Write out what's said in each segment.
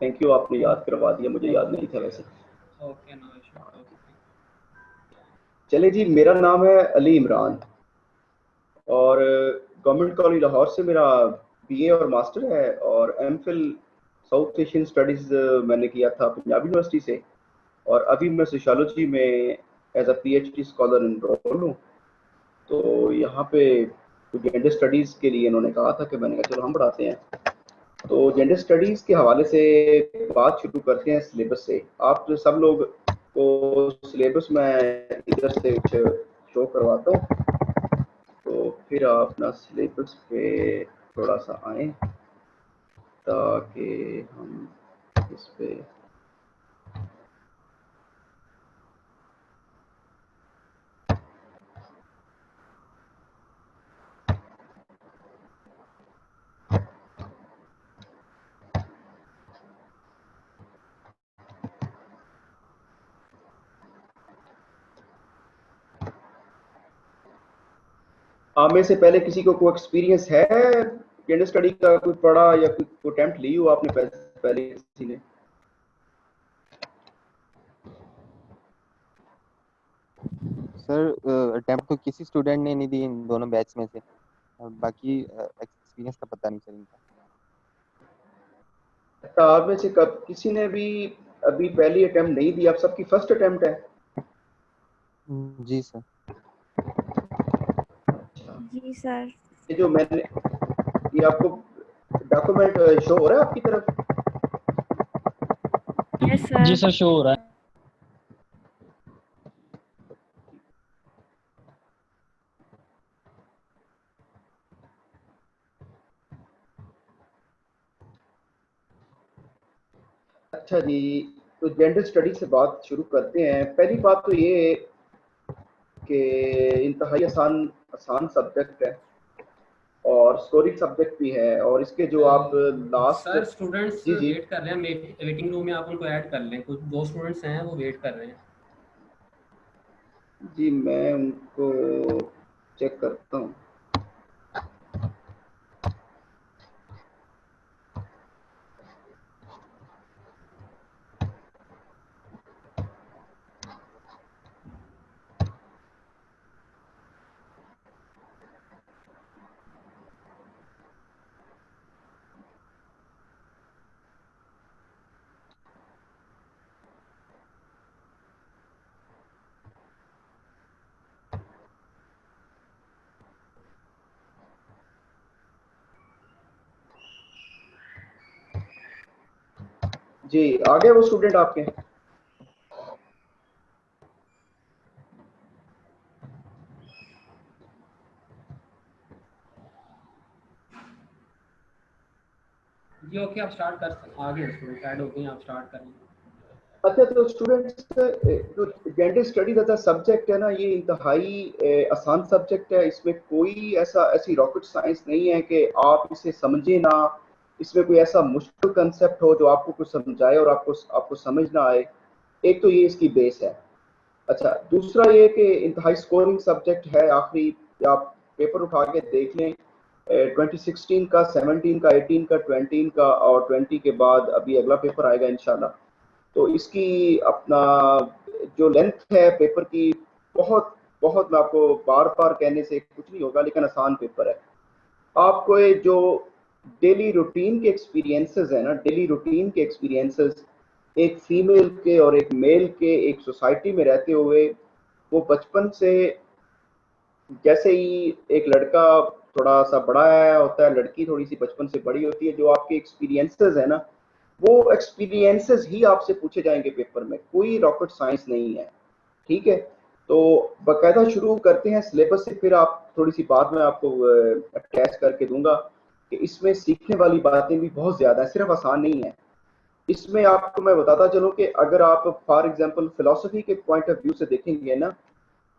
Thank you, आपने याद करवा दिया, मुझे याद नहीं था वैसे। Okay, no issue. चले जी, मेरा नाम है अली इमरान और गवर्नमेंट कॉलेज लाहौर से मेरा बीए और मास्टर है, और एमफिल साउथ एशियन स्टडीज़ मैंने किया था पंजाब यूनिवर्सिटी से, और अभी मैं सोशियोलॉजी में as a PhD scholar enroll हूँ। तो यहाँ पे जेंडर स्टडीज़ के लिए इन्होंने कहा था कि मैंने कहा चलो हम पढ़ाते हैं। तो जेंडर स्टडीज़ के हवाले से बात शुरू करते हैं सिलेबस से। आप सब लोग को सिलेबस मैं इधर से शो करवाता हूँ, तो फिर आप अपना सिलेबस पे थोड़ा सा आए ताकि हम इस पे आप में से पहले किसी को कोई एक्सपीरियंस है जेंडर स्टडी का, कोई पढ़ा या कोई अटेम्प्ट ली हो आपने पहले किसी ने? सर अटेम्प्ट तो किसी स्टूडेंट ने नहीं दी इन दोनों बैच में से, और बाकी एक्सपीरियंस का पता नहीं सर इनका। अच्छा, आप में से कब किसी ने भी अभी पहली अटेम्प्ट नहीं दी? आप सबकी फर्स्ट अटेम्प्ट है? जी सर। जी सर। ये जो मैंने ये आपको डॉक्यूमेंट शो हो रहा है आपकी तरफ? Yes sir. जी सर, शो हो रहा है। अच्छा जी, तो जेंडर स्टडी से बात शुरू करते हैं। पहली बात तो ये है कि इंतहाई आसान आसान सब्जेक्ट है और स्कोरिंग सब्जेक्ट भी है, और इसके जो आप लास्ट सर स्टूडेंट्स जी जी वेट कर रहे हैं, वेटिंग रूम में आप उनको ऐड कर लें। कुछ 2 स्टूडेंट्स हैं, वो वेट कर रहे हैं। जी, मैं उनको चेक करता हूँ। जी, आ गए वो स्टूडेंट आपके? जी ओके, आप स्टार्ट कर सकते। आगे स्टूडेंट ऐड हो गए हैं, आप स्टार्ट करें। अच्छा, तो स्टूडेंट्स, जो जेंडर स्टडीज का सब्जेक्ट है ना, ये इंतहाई आसान सब्जेक्ट है। इसमें कोई ऐसी रॉकेट साइंस नहीं है कि आप इसे समझे ना। इसमें कोई ऐसा मुश्किल कंसेप्ट हो जो आपको कुछ समझाए और आपको समझ ना आए। एक तो ये इसकी बेस है। अच्छा, दूसरा ये कि इंतहाई स्कोरिंग सब्जेक्ट है। आखिरी आप पेपर उठा के देख लें, 2016 का, 17 का, 18 का, 20 का, और 20 के बाद अभी अगला पेपर आएगा इंशाल्लाह। तो इसकी अपना जो लेंथ है पेपर की, बहुत बहुत, मैं आपको बार बार कहने से कुछ नहीं होगा, लेकिन आसान पेपर है। आपको ये जो डेली रूटीन के एक्सपीरियंसेस है ना, डेली रूटीन के एक्सपीरियंसेस एक फीमेल के और एक मेल के एक सोसाइटी में रहते हुए, वो बचपन से, जैसे ही एक लड़का थोड़ा सा बड़ा आया होता है, लड़की थोड़ी सी बचपन से बड़ी होती है, जो आपके एक्सपीरियंसेस है ना, वो एक्सपीरियंसेस ही आपसे पूछे जाएंगे पेपर में। कोई रॉकेट साइंस नहीं है, ठीक है? तो बाकायदा शुरू करते हैं सिलेबस से, फिर आप थोड़ी सी बाद में आपको अटैच करके दूंगा कि इसमें सीखने वाली बातें भी बहुत ज़्यादा है, सिर्फ आसान नहीं है। इसमें आपको मैं बताता चलूँ कि अगर आप फॉर एग्जांपल फिलॉसफी के पॉइंट ऑफ व्यू से देखेंगे ना,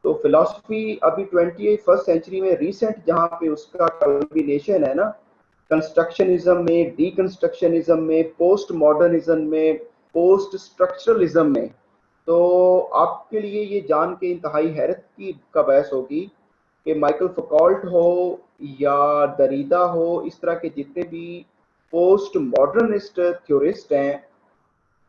तो फिलॉसफी अभी 21st सेंचुरी में रिसेंट जहाँ पे उसका कल्बिनेशन है ना, कंस्ट्रक्शनिज्म में, डीकंस्ट्रक्शनिज्म में, पोस्ट मॉडर्निज्म में, पोस्ट स्ट्रक्चरलिज्म में, तो आपके लिए ये जान के इंतहाई हैरत की का बहस होगी कि माइकल फुकॉल्ट हो या दरीदा हो, इस तरह के जितने भी पोस्ट मॉडर्निस्ट थ्योरिस्ट हैं,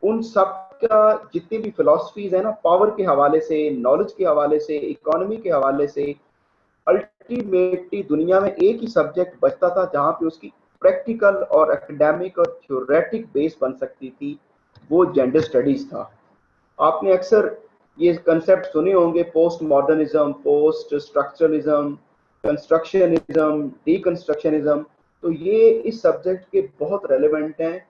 उन सब का जितनी भी फिलॉसफीज है ना, पावर के हवाले से, नॉलेज के हवाले से, इकोनॉमी के हवाले से, अल्टीमेटली दुनिया में एक ही सब्जेक्ट बचता था जहां पे उसकी प्रैक्टिकल और एकेडमिक और थ्योरेटिक बेस बन सकती थी, वो जेंडर स्टडीज था। आपने अक्सर ये कंसेप्ट सुने होंगे, पोस्ट मॉडर्निज्म, पोस्ट स्ट्रक्चरलिज्म, कंस्ट्रक्शनिज्म, डीकंस्ट्रक्शनिज्म। तो ये इस सब्जेक्ट के बहुत रेलेवेंट हैं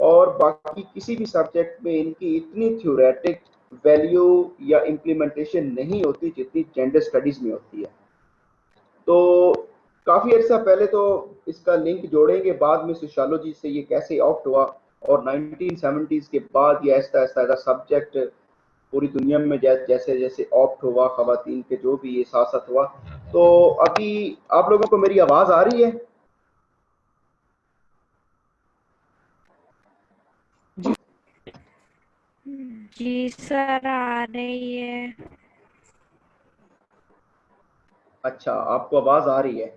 और बाकी किसी भी सब्जेक्ट में इनकी इतनी थ्योरेटिक वैल्यू या इम्प्लीमेंटेशन नहीं होती जितनी जेंडर स्टडीज में होती है। तो काफी अर्सा पहले तो इसका लिंक जोड़ेंगे, बाद में सोशियोलॉजी से ये कैसे ऑप्ट हुआ और 1970s के बाद ये ऐसा ऐसा ऐसा सब्जेक्ट पूरी दुनिया में जैसे जैसे ऑप्ट हुआ, खवातीन के जो भी ये साथ साथ हुआ। तो अभी आप लोगों को मेरी आवाज आ रही है? जी सर, आ रही है। अच्छा, आपको आवाज आ रही है।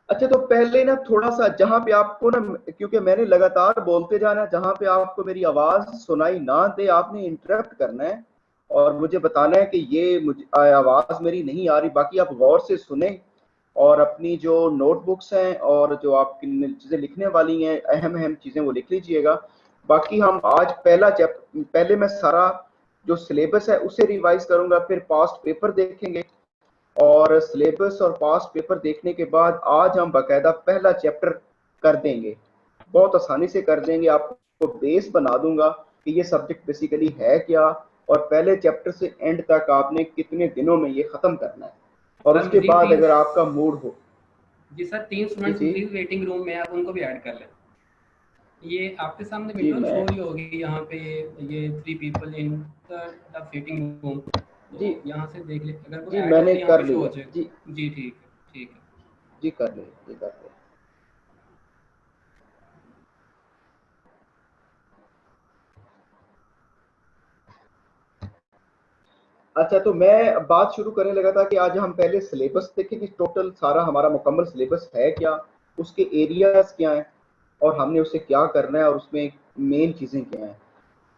अच्छा, तो पहले ना थोड़ा सा जहां पे आपको ना, क्योंकि मैंने लगातार बोलते जाना, जहां पे आपको मेरी आवाज सुनाई ना दे आपने इंटरप्ट करना है और मुझे बताना है कि ये मुझे आवाज मेरी नहीं आ रही। बाकी आप गौर से सुने और अपनी जो नोटबुक्स हैं और जो आपकी चीजें लिखने वाली हैं, अहम अहम चीजें वो लिख लीजिएगा। बाकी हम आज पहले मैं सारा जो सिलेबस है उसे रिवाइज करूंगा, फिर पास्ट पेपर देखेंगे और सिलेबस और पास्ट पेपर देखने के बाद आज हम बाकायदा पहला चैप्टर कर देंगे, बहुत आसानी से कर देंगे। आपको बेस बना दूंगा कि ये सब्जेक्ट बेसिकली है क्या और पहले चैप्टर से एंड तक आपने कितने दिनों में ये खत्म करना है। और उसके बाद अगर आपका मूड हो। जी sir, 3 students please waiting room में, आप उनको भी ऐड कर लें। ये आपके सामने विंडो शो ही होगी यहाँ पे, ये 3 people in the waiting room. जी तो यहाँ से देख ले, अगर कोई जी ऐड मैंने होती है यहाँ कर पे शो हो लिया जाए। जी। जी ठीक है, ठीक है जी कर ले, जी कर ले। अच्छा, तो मैं बात शुरू करने लगा था कि आज हम पहले सिलेबस देखें कि टोटल सारा हमारा मुकम्मल सिलेबस है क्या, उसके एरियाज क्या हैं और हमने उससे क्या करना है और उसमें मेन चीज़ें क्या हैं।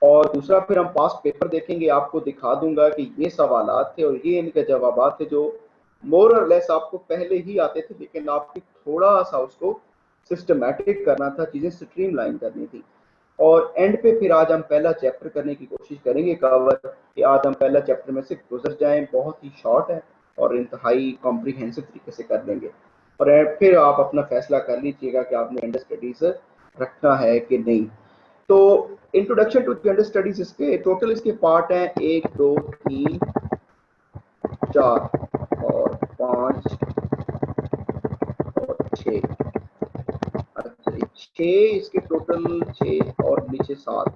और दूसरा फिर हम पास्ट पेपर देखेंगे, आपको दिखा दूंगा कि ये सवालात थे और ये इनके जवाब थे जो मोर और लेस आपको पहले ही आते थे, लेकिन आपको थोड़ा सा उसको सिस्टमैटिक करना था, चीज़ें स्ट्रीमलाइन करनी थी। और एंड पे फिर आज हम पहला चैप्टर करने की कोशिश करेंगे कवर, कि आज हम पहला चैप्टर में से गुजर जाएं, बहुत ही शॉर्ट है और इंतहाई कॉम्प्रिहेंसिव तरीके से कर लेंगे। और फिर आप अपना फैसला कर लीजिएगा कि आपने जेंडर स्टडीज रखना है कि नहीं। तो इंट्रोडक्शन टू जेंडर स्टडीज, इसके टोटल इसके पार्ट हैं 1 2 3 4 और 5 और 6। अच्छा, 6 इसके टोटल 6 और नीचे 7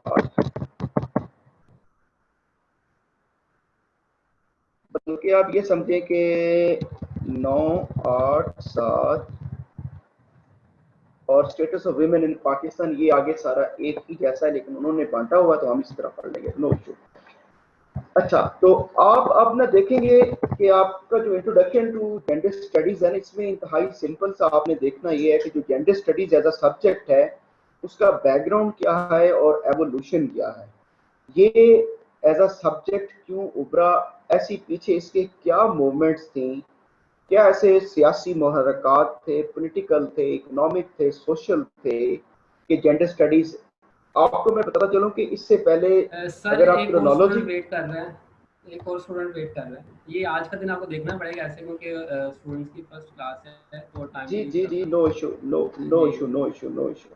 8, बल्कि आप ये समझें कि 9 8 7 और status of women in Pakistan, ये आगे सारा एक ही जैसा है लेकिन उन्होंने बांटा हुआ, तो हम इसी तरह पढ़ लेंगे, नो इशू। अच्छा, तो आप अब ना देखेंगे कि आपका जो इंट्रोडक्शन टू जेंडर स्टडीज है ना, इसमें इंतहाई सिंपल सा आपने देखना ये है कि जो gender studies as a subject है उसका बैकग्राउंड क्या है और एवोल्यूशन क्या है, ये एज अ सब्जेक्ट क्यों उभरा, ऐसी पीछे इसके क्या मूवमेंट्स थी, क्या ऐसे सियासी मुहर्रकात थे, पॉलिटिकल थे, इकोनॉमिक थे, सोशल थे कि जेंडर स्टडीज। आपको मैं बताता चलूं कि इससे पहले सर अगर आप एक और क्रोनोलॉजी, स्टूडेंट वेट कर रहे हैं, एक और स्टूडेंट वेट कर रहे हैं। ये आज का दिन आपको देखना पड़ेगा ऐसे, क्योंकि स्टूडेंट्स की फर्स्ट क्लास है तो टाइम जी नहीं जी मिल जी, सकता। नो इशू, नो नो जी issue, no issue, no issue.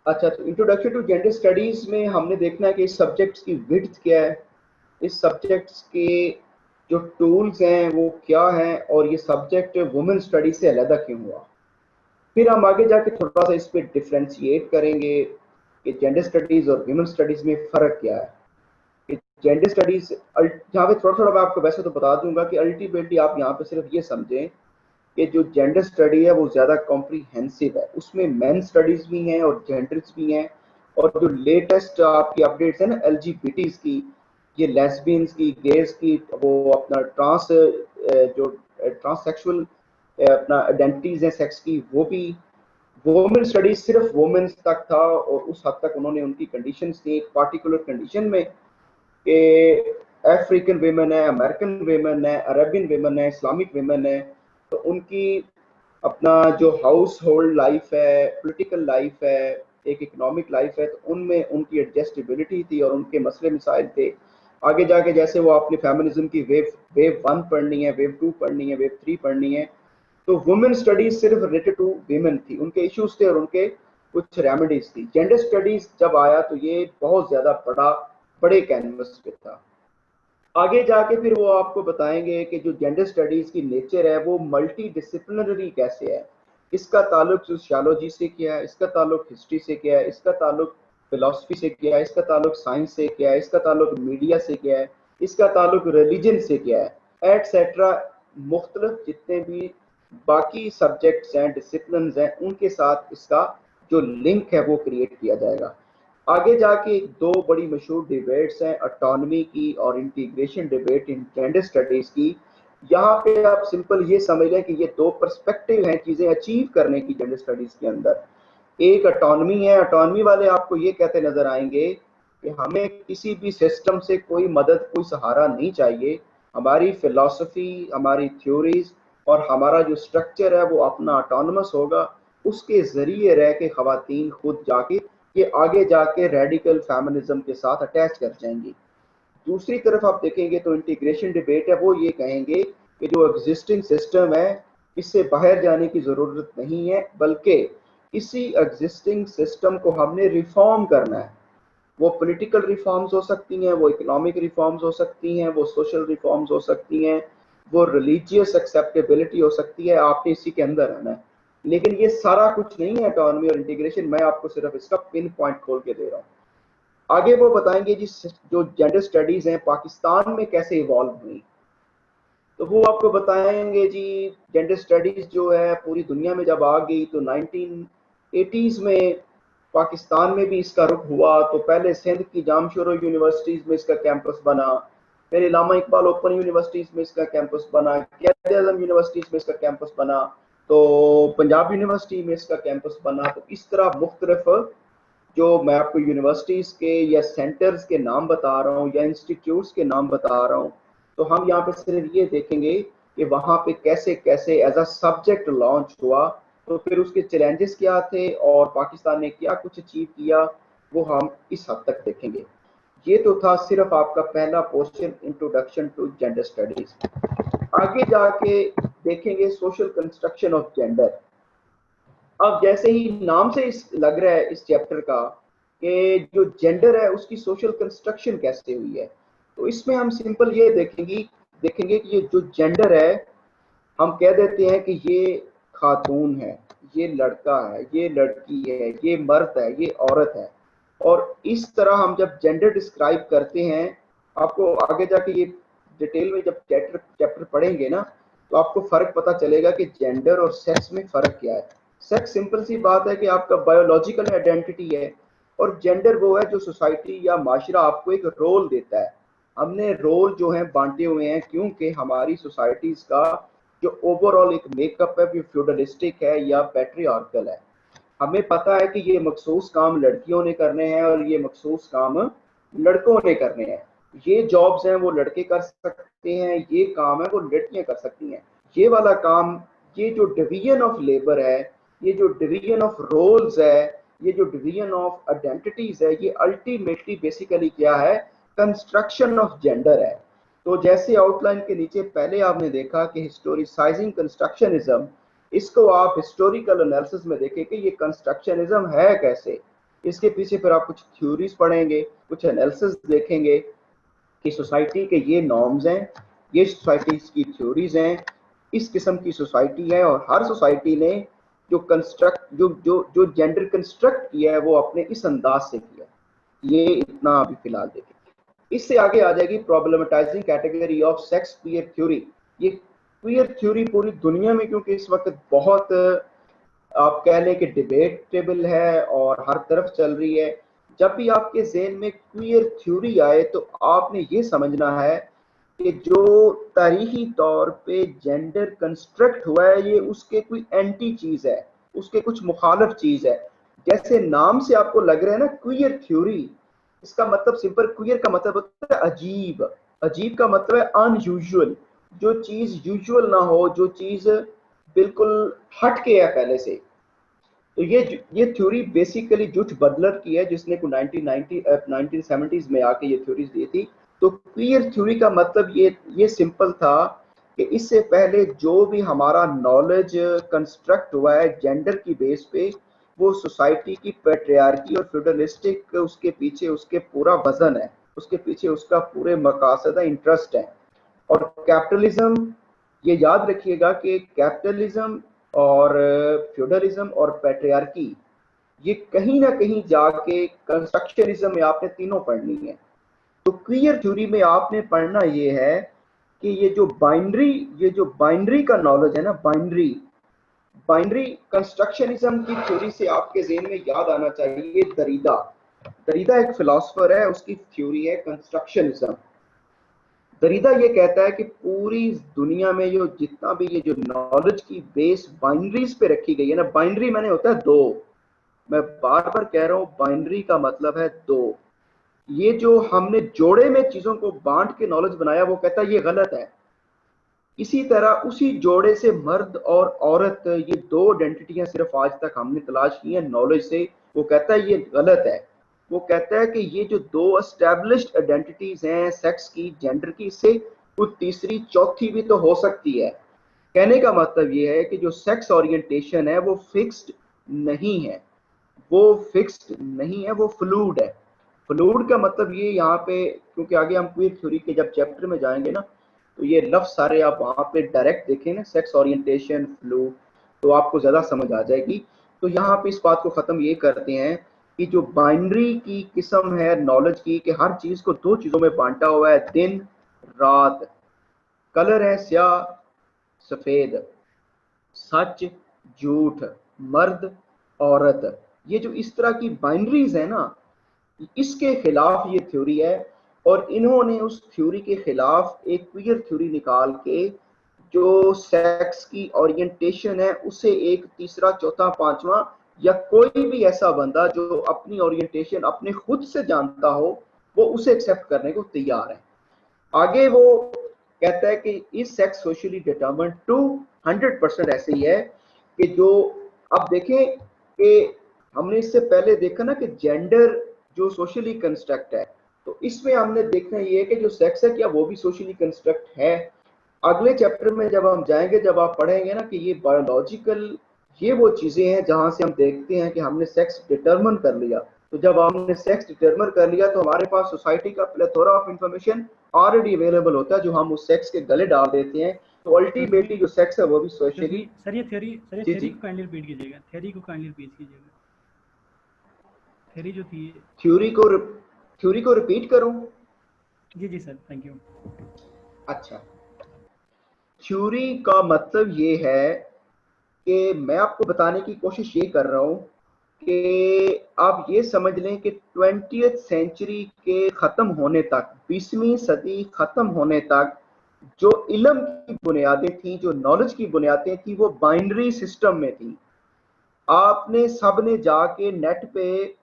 अच्छा, तो इंट्रोडक्शन टू जेंडर स्टडीज में हमने देखना है कि इस सब्जेक्ट्स की विड्थ क्या है, इस सब्जेक्ट्स के जो टूल्स हैं वो क्या हैं और ये सब्जेक्ट वुमेन स्टडीज से अलग क्यों हुआ। फिर हम आगे जाके थोड़ा सा इस पर डिफ्रेंशिएट करेंगे कि जेंडर स्टडीज और वुमेन स्टडीज में फ़र्क क्या है। कि जेंडर स्टडीज, जहाँ पे थोड़ा थोड़ा मैं आपको वैसे तो बता दूंगा कि अल्टीमेटली आप यहाँ पे सिर्फ ये समझें कि जो जेंडर स्टडी है वो ज़्यादा कॉम्प्रिहेंसिव है, उसमें मेन स्टडीज़ भी हैं और जेंडर्स भी हैं, और जो लेटेस्ट आपकी अपडेट्स है ना एलजीबीटीज़ की, ये लेस्बियंस की, गेज की, वो अपना जो ट्रांससेक्सुअल अपना आइडेंटिटीज़ हैं सेक्स की, वो भी वोमेन स्टडीज सिर्फ वोमेन्स तक था, और उस हद तक उन्होंने उनकी कंडीशंस थी एक पार्टिकुलर कंडीशन में कि अफ्रीकन वेमेन है, अमेरिकन वेमेन है, अरबियन वेमेन है, इस्लामिक वेमेन है, तो उनकी अपना जो हाउस होल्ड लाइफ है, पॉलिटिकल लाइफ है, एक इकोनॉमिक लाइफ है, तो उनमें उनकी एडजस्टेबिलिटी थी और उनके मसले मसाइल थे। आगे जाके जैसे वो अपने फेमिनिज्म की वेव 1 पढ़नी है, वेव 2 पढ़नी है, वेव 3 पढ़नी है, तो वुमेन स्टडीज सिर्फ रिलेटेड टू वीमेन थी, उनके इश्यूज थे और उनके कुछ रेमेडीज थी। जेंडर स्टडीज जब आया तो ये बहुत ज्यादा बड़े कैनवस पे था। आगे जाके फिर वो आपको बताएंगे कि जो जेंडर स्टडीज की नेचर है वो मल्टी डिसिप्लिनरी कैसे है, इसका ताल्लुक सोशियोलॉजी से क्या है, इसका ताल्लुक हिस्ट्री से क्या है, इसका ताल्लुक फिलॉसफी से क्या है, इसका ताल्लुक साइंस से क्या है, इसका ताल्लुक मीडिया से क्या है, इसका ताल्लुक रिलीजन से क्या है, एटसेट्रा। मुख्तलिफ जितने भी बाकी सब्जेक्ट्स हैं, डिसिप्लिन हैं, उनके साथ इसका जो लिंक है वो क्रिएट किया जाएगा। आगे जाके दो बड़ी मशहूर डिबेट्स हैं, ऑटोनॉमी की और integration debate in gender studies की। यहाँ पे आप सिंपल ये समझ लें कि ये दो पर्सपेक्टिव हैं चीजें अचीव करने की जेंडर स्टडीज के अंदर। एक ऑटोनॉमी है, ऑटोनॉमी वाले आपको ये कहते नजर आएंगे कि हमें किसी भी सिस्टम से कोई मदद, कोई सहारा नहीं चाहिए, हमारी फिलॉसफी, हमारी थ्योरीज और हमारा जो स्ट्रक्चर है वो अपना ऑटोनमस होगा, उसके जरिए रह के खवातीन खुद जाके ये आगे जाके रेडिकल फेमिनिज्म के साथ अटैच कर जाएंगी। दूसरी तरफ आप देखेंगे तो इंटीग्रेशन डिबेट है, वो ये कहेंगे कि जो एग्जिस्टिंग सिस्टम है इससे बाहर जाने की ज़रूरत नहीं है, बल्कि इसी एग्जिस्टिंग सिस्टम को हमने रिफॉर्म करना है। वो पॉलिटिकल रिफॉर्म्स हो सकती हैं, वो इकोनॉमिक रिफॉर्म्स हो सकती हैं, वो सोशल रिफॉर्म्स हो सकती हैं, वो रिलीजियस एक्सेप्टेबिलिटी हो सकती है, आपने इसी के अंदर रहना है। लेकिन ये सारा कुछ नहीं है ऑटोनॉमी और इंटीग्रेशन, मैं आपको सिर्फ इसका पिन पॉइंट खोल के दे रहा हूँ। आगे वो बताएंगे जी जो जेंडर स्टडीज हैं पाकिस्तान में कैसे इवॉल्व हुई, तो वो आपको बताएंगे जी जेंडर स्टडीज जो है पूरी दुनिया में जब आ गई तो 1980s में पाकिस्तान में भी इसका रुख हुआ। तो पहले सिंध की जामशोरो यूनिवर्सिटीज में इसका कैंपस बना, फिर इलामा इकबाल ओपन यूनिवर्सिटीज में इसका कैंपस बना, क़ायद आज़म यूनिवर्सिटीज में इसका कैंपस बना, तो पंजाब यूनिवर्सिटी में इसका कैंपस बना। तो इस तरह मुख्तलिफ जो मैं आपको यूनिवर्सिटीज़ के या सेंटर्स के नाम बता रहा हूँ या इंस्टीट्यूट्स के नाम बता रहा हूँ, तो हम यहाँ पे सिर्फ ये देखेंगे कि वहाँ पे कैसे कैसे एज अ सब्जेक्ट लॉन्च हुआ, तो फिर उसके चैलेंजेस क्या थे और पाकिस्तान ने क्या कुछ अचीव किया, वो हम इस हद तक देखेंगे। ये तो था सिर्फ आपका पहला portion, introduction to gender studies. आगे जाके देखेंगे सोशल कंस्ट्रक्शन ऑफ जेंडर। अब जैसे ही नाम से इस लग रहा है इस चैप्टर का कि जो जेंडर है उसकी सोशल कंस्ट्रक्शन कैसे हुई है, तो इसमें हम सिंपल ये देखेंगे कि ये जो जेंडर है, हम कह देते हैं कि ये खातून है, ये लड़का है, ये लड़की है, ये मर्द है, ये औरत है। और इस तरह हम जब जेंडर डिस्क्राइब करते हैं, आपको आगे जाके ये डिटेल में जब चैप्टर पढ़ेंगे ना, तो आपको फर्क पता चलेगा कि जेंडर और सेक्स में फर्क क्या है। सेक्स सिंपल सी बात है कि आपका बायोलॉजिकल आइडेंटिटी है, और जेंडर वो है जो सोसाइटी या माशरा आपको एक रोल देता है। हमने रोल जो है बांटे हुए हैं क्योंकि हमारी सोसाइटीज का जो ओवरऑल एक मेकअप है वो फ्यूडलिस्टिक है या पैट्रियार्कल है। हमें पता है कि ये मखसूस काम लड़कियों ने करने हैं और ये मखसूस काम लड़कों ने करने हैं। ये जॉब्स हैं वो लड़के कर सकते हैं, ये काम है वो लड़कियां कर सकती हैं। ये वाला काम, ये जो डिवीजन ऑफ लेबर है, ये जो डिवीजन ऑफ रोल्स है, ये जो डिवीजन ऑफ आइडेंटिटीज है, ये अल्टीमेटली बेसिकली क्या है, कंस्ट्रक्शन ऑफ जेंडर है। तो जैसे आउटलाइन के नीचे पहले आपने देखा कि हिस्टोरिसाइजिंग कंस्ट्रक्शनिज्म, इसको आप हिस्टोरिकल एनालिसिस में देखें कि ये कंस्ट्रक्शनिज्म है कैसे। इसके पीछे फिर आप कुछ थ्योरीज पढ़ेंगे, कुछ एनालिसिस देखेंगे कि सोसाइटी के ये नॉर्म्स हैं, ये सोसाइटी की थ्योरीज हैं, इस किस्म की सोसाइटी है, और हर सोसाइटी ने जो कंस्ट्रक्ट जो जेंडर कंस्ट्रक्ट किया है वो अपने इस अंदाज से किया। ये इतना अभी फिलहाल देखें। इससे आगे आ जाएगी problematising category of sex queer theory. ये क्वियर थ्योरी पूरी दुनिया में, क्योंकि इस वक्त बहुत आप कह लें कि डिबेटेबल है और हर तरफ चल रही है, जब भी आपके ज़हन में क्वियर थ्योरी आए तो आपने ये समझना है कि जो तारीखी तौर पे जेंडर कंस्ट्रक्ट हुआ है ये उसके कोई एंटी चीज़ है, उसके कुछ मुखालिफ चीज़ है। जैसे नाम से आपको लग रहा है ना क्वियर थ्योरी, इसका मतलब सिंपल, क्वियर का मतलब होता है अजीब, अजीब का मतलब है अनयूजुअल, जो चीज़ यूजुअल ना हो, जो चीज़ बिल्कुल हट के है पहले से। तो ये थ्योरी बेसिकली जुट बटलर की है, जिसने को 1970s में आके ये थ्योरीज दी थी। तो क्वियर थ्योरी का मतलब ये सिंपल था कि इससे पहले जो भी हमारा नॉलेज कंस्ट्रक्ट हुआ है जेंडर की बेस पे, वो सोसाइटी की पैट्रियार्की और फ्यूडलिस्टिक उसके पीछे उसके पूरा वजन है, उसके पीछे उसका पूरे मकासद इंटरेस्ट है। और कैपिटलिज्म, ये याद रखिएगा कि कैपिटलिज्म और फ्यूडलिज्म और पैट्रियार्की, ये कहीं ना कहीं जाके कंस्ट्रक्शनिज्म में आपने तीनों पढ़नी है। तो क्वियर थ्योरी में आपने पढ़ना ये है कि ये जो बाइनरी का नॉलेज है ना, बाइनरी कंस्ट्रक्शनिज्म की थ्योरी से आपके ज़हन में याद आना चाहिए दरीदा। दरीदा एक फिलोसफर है, उसकी थ्योरी है कंस्ट्रक्शनिज्म। दरीदा ये कहता है कि पूरी दुनिया में जो जितना भी ये जो नॉलेज की बेस बाइनरीज पे रखी गई है ना, बाइनरी मैंने होता है दो, मैं बार बार कह रहा हूँ बाइनरी का मतलब है दो। ये जो हमने जोड़े में चीजों को बांट के नॉलेज बनाया, वो कहता है ये गलत है। इसी तरह उसी जोड़े से मर्द और औरत, ये दो आइडेंटिटियां सिर्फ आज तक हमने तलाश की हैं नॉलेज से, वो कहता है ये गलत है। वो कहता है कि ये जो दो एस्टैब्लिश्ड आइडेंटिटीज हैं सेक्स की, जेंडर की, इससे कुछ तीसरी चौथी भी तो हो सकती है। कहने का मतलब ये है कि जो सेक्स ओरिएंटेशन है वो फिक्स्ड नहीं है, वो फ्लूइड है। फ्लूइड का मतलब ये यहाँ पे, क्योंकि आगे हम क्वियर थ्योरी के जब चैप्टर में जाएंगे ना, तो ये लफ्ज सारे आप वहाँ पे डायरेक्ट देखें ना, सेक्स ओरिएंटेशन, फ्लूइड, तो आपको ज़्यादा समझ आ जाएगी। तो यहाँ पे इस बात को ख़त्म ये करते हैं कि जो बाइनरी की किस्म है नॉलेज की, कि हर चीज़ को दो चीज़ों में बांटा हुआ है, दिन रात, कलर है स्याह सफ़ेद, सच झूठ, मर्द औरत, ये जो इस तरह की बाइनरीज है ना, इसके खिलाफ ये थ्योरी है। और इन्होंने उस थ्योरी के खिलाफ एक क्वियर थ्योरी निकाल के जो सेक्स की ओरिएंटेशन है उसे एक तीसरा चौथा पांचवा, या कोई भी ऐसा बंदा जो अपनी ओरिएंटेशन अपने खुद से जानता हो, वो उसे एक्सेप्ट करने को तैयार है। आगे वो कहता है कि इस सेक्स सोशली डिटरमाइंड टू 100% ऐसे ही है कि जो, अब देखें कि हमने इससे पहले देखा ना कि जेंडर जो सोशली कंस्ट्रक्ट है, तो इसमें हमने देखना ये है कि जो सेक्स है क्या वो भी सोशली कंस्ट्रक्ट है। अगले चैप्टर में जब हम जाएंगे, जब आप पढ़ेंगे ना कि ये बायोलॉजिकल, ये वो चीजें हैं जहां से हम देखते हैं कि हमने सेक्स डिटरमिन कर लिया। तो जब हमने सेक्स डिटरमिन कर लिया तो हमारे पास सोसाइटी का plethora of information already available होता है जो हम उस सेक्स के गले डाल देते हैं। तो अल्टीमेटली जो सेक्स है वो भी सोशली। सर ये थ्योरी को काइंडली रिपीट कीजिएगा, थ्योरी जो थी, थ्योरी को रिपीट करूं? जी सर, थैंक यू। अच्छा, थ्योरी का मतलब ये है कि मैं आपको बताने की कोशिश ये कर रहा हूं कि आप ये समझ लें कि 20th सेंचुरी के ख़त्म होने तक, 20वीं सदी ख़त्म होने तक, जो इल्म की बुनियादें थी, जो नॉलेज की बुनियादें थी, वो बाइनरी सिस्टम में थी। आपने सब ने जाके नेट पे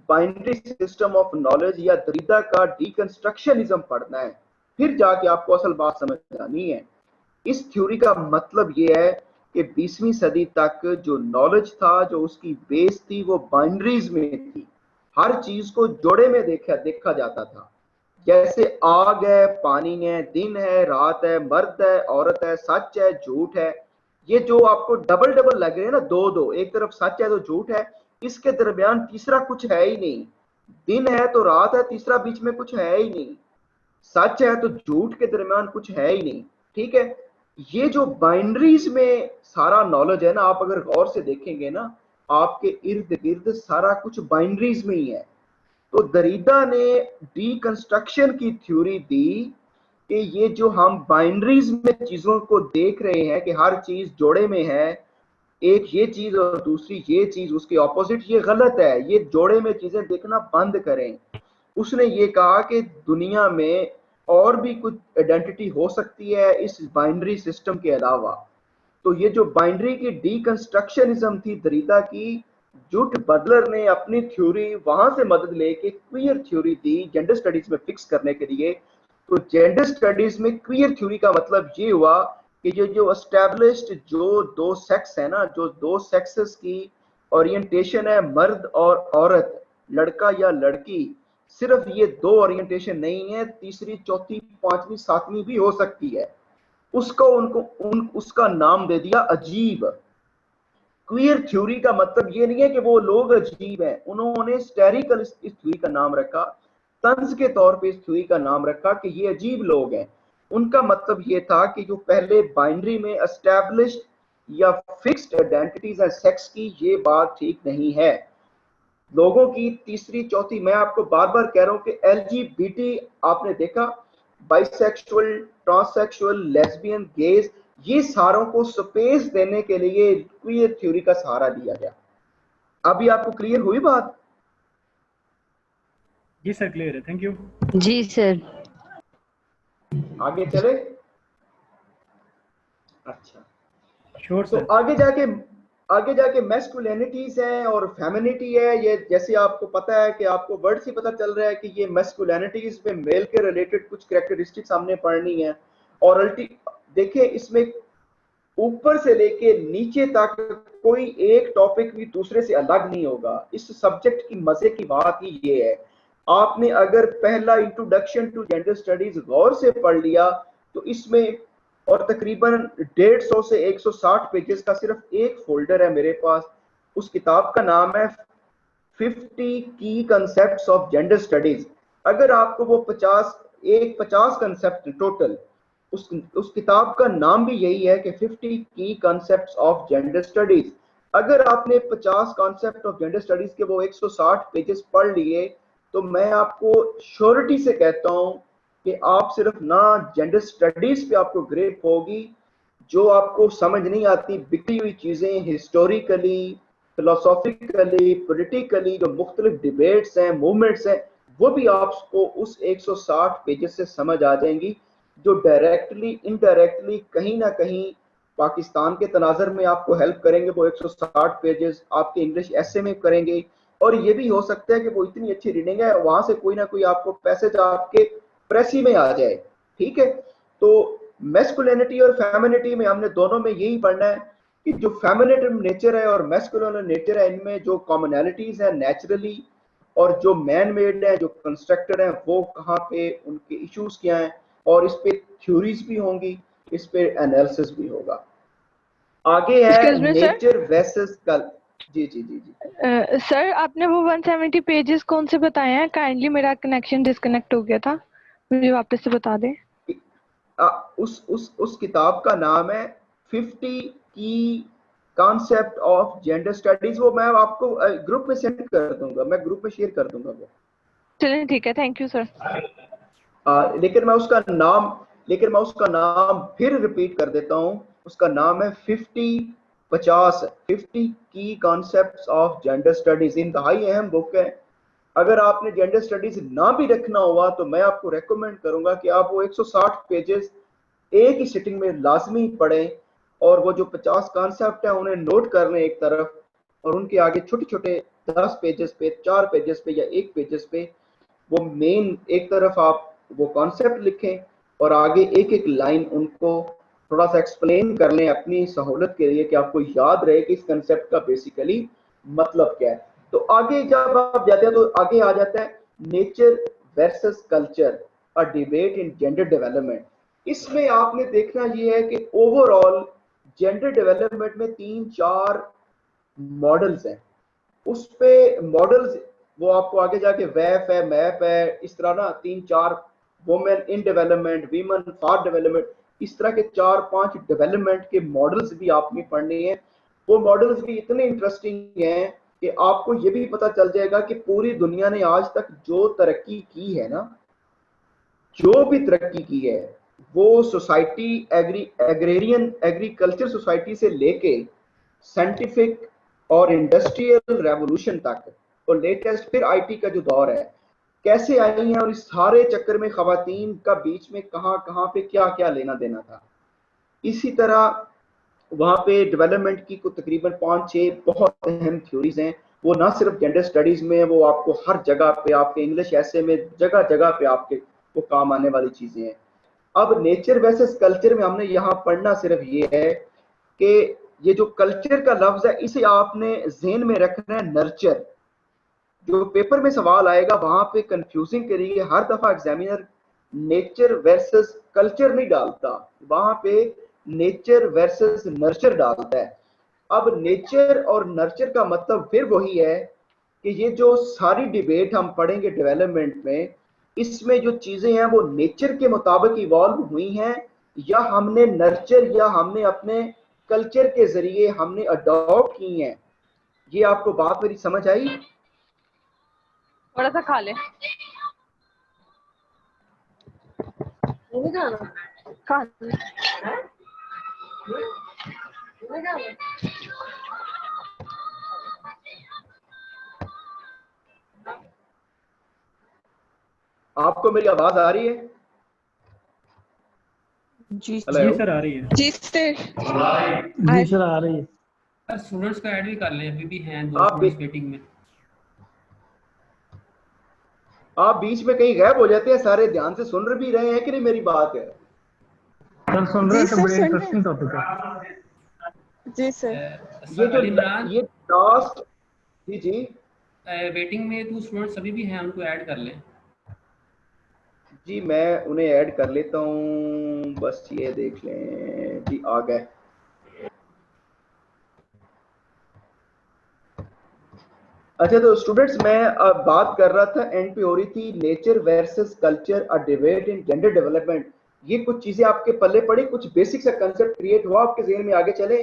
बाइनरी सिस्टम ऑफ नॉलेज या दरीदा का डीकंस्ट्रक्शनिज्म पढ़ना है, फिर जाके आपको असल बात समझ आनी है। इस थ्योरी का मतलब ये है कि 20वीं सदी तक जो नॉलेज था, जो उसकी बेस थी, वो बाइनरीज में थी। हर चीज को जोड़े में देखा जाता था, जैसे आग है, पानी है, दिन है, रात है, मर्द है, औरत है, सच है, झूठ है। ये जो आपको डबल डबल लग रहे हैं ना, दो दो, एक तरफ सच है तो झूठ है, इसके दरमियान तीसरा कुछ है ही नहीं। दिन है तो रात है, तीसरा बीच में कुछ है ही नहीं। सच है तो झूठ के दरमियान कुछ है ही नहीं। ठीक है, ये जो बाइनरीज में सारा नॉलेज है ना, आप अगर गौर से देखेंगे ना, आपके इर्द गिर्द सारा कुछ बाइनरीज में ही है। तो दरीदा ने डीकंस्ट्रक्शन की थ्योरी दी कि ये जो हम बाइनरीज में चीजों को देख रहे हैं कि हर चीज जोड़े में है, एक ये चीज और दूसरी ये चीज उसके ऑपोजिट, ये गलत है। ये जोड़े में चीजें देखना बंद करें। उसने ये कहा कि दुनिया में और भी कुछ आइडेंटिटी हो सकती है इस बाइनरी सिस्टम के अलावा। तो ये जो बाइनरी की डीकंस्ट्रक्शनिज्म थी दरीदा की, जूट बटलर ने अपनी थ्योरी वहां से मदद लेके क्वियर थ्योरी दी जेंडर स्टडीज में फिक्स करने के लिए। तो जेंडर स्टडीज में क्वियर थ्योरी का मतलब ये हुआ कि जो एस्टैब्लिश्ड जो दो सेक्स है ना, जो दो सेक्सेस की ओरिएंटेशन है, मर्द और औरत, लड़का या लड़की, सिर्फ ये दो ओरिएंटेशन नहीं है, तीसरी चौथी पांचवी सातवीं भी हो सकती है। उसको उसका नाम दे दिया अजीब। क्वियर थ्योरी का मतलब ये नहीं है कि वो लोग अजीब हैं, उन्होंने हिस्टेरिकल इस थ्योरी का नाम रखा, तंज के तौर पे इस थ्योरी का नाम रखा कि ये अजीब लोग हैं। उनका मतलब ये था कि जो पहले बाइनरी में एस्टैब्लिश्ड या फिक्स्ड आइडेंटिटीज है सेक्स की, ये बात ठीक नहीं है। लोगों की तीसरी चौथी, मैं आपको बार बार कह रहा हूं कि LGBT आपने देखा, बाइसेक्सुअल, ट्रांससेक्सुअल, लेस्बियन, गेज, ये सारों को स्पेस देने के लिए क्वियर थ्योरी का सहारा दिया गया। अभी आपको क्लियर हुई बात? जी सर क्लियर है, थैंक यू। जी सर। आगे चले? अच्छा, श्योर तो सर। आगे जाके मैस्कुलिनिटीज है और फेमिनिटी है। ये जैसे आपको पता है कि आपको वर्ड से पता चल रहा है कि ये मैस्कुलिनिटीज में मेल के रिलेटेड कुछ कैरेक्टरिस्टिक्स हमने पढ़नी है। और देखिए इसमें ऊपर से लेके नीचे तक कोई एक टॉपिक भी दूसरे से अलग नहीं होगा। इस सब्जेक्ट की मजे की बात ही ये है, आपने अगर पहला इंट्रोडक्शन टू जेंडर स्टडीज गौर से पढ़ लिया तो इसमें, और तकरीबन 150 से 160 पेजेस का सिर्फ एक फोल्डर है मेरे पास। उस किताब का नाम है 50 की कंसेप्ट्स ऑफ जेंडर स्टडीज। अगर आपको वो 50 कंसेप्ट टोटल, उस किताब का नाम भी यही है कि 50 की कंसेप्ट्स ऑफ जेंडर स्टडीज। अगर आपने 50 कॉन्सेप्ट ऑफ जेंडर स्टडीज के वो 160 पेजेस पढ़ लिए तो मैं आपको श्योरिटी से कहता हूं कि आप सिर्फ ना जेंडर स्टडीज पे आपको ग्रिप होगी, जो आपको समझ नहीं आती बिखरी हुई चीजें हिस्टोरिकली, फिलोसॉफिकली, पॉलिटिकली, जो मुख्तलिफ डिबेट्स हैं, मूवमेंट्स हैं, वो भी आपको उस 160 पेजेस से समझ आ जाएंगी, जो डायरेक्टली इनडायरेक्टली कहीं ना कहीं पाकिस्तान के तनाजर में आपको हेल्प करेंगे। वो 160 पेजेस आपके इंग्लिश ऐसे में करेंगे। और ये भी हो सकता है कि वो इतनी अच्छी रीडिंग है वहां से कोई ना कोई आपको पैसेज आपके प्रेसी में आ जाए। ठीक है, तो मैस्कुलिनिटी और फेमिनिटी में हमने दोनों में यही पढ़ना है कि जो फेमिनिन नेचर है और मैस्कुलिन नेचर है, इनमें जो कॉमनैलिटीज है नेचुरली, और जो मैन मेड है, जो कंस्ट्रक्टेड है, वो कहाँ पे उनके इश्यूज क्या हैं, और इस पे थ्योरीज भी होंगी, इस पे एनालिसिस भी होगा। आगे है नेचर वर्सेस कल। जी जी जी जी सर आपने वो 170 पेजेस कौन से बताए हैं? काइंडली मेरा कनेक्शन डिस्कनेक्ट हो गया था, मुझे वापस से बता दें। उस किताब का नाम है 50 की कॉन्सेप्ट ऑफ जेंडर स्टडीज। वो मैं आपको ग्रुप में सेंड कर दूंगा, मैं ग्रुप में शेयर कर दूंगा वो। चलिए ठीक है, थैंक यू सर। लेकिन मैं उसका नाम फिर रिपीट कर देता हूं। उसका नाम है 50 की कॉन्सेप्ट्स ऑफ जेंडर स्टडीज। इंतहाई अहम बुक है। अगर आपने जेंडर स्टडीज ना भी रखना हुआ तो मैं आपको रेकमेंड करूंगा कि आप वो 160 पेजेस एक ही सिटिंग में लाजमी पढ़ें, और वो जो 50 कॉन्सेप्ट है उन्हें नोट कर लें एक तरफ, और उनके आगे छोटे छोटे 10 पेजेस पे, 4 पेजेस पे या 1 पेजेस पे वो मेन एक तरफ आप वो कॉन्सेप्ट लिखें, और आगे एक एक लाइन उनको थोड़ा सा एक्सप्लेन कर लें अपनी सहूलत के लिए, कि आपको याद रहे कि इस कंसेप्ट का बेसिकली मतलब क्या है। तो आगे जब आप जाते हैं तो आगे आ जाता है nature versus culture, a debate in gender development. इसमें आपने देखना ये है कि ओवरऑल जेंडर डेवलपमेंट में 3-4 मॉडल्स हैं। उस पे मॉडल्स वो आपको आगे जाके वैफ है, मैप है, इस तरह ना 3-4, women in development, women for development, इस तरह के 4-5 डेवलपमेंट के मॉडल्स भी आपने पढ़ने हैं। वो मॉडल्स भी इतने इंटरेस्टिंग हैं कि आपको ये भी पता चल जाएगा कि पूरी दुनिया ने आज तक जो तरक्की की है ना, जो भी तरक्की की है, वो सोसाइटी एग्रेरियन एग्रीकल्चर सोसाइटी से लेके साइंटिफिक और इंडस्ट्रियल रेवोल्यूशन तक और लेटेस्ट फिर आईटी का जो दौर है कैसे आई हैं, और इस सारे चक्कर में खवातीन का बीच में कहाँ कहाँ पे क्या क्या लेना देना था। इसी तरह वहाँ पे डेवलपमेंट की कुछ तकरीबन 5-6 बहुत अहम थ्योरीज हैं। वो ना सिर्फ जेंडर स्टडीज में है, वो आपको हर जगह पे आपके इंग्लिश ऐसे में जगह जगह पे आपके वो काम आने वाली चीजें हैं। अब नेचर वर्सेस कल्चर में हमने यहाँ पढ़ना सिर्फ ये है कि ये जो कल्चर का लफ्ज है इसे आपने ज़हन में रखना है नर्चर। जो पेपर में सवाल आएगा वहां पे कंफ्यूजिंग के लिए हर दफा एग्जामिनर नेचर वर्सेस कल्चर नहीं डालता, वहां पे नेचर वर्सेस नर्चर डालता है। अब नेचर और नर्चर का मतलब फिर वही है कि ये जो सारी डिबेट हम पढ़ेंगे डेवलपमेंट में, इसमें जो चीजें हैं वो नेचर के मुताबिक इवॉल्व हुई हैं या हमने नर्चर या हमने अपने कल्चर के जरिए हमने अडॉप्ट की हैं। ये आपको बात मेरी समझ आई? थोड़ा सा खा ले। खा ले। आपको मेरी आवाज आ रही है? जी सर आ रही है। जी सर जी सर आ रही है। सर स्टूडेंट्स का ऐड भी कर लें, अभी भी हैं 2 आप स्टूडेंट्स वेटिंग में। आप बीच में कहीं गायब हो जाते हैं, सारे ध्यान से सुन भी रहे हैं कि नहीं मेरी बात है? सर सुन रहे हैं, तो बड़े इंटरेस्टिंग टॉपिक है। जी सर। ये लास्ट जी जी वेटिंग में 2 स्टूडेंट्स अभी भी हैं, उनको ऐड कर लें। जी मैं उन्हें ऐड कर लेता हूँ, बस ये देख लें जी आ गए। अच्छा तो स्टूडेंट्स मैं अब बात कर रहा था, एंड पे हो रही थी nature versus culture a debate in gender development. ये कुछ चीजें आपके पल्ले पड़ी, कुछ बेसिक सा कंसेप्ट क्रिएट हुआ आपके ज़हन में, आगे चले।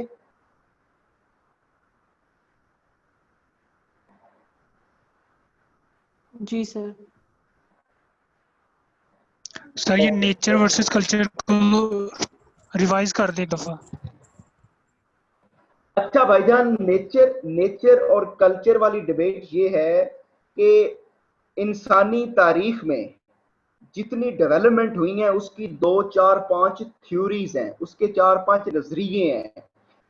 जी सर। सर ये नेचर वर्सेस कल्चर को रिवाइज कर दे दफा। अच्छा भाईजान, नेचर और कल्चर वाली डिबेट ये है कि इंसानी तारीख में जितनी डेवलपमेंट हुई है उसकी 2-4-5 थ्योरीज हैं, उसके 4-5 नजरिए हैं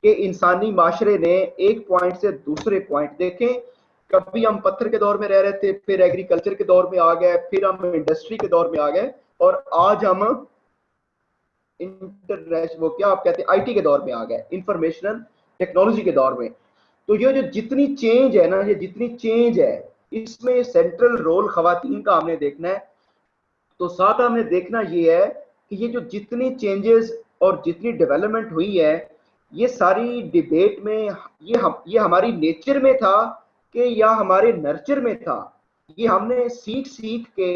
कि इंसानी माशरे ने एक पॉइंट से दूसरे पॉइंट देखें। कभी हम पत्थर के दौर में रह रहे थे, फिर एग्रीकल्चर के दौर में आ गए, फिर हम इंडस्ट्री के दौर में आ गए, और आज हम इंटरनेशनल वो क्या आप कहते हैं आईटी के दौर में आ गए, इंफॉर्मेशनल टेक्नोलॉजी के दौर में। तो ये जो जितनी चेंज है ना, ये जितनी चेंज है इसमें सेंट्रल रोल खवातीन का हमने देखना है। तो साथ हमने देखना ये है कि ये जो जितनी चेंजेस और जितनी डेवलपमेंट हुई है ये सारी डिबेट में ये हमारी नेचर में था कि या हमारे नर्चर में था। ये हमने सीख सीख के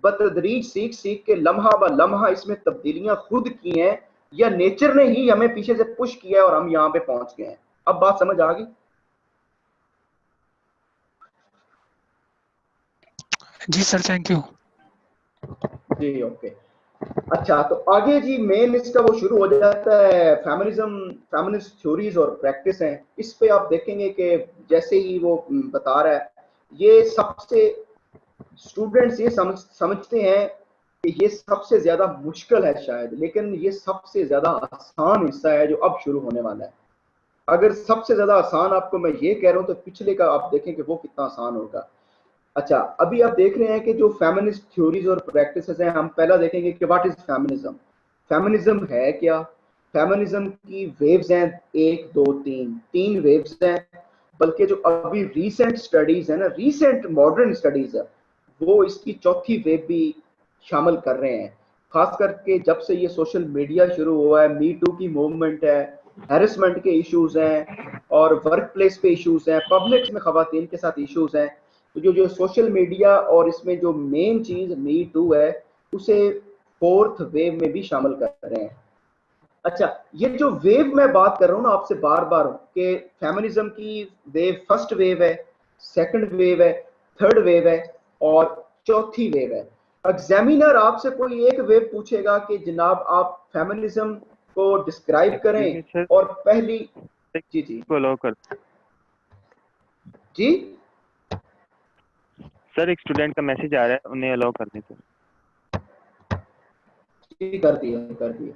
बतदरीज सीख सीख के लम्हा ब लम्हा इसमें तब्दीलियां खुद की हैं, या नेचर ने ही हमें पीछे से पुश किया है और हम यहाँ पे पहुंच गए हैं। अब बात समझ आ गई? जी सर थैंक यू। जी ओके। अच्छा तो आगे जी मेन इसका वो शुरू हो जाता है फेमिनिज्म, फेमिनिस्ट थ्योरीज और प्रैक्टिस हैं। इस पे आप देखेंगे कि जैसे ही वो बता रहा है, ये सबसे स्टूडेंट्स ये समझते हैं कि ये सबसे ज्यादा मुश्किल है शायद, लेकिन ये सबसे ज्यादा आसान हिस्सा है जो अब शुरू होने वाला है। अगर सबसे ज्यादा आसान आपको मैं ये कह रहा हूँ तो पिछले का आप देखें कि वो कितना आसान होगा। अच्छा अभी आप देख रहे हैं कि जो फेमिनिस्ट थ्योरीज और प्रैक्टिसेस हैं, हम पहला देखेंगे कि व्हाट इज फेमिनिज्म। फेमिनिज्म है क्या? फेमिनिज्म की वेव्स हैं 1 2 3 वेव्स हैं, बल्कि जो अभी रीसेंट स्टडीज है ना, रीसेंट मॉडर्न स्टडीज है, वो इसकी चौथी वेव भी शामिल कर रहे हैं। खास करके जब से ये सोशल मीडिया शुरू हुआ है, मी टू की मूवमेंट है, हैरेसमेंट के इश्यूज हैं और वर्क प्लेस पे इश्यूज हैं, पब्लिक में खवातीन के साथ इश्यूज हैं। तो जो सोशल मीडिया और इसमें जो मेन चीज मी टू है उसे 4th वेव में भी शामिल कर रहे हैं। अच्छा ये जो वेव मैं बात कर रहा हूँ ना आपसे बार बार कि फेमिनिज्म की वेव फर्स्ट वेव है, सेकंड वेव है, थर्ड वेव है और चौथी वेव है। एग्जामिनर आपसे कोई एक वेव पूछेगा कि जनाब आप फेमिनिज्म को डिस्क्राइब करें और पहली जी जी अलाउ कर जी सर, एक स्टूडेंट का मैसेज आ रहा है, उन्हें अलाउ कर दें सर। जी कर दिया।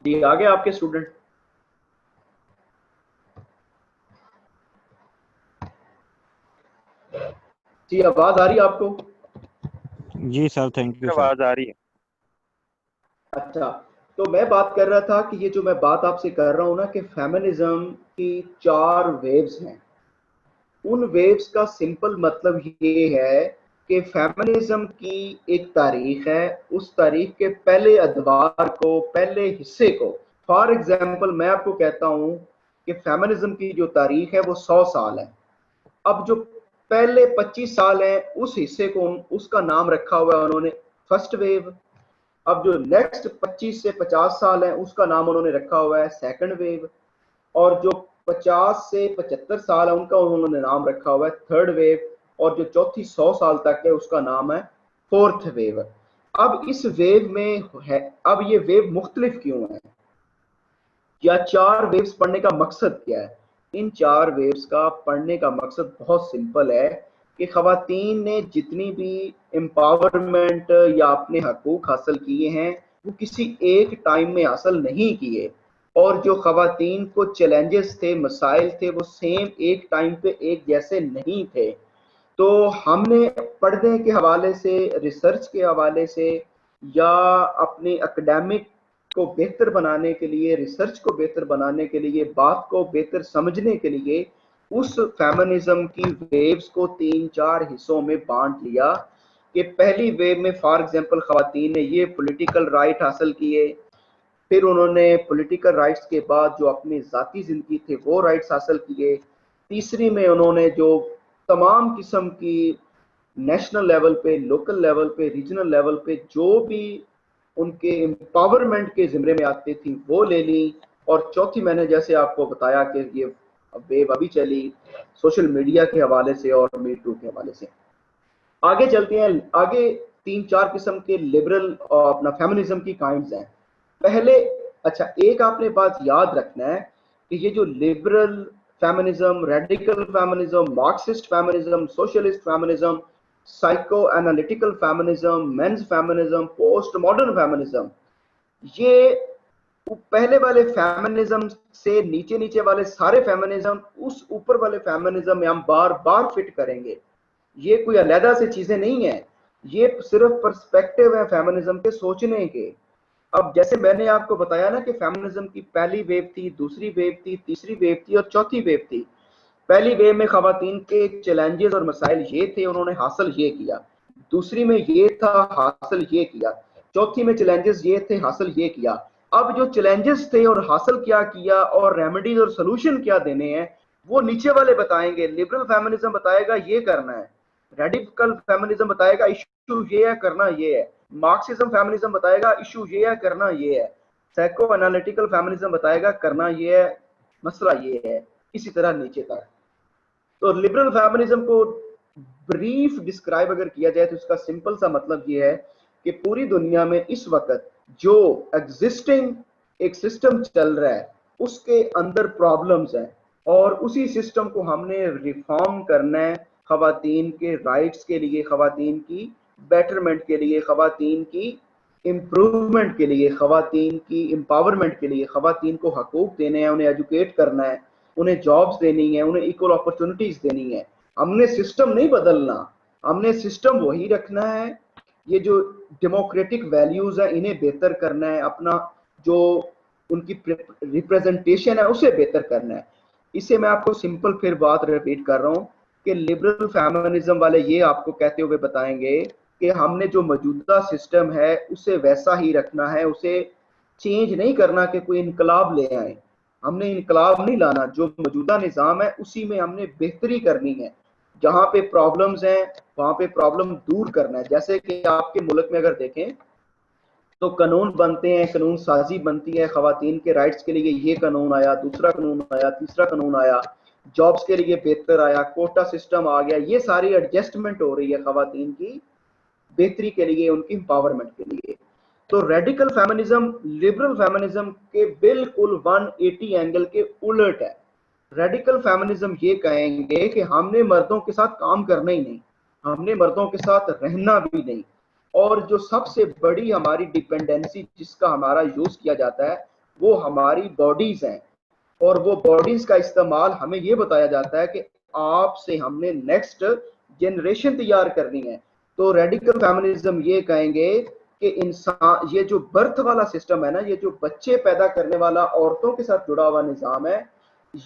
जी आगे आपके स्टूडेंट। जी आवाज आ रही है आपको? जी सर, थैंक यू सर। आवाज आ रही है। अच्छा, तो मैं बात कर रहा था कि ये जो मैं बात आपसे कर रहा हूँ ना कि फेमिनिज्म की 4 वेव्स हैं। उन वेव्स का सिंपल मतलब ये है कि फेमिनिज्म की एक तारीख है, उस तारीख के पहले अदवार को, पहले हिस्से को, फॉर एग्जाम्पल मैं आपको कहता हूँ कि फेमिनिज्म की जो तारीख है वो 100 साल है। अब जो पहले 25 साल है उस हिस्से को, उसका नाम रखा हुआ है उन्होंने फर्स्ट वेव। अब जो नेक्स्ट 25 से 50 साल है उसका नाम उन्होंने रखा हुआ है सेकंड वेव, और जो 50 से 75 साल है उनका उन्होंने नाम रखा हुआ है थर्ड वेव, और जो चौथी 100 साल तक है उसका नाम है फोर्थ वेव। अब इस वेव में है, अब ये वेव मुख्तलिफ क्यों है, या 4 वेव्स पढ़ने का मकसद क्या है? इन 4 वेव्स का पढ़ने का मकसद बहुत सिंपल है कि खवातीन ने जितनी भी एम्पावरमेंट या अपने हकूक हासिल किए हैं वो किसी एक टाइम में हासिल नहीं किए, और जो खवातीन को चैलेंजेस थे, मसाइल थे, वो सेम एक टाइम पे एक जैसे नहीं थे। तो हमने पढ़ने के हवाले से, रिसर्च के हवाले से, या अपने एकेडमिक को बेहतर बनाने के लिए, रिसर्च को बेहतर बनाने के लिए, बात को बेहतर समझने के लिए उस फेमिनिज्म की वेव्स को 3-4 हिस्सों में बांट लिया कि पहली वेव में फॉर एग्जांपल खवातीन ने ये पॉलिटिकल राइट हासिल किए, फिर उन्होंने पॉलिटिकल राइट्स के बाद जो अपनी ज़ाती ज़िंदगी थे वो राइट्स हासिल किए, तीसरी में उन्होंने जो तमाम किस्म की नेशनल लेवल पे, लोकल लेवल पे, रीजनल लेवल पे जो भी उनके एम्पावरमेंट के ज़िम्मे में आती थी वो ले ली, और चौथी मैंने जैसे आपको बताया कि ये वेव अभी चली सोशल मीडिया के हवाले से और मी टू के हवाले से। आगे चलते हैं, आगे 3-4 किस्म के लिबरल और अपना फेमिनिज्म की काइंड्स हैं। पहले अच्छा एक आपने बात याद रखना है कि ये जो liberal feminism, radical feminism, Marxist feminism, socialist feminism, psycho analytical feminism, men's feminism, post modern feminism, ये पहले वाले फेमिनिज्म से नीचे नीचे वाले सारे फेमिनिज्म उस ऊपर वाले फेमिनिज्म में हम बार बार फिट करेंगे। ये कोई अलग से चीजें नहीं है, ये सिर्फ पर्सपेक्टिव है फेमिनिज्म के सोचने के। अब जैसे मैंने आपको बताया ना कि फेमिनिज्म की पहली वेव थी, दूसरी वेव थी, तीसरी वेव थी और चौथी वेव थी। पहली वेव में खवातीन के चैलेंजेस और मसाइल ये थे, उन्होंने हासिल ये किया। दूसरी में ये था, हासिल ये किया। चौथी में चैलेंजेस ये थे, हासिल ये किया। अब जो चैलेंजेस थे और हासिल क्या किया और रेमेडीज और सोल्यूशन क्या देने हैं वो नीचे वाले बताएंगे। लिबरल फेमिनिज्म बताएगा ये करना है, रेडिकल फेमिनिज्म बताएगा इशू ये है, करना ये है, मार्क्सिज्म फेमिनिज्म बताएगा इशू ये है, करना ये है, साइको एनालिटिकल फेमिनिज्म बताएगा करना ये है, मसला ये है, इसी तरह नीचे तक। तो लिबरल फेमिनिज्म को ब्रीफ डिस्क्राइब अगर किया जाए तो इसका सिंपल सा मतलब ये है कि पूरी दुनिया में इस वक्त जो एग्जिस्टिंग एक सिस्टम चल रहा है उसके अंदर प्रॉब्लम्स हैं, और उसी सिस्टम को हमने रिफॉर्म करना है खवातीन के राइट्स के लिए, खवातीन की बेटरमेंट के लिए, खवातीन की इम्प्रूवमेंट के लिए, खवातीन की एम्पावरमेंट के लिए। खवातीन को हकूक देने हैं, उन्हें एजुकेट करना है, उन्हें जॉब्स देनी है, उन्हें इक्वल अपॉर्चुनिटीज देनी है। हमने सिस्टम नहीं बदलना, हमने सिस्टम वही रखना है। ये जो डेमोक्रेटिक वैल्यूज है इन्हें बेहतर करना है, अपना जो उनकी रिप्रेजेंटेशन है उसे बेहतर करना है। इसे मैं आपको सिंपल फिर बात रिपीट कर रहा हूँ कि लिबरल फेमिनिज्म वाले ये आपको कहते हुए बताएंगे कि हमने जो मौजूदा सिस्टम है उसे वैसा ही रखना है, उसे चेंज नहीं करना कि कोई इनकलाब ले आए। हमने इनकलाब नहीं लाना, जो मौजूदा निज़ाम है उसी में हमने बेहतरी करनी है। जहाँ पे प्रॉब्लम्स हैं वहाँ पे प्रॉब्लम दूर करना है। जैसे कि आपके मुल्क में अगर देखें तो कानून बनते हैं, कानून साजी बनती है, खवातीन के राइट्स के लिए ये कानून आया, दूसरा कानून आया, तीसरा कानून आया, जॉब्स के लिए बेहतर आया, कोटा सिस्टम आ गया, ये सारी एडजस्टमेंट हो रही है खवातीन की बेहतरी के लिए, उनकी एम्पावरमेंट के लिए। तो रेडिकल फेमिनिज्म लिबरल फेमिनिज्म के बिल्कुल 180 एंगल के उलट है। रेडिकल फेमिनिज्म ये कहेंगे कि हमने मर्दों के साथ काम करना ही नहीं, हमने मर्दों के साथ रहना भी नहीं, और जो सबसे बड़ी हमारी डिपेंडेंसी जिसका हमारा यूज किया जाता है वो हमारी बॉडीज हैं, और वो बॉडीज का इस्तेमाल हमें ये बताया जाता है कि आपसे हमने नेक्स्ट जनरेशन तैयार करनी है। तो रेडिकल फेमिनिज्म ये कहेंगे कि इंसान, ये जो बर्थ वाला सिस्टम है ना, ये जो बच्चे पैदा करने वाला औरतों के साथ जुड़ा हुआ निज़ाम है,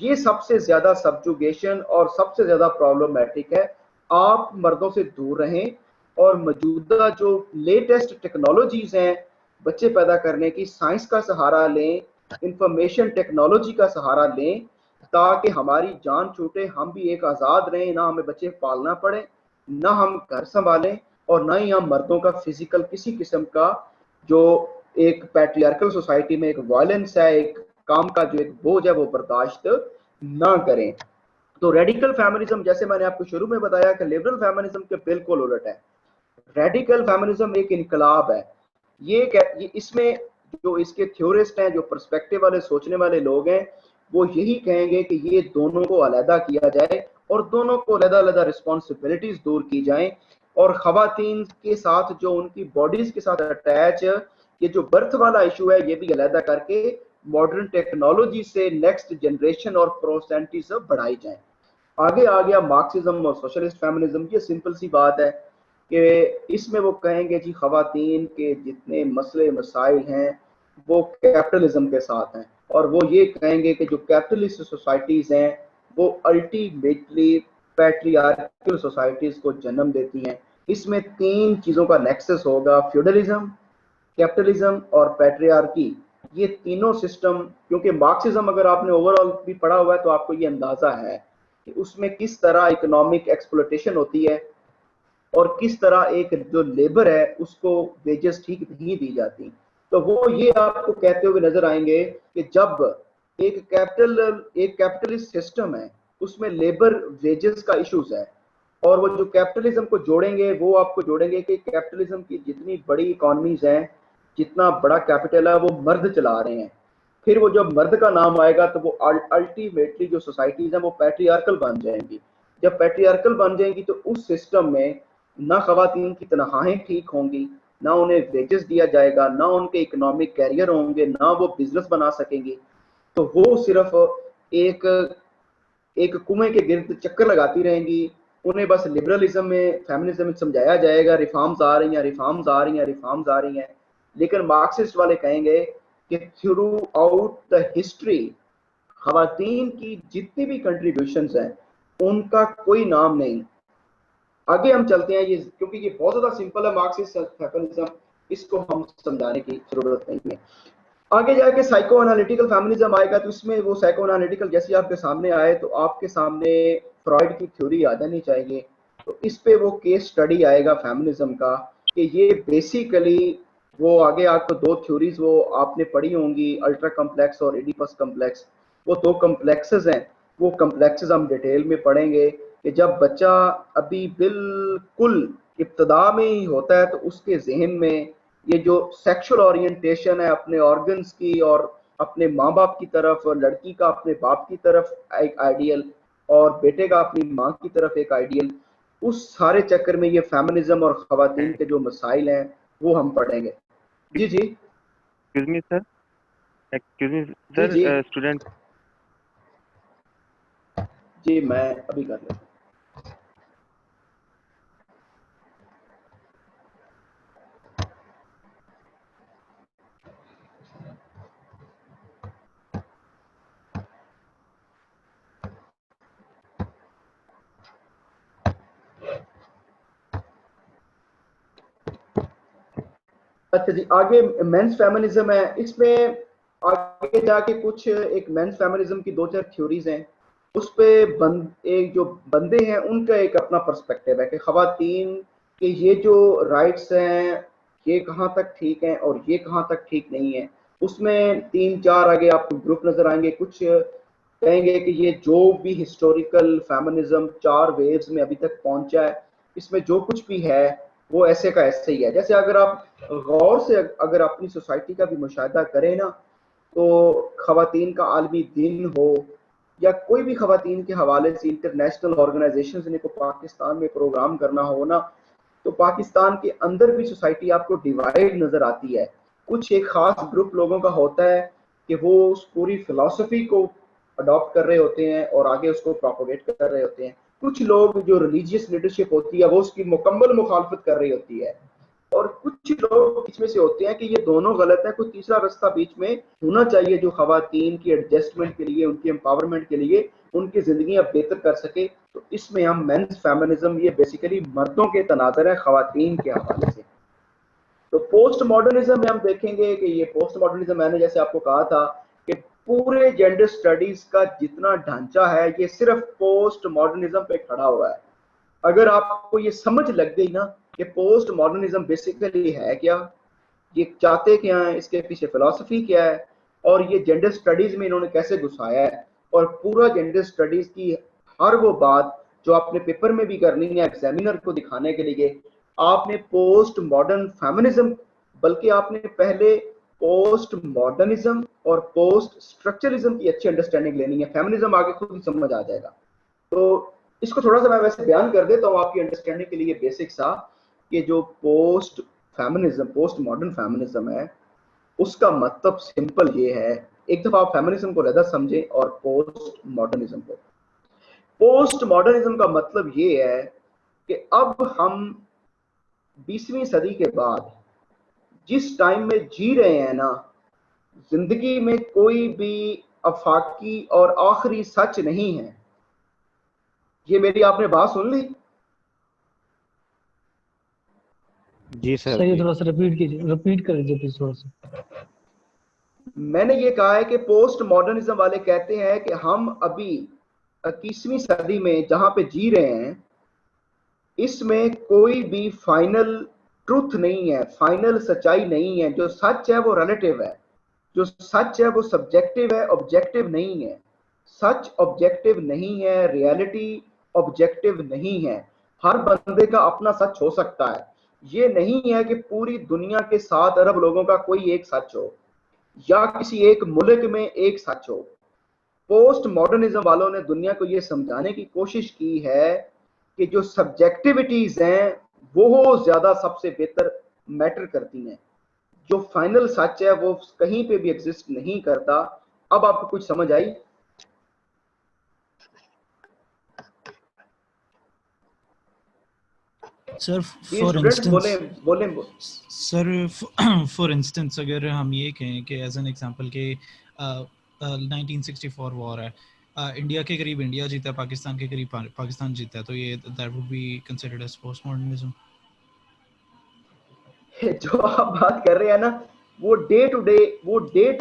ये सबसे ज्यादा सब्जुगेशन और सबसे ज्यादा प्रॉब्लमेटिक है। आप मर्दों से दूर रहें और मौजूदा जो लेटेस्ट टेक्नोलॉजीज हैं बच्चे पैदा करने की, साइंस का सहारा लें, इंफॉर्मेशन टेक्नोलॉजी का सहारा लें, ताकि हमारी जान छूटे, हम भी एक आज़ाद रहें, ना हमें बच्चे पालना पड़े, ना हम घर संभालें, और ना ही हम मर्दों का फिजिकल किसी किस्म का जो एक पैट्रियार्कल सोसाइटी में एक वायलेंस है, एक काम का जो एक बोझ है, वो बर्दाश्त ना करें। तो रेडिकल फेमिनिज्म, जैसे मैंने आपको शुरू में बताया कि लिबरल फेमिनिज्म के बिल्कुल उलट है। रेडिकल फेमिनिज्म एक इनकलाब है। ये इसमें जो इसके थ्योरिस्ट हैं, जो पर्सपेक्टिव वाले सोचने वाले लोग हैं, वो यही कहेंगे कि ये दोनों को अलहदा किया जाए और दोनों को अलग-अलग रिस्पॉन्सिबिलिटीज दूर की जाएं, और खवातीन के साथ जो उनकी बॉडीज के साथ अटैच ये जो बर्थ वाला इशू है ये भी अलहदा करके मॉडर्न टेक्नोलॉजी से नेक्स्ट जनरेशन और प्रोसेंटिज बढ़ाई जाए। आगे आ गया मार्क्सिज्म और सोशलिस्ट फेमिनिज्म। ये सिंपल सी बात है कि इसमें वो कहेंगे जी खवातीन के जितने मसले मसाइल हैं वो कैपिटलिज्म के साथ हैं, और वो ये कहेंगे कि जो कैपिटलिस्ट सोसाइटीज हैं वो अल्टीमेटली पैट्रियार्कल सोसाइटीज को जन्म देती हैं। इसमें तीन चीज़ों का नेक्सस होगा, फ्यूडलिज्म, कैपिटलिज्म और पैट्रियार्की। ये तीनों सिस्टम, क्योंकि मार्क्सिज्म अगर आपने ओवरऑल भी पढ़ा हुआ है तो आपको ये अंदाजा है कि उसमें किस तरह इकोनॉमिक एक्सप्लॉयटेशन होती है और किस तरह एक जो लेबर है उसको वेजेस ठीक नहीं दी जाती। तो वो ये आपको कहते हुए नजर आएंगे कि जब एक कैपिटलिस्ट सिस्टम है उसमें लेबर वेजेस का इश्यूज है, और वो जो कैपिटलिज्म को जोड़ेंगे वो आपको जोड़ेंगे कि कैपिटलिज्म की जितनी बड़ी इकोनॉमीज हैं, जितना बड़ा कैपिटल है, वो मर्द चला रहे हैं। फिर वो जब मर्द का नाम आएगा तो वो अल्टीमेटली जो सोसाइटीज हैं वो पैट्रियार्कल बन जाएंगी। जब पैट्रियार्कल बन जाएंगी तो उस सिस्टम में ना खवातीन की तनख्वाहें ठीक होंगी, ना उन्हें वेजेस दिया जाएगा, ना उनके इकोनॉमिक कैरियर होंगे, ना वो बिजनेस बना सकेंगी। तो वो सिर्फ एक कुएं के गिर्द चक्कर लगाती रहेंगी। उन्हें बस लिबरलिज्म में, फेमिनिज्म में समझाया जाएगा रिफॉर्म्स आ रही हैं, रिफॉर्म्स आ रही हैं, रिफॉर्म्स आ रही हैं, लेकिन मार्क्सिस्ट वाले कहेंगे कि थ्रू आउट द हिस्ट्री खवातीन की जितनी भी कंट्रीब्यूशंस हैं उनका कोई नाम नहीं। आगे हम चलते हैं, ये क्योंकि ये बहुत ज्यादा सिंपल है मार्क्सिस्ट फेमिनिज्म, इसको हम समझाने की जरूरत नहीं है। आगे जाके साइको एनालिटिकल फेमिनिज्म आएगा, तो इसमें वो साइको एनालिटिकल जैसे आपके सामने आए तो आपके सामने फ्रॉइड की थ्योरी आ जानी चाहिए। तो इस पे वो केस स्टडी आएगा फेमिनिज्म का कि ये बेसिकली वो आगे आपको दो थ्योरीज वो आपने पढ़ी होंगी, अल्ट्रा कम्प्लेक्स और एडिपस कम्प्लेक्स। वो दो कम्प्लेक्सेस हैं, वो कम्प्लेक्सेस हम डिटेल में पढ़ेंगे कि जब बच्चा अभी बिल्कुल इब्तदा में ही होता है तो उसके जहन में ये जो सेक्सुअल ओरिएंटेशन है अपने ऑर्गन्स की और अपने माँ बाप की तरफ, लड़की का अपने बाप की तरफ एक आइडियल और बेटे का अपनी माँ की तरफ एक आइडियल, उस सारे चक्कर में ये फेमिनिज्म और खवातीन के जो मसाइल हैं वो हम पढ़ेंगे। जी जी एक्सक्यूज मी सर, स्टूडेंट जी मैं अभी कर लेता हूँ। अच्छा जी, आगे मेंस फेमिनिज्म है। इसमें आगे जाके कुछ एक मेंस फेमिनिज्म की दो चार थ्योरीज हैं, उस पे एक जो बंदे हैं उनका एक अपना पर्सपेक्टिव है कि खवातीन के ये जो राइट्स हैं ये कहाँ तक ठीक है और ये कहाँ तक ठीक नहीं है। उसमें 3-4 आगे आपको ग्रुप नजर आएंगे, कुछ कहेंगे कि ये जो भी हिस्टोरिकल फेमिनिज्म 4 वेव्स में अभी तक पहुंचा है, इसमें जो कुछ भी है वो ऐसे का ऐसे ही है। जैसे अगर आप गौर से अगर अपनी सोसाइटी का भी मुशाहिदा करें ना, तो खवातीन का आलमी दिन हो या कोई भी खवातीन के हवाले से इंटरनेशनल ऑर्गेनाइजेशंस ने को पाकिस्तान में प्रोग्राम करना हो ना, तो पाकिस्तान के अंदर भी सोसाइटी आपको डिवाइड नजर आती है। कुछ एक खास ग्रुप लोगों का होता है कि वो उस पूरी फिलॉसफी को अडॉप्ट कर रहे होते हैं और आगे उसको प्रोपोगेट कर रहे होते हैं। कुछ लोग जो रिलीजियस लीडरशिप होती है वो उसकी मुकम्मल मुखालफत कर रही होती है, और कुछ लोग बीच में से होते हैं कि ये दोनों गलत है, कोई तीसरा रास्ता बीच में होना चाहिए जो खवातीन की एडजस्टमेंट के लिए, उनकी एम्पावरमेंट के लिए, उनकी जिंदगी बेहतर कर सके। तो इसमें हम मेंस फेमिनिज्म, ये बेसिकली मर्दों के तनाज़ुर है खवातीन के हवाले से। तो पोस्ट मॉडर्निज्म में हम देखेंगे कि ये पोस्ट मॉडर्निज्म, मैंने जैसे आपको कहा था कि पूरे जेंडर स्टडीज का जितना ढांचा है ये सिर्फ पोस्ट मॉडर्निज्म पे खड़ा हुआ है। अगर आपको ये समझ लग गई ना कि पोस्ट मॉडर्निज्म बेसिकली है क्या, ये चाहते क्या है, इसके पीछे फिलॉसफी क्या है, और ये जेंडर स्टडीज में इन्होंने कैसे घुसाया है, और पूरा जेंडर स्टडीज की हर वो बात जो आपने पेपर में भी करनी है एग्जामिनर को दिखाने के लिए, आपने पोस्ट मॉडर्न फेमिनिज्म, बल्कि आपने पहले पोस्ट मॉडर्निज्म और पोस्ट स्ट्रक्चरलिज्म की अच्छी अंडरस्टैंडिंग लेनी है। फेमिनिज्म आगे खुद ही समझ आ जाएगा। तो इसको थोड़ा सा मैं वैसे बयान कर देता हूँ आपकी अंडरस्टैंडिंग के लिए बेसिक सा, कि जो post feminism, post modern feminism है, उसका मतलब सिंपल ये है। एक दफा आप फेमिनिज्म को अलग समझें और पोस्ट मॉडर्निज्म को। पोस्ट मॉडर्निज्म का मतलब ये है कि अब हम 20वीं सदी के बाद जिस टाइम में जी रहे हैं ना, जिंदगी में कोई भी अफाकी और आखिरी सच नहीं है। ये मेरी आपने बात सुन ली? जी सर। सही, थोड़ा सा रिपीट कीजिए, रिपीट कर दीजिए प्लीज थोड़ा सा। मैंने ये कहा है कि पोस्ट मॉडर्निज्म वाले कहते हैं कि हम अभी 21वीं सदी में जहां पे जी रहे हैं, इसमें कोई भी फाइनल ट्रुथ नहीं है, फाइनल सच्चाई नहीं है। जो सच है वो रिलेटिव है, जो सच है वो सब्जेक्टिव है, ऑब्जेक्टिव नहीं है। सच ऑब्जेक्टिव नहीं है, रियलिटी ऑब्जेक्टिव नहीं है। हर बंदे का अपना सच हो सकता है। ये नहीं है कि पूरी दुनिया के 7 अरब लोगों का कोई एक सच हो या किसी एक मुल्क में एक सच हो। पोस्ट मॉडर्निज्म वालों ने दुनिया को ये समझाने की कोशिश की है कि जो सब्जेक्टिविटीज हैं वो ज्यादा सबसे बेहतर मैटर करती हैं। जो फाइनल सच है वो कहीं पे भी एग्जिस्ट नहीं करता। अब आपको कुछ समझ आई? सर फॉर इंस्टेंस अगर हम ये कहें कि एज एन एग्जांपल के 1964 वॉर है, इंडिया के करीब इंडिया जीता है, पाकिस्तान के करीब पाकिस्तान जीता है, तो ये that would be considered as post modernism. जो आप बात कर रहे हैं ना, वो डे टू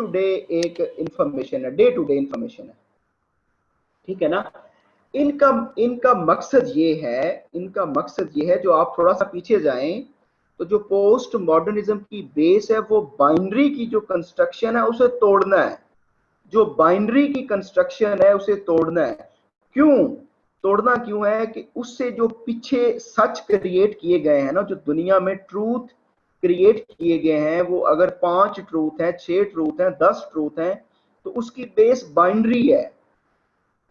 डे एक इंफॉर्मेशन है, डे टू डे इंफॉर्मेशन है, ठीक है ना। इनका मकसद ये है, जो आप थोड़ा सा पीछे जाएं तो जो पोस्ट मॉडर्निज्म की बेस है वो बाइनरी की जो कंस्ट्रक्शन है उसे तोड़ना है। जो बाइनरी की कंस्ट्रक्शन है उसे तोड़ना है। तोड़ना क्यों है कि उससे जो पीछे सच क्रिएट किए गए हैं ना, जो दुनिया में ट्रूथ क्रिएट किए गए हैं, वो अगर 5 ट्रूथ हैं, 6 ट्रूथ हैं, 10 ट्रूथ हैं, तो उसकी बेस बाइनरी है,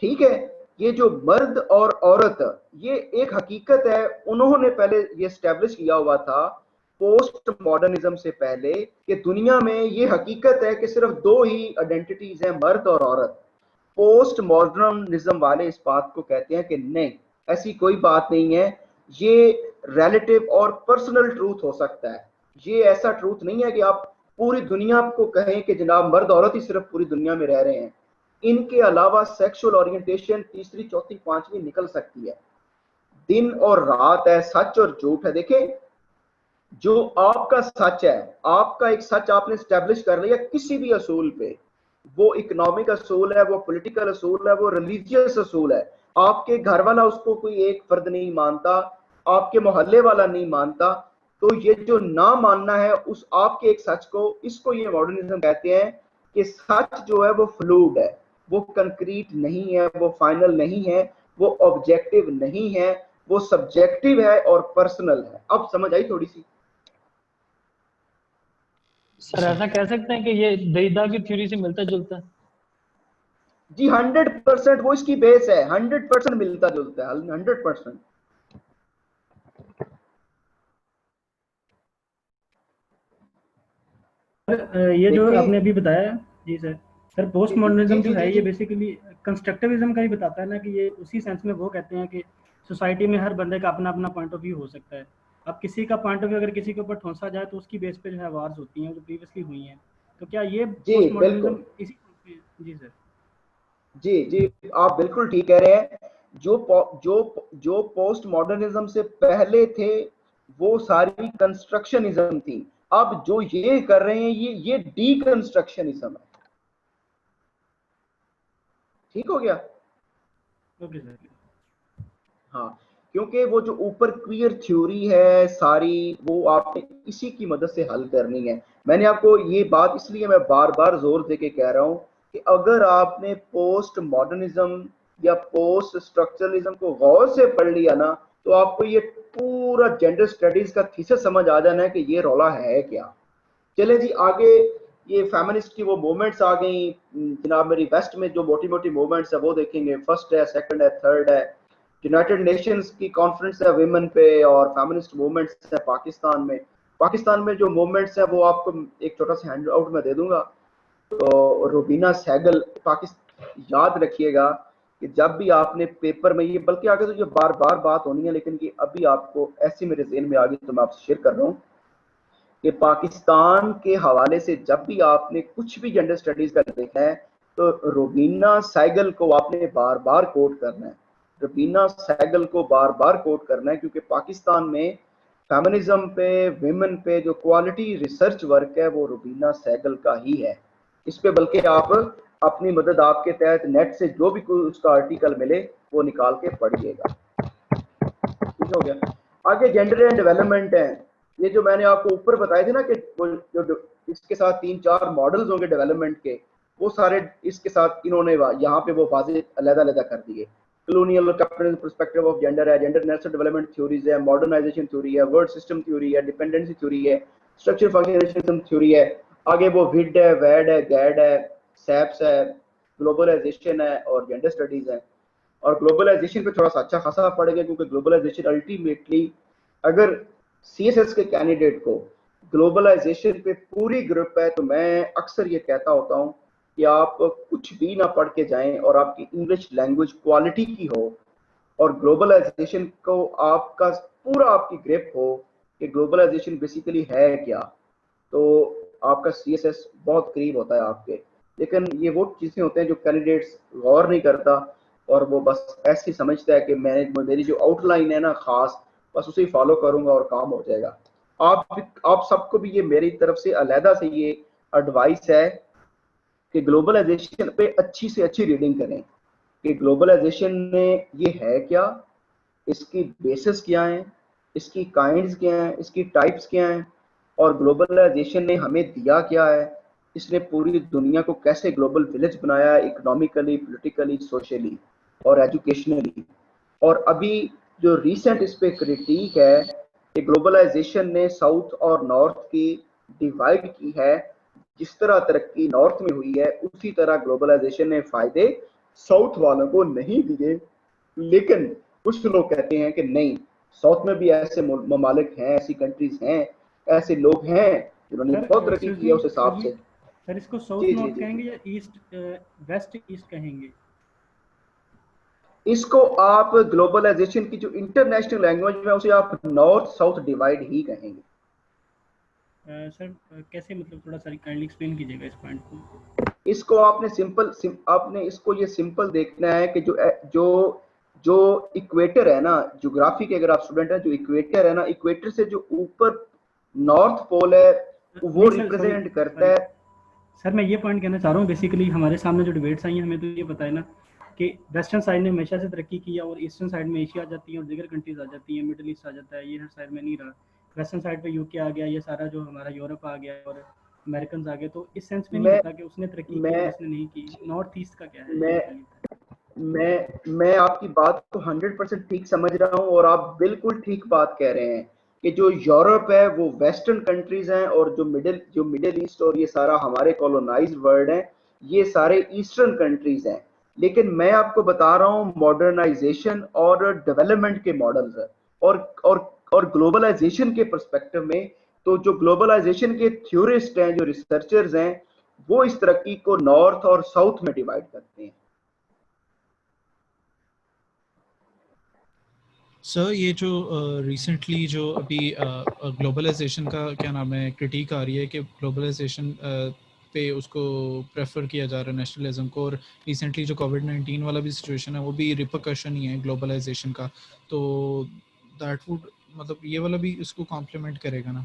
ठीक है। ये जो मर्द और औरत, ये एक हकीकत है, उन्होंने पहले ये एस्टेब्लिश किया हुआ था पोस्ट मॉडर्निज्म से पहले कि दुनिया में ये हकीकत है कि सिर्फ 2 ही आइडेंटिटीज हैं, मर्द और औरत। पोस्ट मॉडर्निज्म वाले इस बात को कहते हैं कि नहीं, ऐसी कोई बात नहीं है, ये रिलेटिव और पर्सनल ट्रूथ हो सकता है। ये ऐसा ट्रूथ नहीं है कि आप पूरी दुनिया को कहें कि जनाब मर्द औरत ही सिर्फ पूरी दुनिया में रह रहे हैं। इनके अलावा सेक्सुअल ओरिएंटेशन तीसरी, चौथी, पांचवी निकल सकती है। दिन और रात है, सच और झूठ है। देखें, जो आपका सच है, आपका एक सच आपने स्टैब्लिश कर लिया किसी भी असूल पे, वो इकोनॉमिक असूल है, वो पॉलिटिकल असूल है, वो रिलीजियस असूल है। आपके घर वाला उसको कोई एक फर्द नहीं मानता, आपके मोहल्ले वाला नहीं मानता, तो ये जो ना मानना है उस आपके एक सच को, इसको ये मॉडर्निज्म कहते हैं कि सच जो है वो फ्लूइड है, वो कंक्रीट नहीं है, वो फाइनल नहीं है, वो ऑब्जेक्टिव नहीं है, वो सब्जेक्टिव है और पर्सनल है। अब समझ आई थोड़ी सी? सर ऐसा कह सकते हैं कि ये दरिदा की थ्योरी से मिलता जुलता है? जी 100%, वो इसकी बेस है, 100% मिलता जुलता है, 100%। ये जो आपने अभी बताया जी सर पोस्ट मॉडर्निज्म जो है जी, ये बेसिकली कंस्ट्रक्टिविज्म का ही बताता है ना, कि ये उसी सेंस में वो कहते हैं कि सोसाइटी में हर बंदे का अपना अपना पॉइंट ऑफ व्यू हो सकता है। अब किसी का पॉइंट ऑफ व्यू अगर किसी के ऊपर ठोंसा जाए तो उसकी बेस पे जो है वार्स होती हैं जो प्रीवियसली हुई हैं। तो क्या ये पोस्ट मॉडर्निज्म इसी? जी सर जी आप बिल्कुल ठीक कह रहे हैं। जो पोस्ट मॉडर्निज्म से पहले थे वो सारी कंस्ट्रक्शनिज्म थी। अब जो ये कर रहे हैं ये डीकंस्ट्रक्शनिज्म है। ठीक हो गया? Okay sir. हाँ, क्योंकि वो जो ऊपर क्वियर थ्योरी है सारी, वो आपने इसी की मदद से हल करनी है। मैंने आपको ये बात इसलिए मैं बार बार जोर देके कह रहा हूँ कि अगर आपने पोस्ट मॉडर्निज्म या पोस्ट स्ट्रक्चरलिज्म को गौर से पढ़ लिया ना, तो आपको ये पूरा जेंडर स्टडीज का थीसिस समझ आ जाना है कि ये रौला है क्या। चले जी आगे, ये फेमिनिस्ट की वो मूवमेंट्स आ गई जनाब। मेरी वेस्ट में जो मोटी मोटी मूवमेंट्स है वो देखेंगे, फर्स्ट है, सेकंड है, थर्ड है। यूनाइटेड नेशंस की कॉन्फ्रेंस है विमेन पे, और फेमिनिस्ट मूवमेंट्स है पाकिस्तान में। पाकिस्तान में जो मूवमेंट्स है वो आपको एक छोटा सा हैंड आउट में दे दूंगा। तो रूबीना सहगल, पाकिस्तान, याद रखिएगा कि जब भी आपने पेपर में ये, बल्कि आगे तो ये बार बार बात होनी है, लेकिन कि अभी आपको ऐसी मेरे ज़हन में आ गई तो मैं आपसे शेयर कर रहा हूँ कि पाकिस्तान के हवाले से जब भी आपने कुछ भी जेंडर स्टडीज का देखना है तो रूबीना सहगल को आपने बार बार कोट करना है। रूबीना सहगल को बार बार कोट करना है, क्योंकि पाकिस्तान में फेमिनिज्म पे, विमेन पे जो क्वालिटी रिसर्च वर्क है वो रूबीना सहगल का ही है। इस पे बल्कि आप अपनी मदद आपके तहत नेट से जो भी कोई उसका आर्टिकल मिले वो निकाल के पढ़िएगा। ठीक हो गया? आगे जेंडर एंड डेवलपमेंट है। ये जो मैंने आपको ऊपर बताए थे ना कि जो इसके साथ 3-4 मॉडल्स होंगे डेवलपमेंट के, वो सारे इसके साथ इन्होंने यहाँ पे वो वाज़ेह अलग-अलग कर दिए। कॉलोनियल और कैपिटलिज्म पर्सपेक्टिव ऑफ जेंडर है, जेंडर नेशनल डेवलपमेंट थ्योरीज है, मॉडर्नाइजेशन थ्योरी है, वर्ड सिस्टम थ्योरी है, डिपेंडेंसी थ्योरी है, स्ट्रक्चर फंक्शनलिज्म थ्योरी है। आगे वो विड है, वैड है, गैड है, सैप्स है, ग्लोबलाइजेशन है और जेंडर स्टडीज है। और ग्लोबलाइजेशन पे थोड़ा सा अच्छा खासा पड़ गया, क्योंकि ग्लोबलाइजेशन अल्टीमेटली अगर सीएसएस के कैंडिडेट को ग्लोबलाइजेशन पे पूरी ग्रुप है, तो मैं अक्सर ये कहता होता हूँ कि आप कुछ भी ना पढ़ के जाएं और आपकी इंग्लिश लैंग्वेज क्वालिटी की हो और ग्लोबलाइजेशन को आपका पूरा आपकी ग्रिप हो कि ग्लोबलाइजेशन बेसिकली है क्या, तो आपका सीएसएस बहुत करीब होता है आपके। लेकिन ये वो चीज़ें होते हैं जो कैंडिडेट्स गौर नहीं करता और वो बस ऐसे समझता है कि मेरी जो आउटलाइन है ना खास, बस उसे फॉलो करूंगा और काम हो जाएगा। आप सबको भी ये मेरी तरफ से अलहदा से ये एडवाइस है कि ग्लोबलाइजेशन पे अच्छी से अच्छी रीडिंग करें कि ग्लोबलाइजेशन में ये है क्या, इसकी बेसिस क्या है, इसकी काइंड्स क्या हैं, इसकी टाइप्स क्या हैं, और ग्लोबलाइजेशन ने हमें दिया क्या है, इसने पूरी दुनिया को कैसे ग्लोबल विलेज बनाया है, इकोनॉमिकली, पॉलिटिकली, सोशली और एजुकेशनली। और अभी जो रिसेंट इस पे क्रिटिक है कि ग्लोबलाइजेशन ने साउथ और नॉर्थ की डिवाइड की है। जिस तरह तरक्की नॉर्थ में हुई है उसी तरह ग्लोबलाइजेशन ने फायदे साउथ वालों को नहीं दिए। लेकिन कुछ लोग कहते हैं कि नहीं, साउथ में भी ऐसे ममालिक हैं, ऐसी कंट्रीज हैं, ऐसे लोग हैं जिन्होंने बहुत तरक्की की है उस हिसाब से। सर इसको साउथ नॉर्थ कहेंगे या ईस्ट वेस्ट ईस्ट कहेंगे? इसको आप ग्लोबलाइजेशन की जो इंटरनेशनल लैंग्वेज में उसे आप नॉर्थ साउथ डिवाइड ही कहेंगे। सर कैसे, मतलब थोड़ा सा काइंडली एक्सप्लेन कीजिएगा इस पॉइंट को। इसको आपने आपने इसको ये सिंपल देखना है कि जो इक्वेटर है ना, ज्योग्राफी के अगर आप स्टूडेंट हैं, जो इक्वेटर है ना, इक्वेटर से जो ऊपर नॉर्थ पोल है वो रिप्रेजेंट करता है। सर मैं ये पॉइंट कहना चाह रहा हूँ, बेसिकली हमारे सामने जो डिबेट्स आई हैं हमें तो ये पता है ना कि वेस्टर्न साइड ने हमेशा से तरक्की की है और ईस्टर्न साइड में एशिया आ जाती है और दीगर कंट्रीज आ जाती हैं, मिडिल ईस्ट आ जाता है, ये हर साइड में नहीं रहा। वेस्टर्न साइड पे यूके आ गया, ये सारा जो हमारा यूरोप आ गया और अमेरिकन आ गए, तो इस सेंस में नहीं होता कि उसने तरक्की की उसने नहीं की। नॉर्थ ईस्ट का क्या है? मैं आपकी बात को 100% ठीक समझ रहा हूँ और आप बिल्कुल ठीक बात कह रहे हैं कि जो यूरोप है वो वेस्टर्न कंट्रीज हैं और जो मिडिल ईस्ट और ये सारा हमारे कॉलोनाइज्ड वर्ल्ड है ये सारे ईस्टर्न कंट्रीज हैं। लेकिन मैं आपको बता रहा हूँ मॉडर्नाइजेशन और डेवलपमेंट के मॉडल्स है और ग्लोबलाइजेशन के पर्सपेक्टिव में, तो जो ग्लोबलाइजेशन के थ्योरिस्ट हैं, जो रिसर्चर्स हैं, वो इस तरक्की को नॉर्थ और साउथ में डिवाइड करते हैं। सर ये जो रिसेंटली जो अभी ग्लोबलाइजेशन का क्या नाम है क्रिटिक आ रही है कि ग्लोबलाइजेशन पे उसको प्रेफर किया जा रहा है नेशनलिज्म को, और रिसेंटली जो कोविड-19 वाला भी सिचुएशन है वो भी रिपरकशन ही है ग्लोबलाइजेशन का, तो दैट वुड मतलब ये वाला भी इसको कॉम्प्लीमेंट करेगा ना?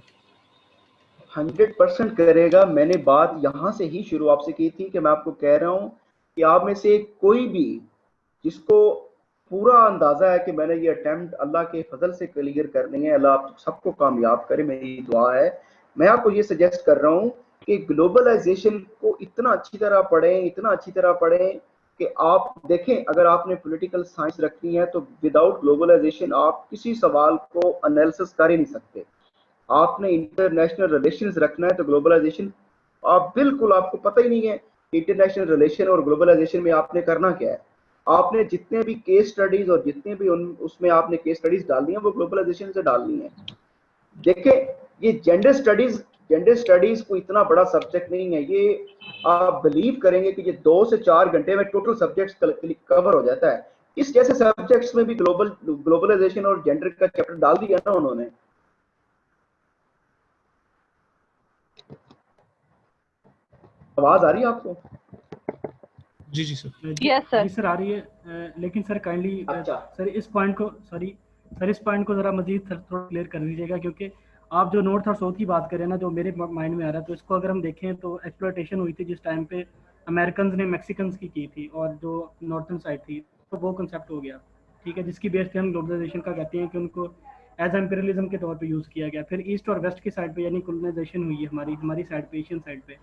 100% करेगा। मैंने बात यहाँ से ही शुरू आपसे की थी कि मैं आपको कह रहा हूँ कि आप में से कोई भी जिसको पूरा अंदाजा है कि मैंने ये अटेम्प्ट अल्लाह के फजल से क्लियर करनी है, अल्लाह आप सबको कामयाब करे, मेरी दुआ है। मैं आपको ये सजेस्ट कर रहा हूँ कि ग्लोबलाइजेशन को इतना अच्छी तरह पढ़ें कि आप देखें, अगर आपने पॉलिटिकल साइंस रखनी है तो विदाउट ग्लोबलाइजेशन आप किसी सवाल को एनालिसिस कर ही नहीं सकते। आपने इंटरनेशनल रिलेशंस रखना है तो ग्लोबलाइजेशन आप बिल्कुल, आपको पता ही नहीं है कि इंटरनेशनल रिलेशन और ग्लोबलाइजेशन में आपने करना क्या है। आपने जितने भी केस स्टडीज और जितने भी उसमें आपने केस स्टडीज डालनी है वो ग्लोबलाइजेशन से डालनी है। देखें, ये जेंडर स्टडीज को इतना बड़ा सब्जेक्ट नहीं है, ये आप बिलीव करेंगे कि ये 2 से 4 घंटे में टोटल सब्जेक्ट्स कवर हो जाता है। इस जैसे सब्जेक्ट्स में भी ग्लोबलाइजेशन और जेंडर का चैप्टर डाल दिया ना उन्होंने। आवाज आ रही है आपको? जी जी सर। Yes sir. जी सर आ रही है, लेकिन सर काइंडली सर इस पॉइंट को जरा मजीद थोड़ा क्लियर कर दीजिएगा, क्योंकि आप जो नॉर्थ और साउथ की बात करें ना, जो मेरे माइंड में आ रहा है, तो इसको अगर हम देखें तो एक्सप्लॉयटेशन हुई थी जिस टाइम पे अमेरिकन ने मैक्सिकन्स की थी और जो नॉर्थन साइड थी, तो वो कंसेप्ट हो गया, ठीक है, जिसकी बेस पे हम ग्लोबलाइजेशन का कहते हैं कि उनको एज एम्पेरियलिज्म के तौर पे यूज़ किया गया। फिर ईस्ट और वेस्ट की साइड पे यानी कॉलोनाइजेशन हुई है हमारी साइड पे, एशियन साइड पे।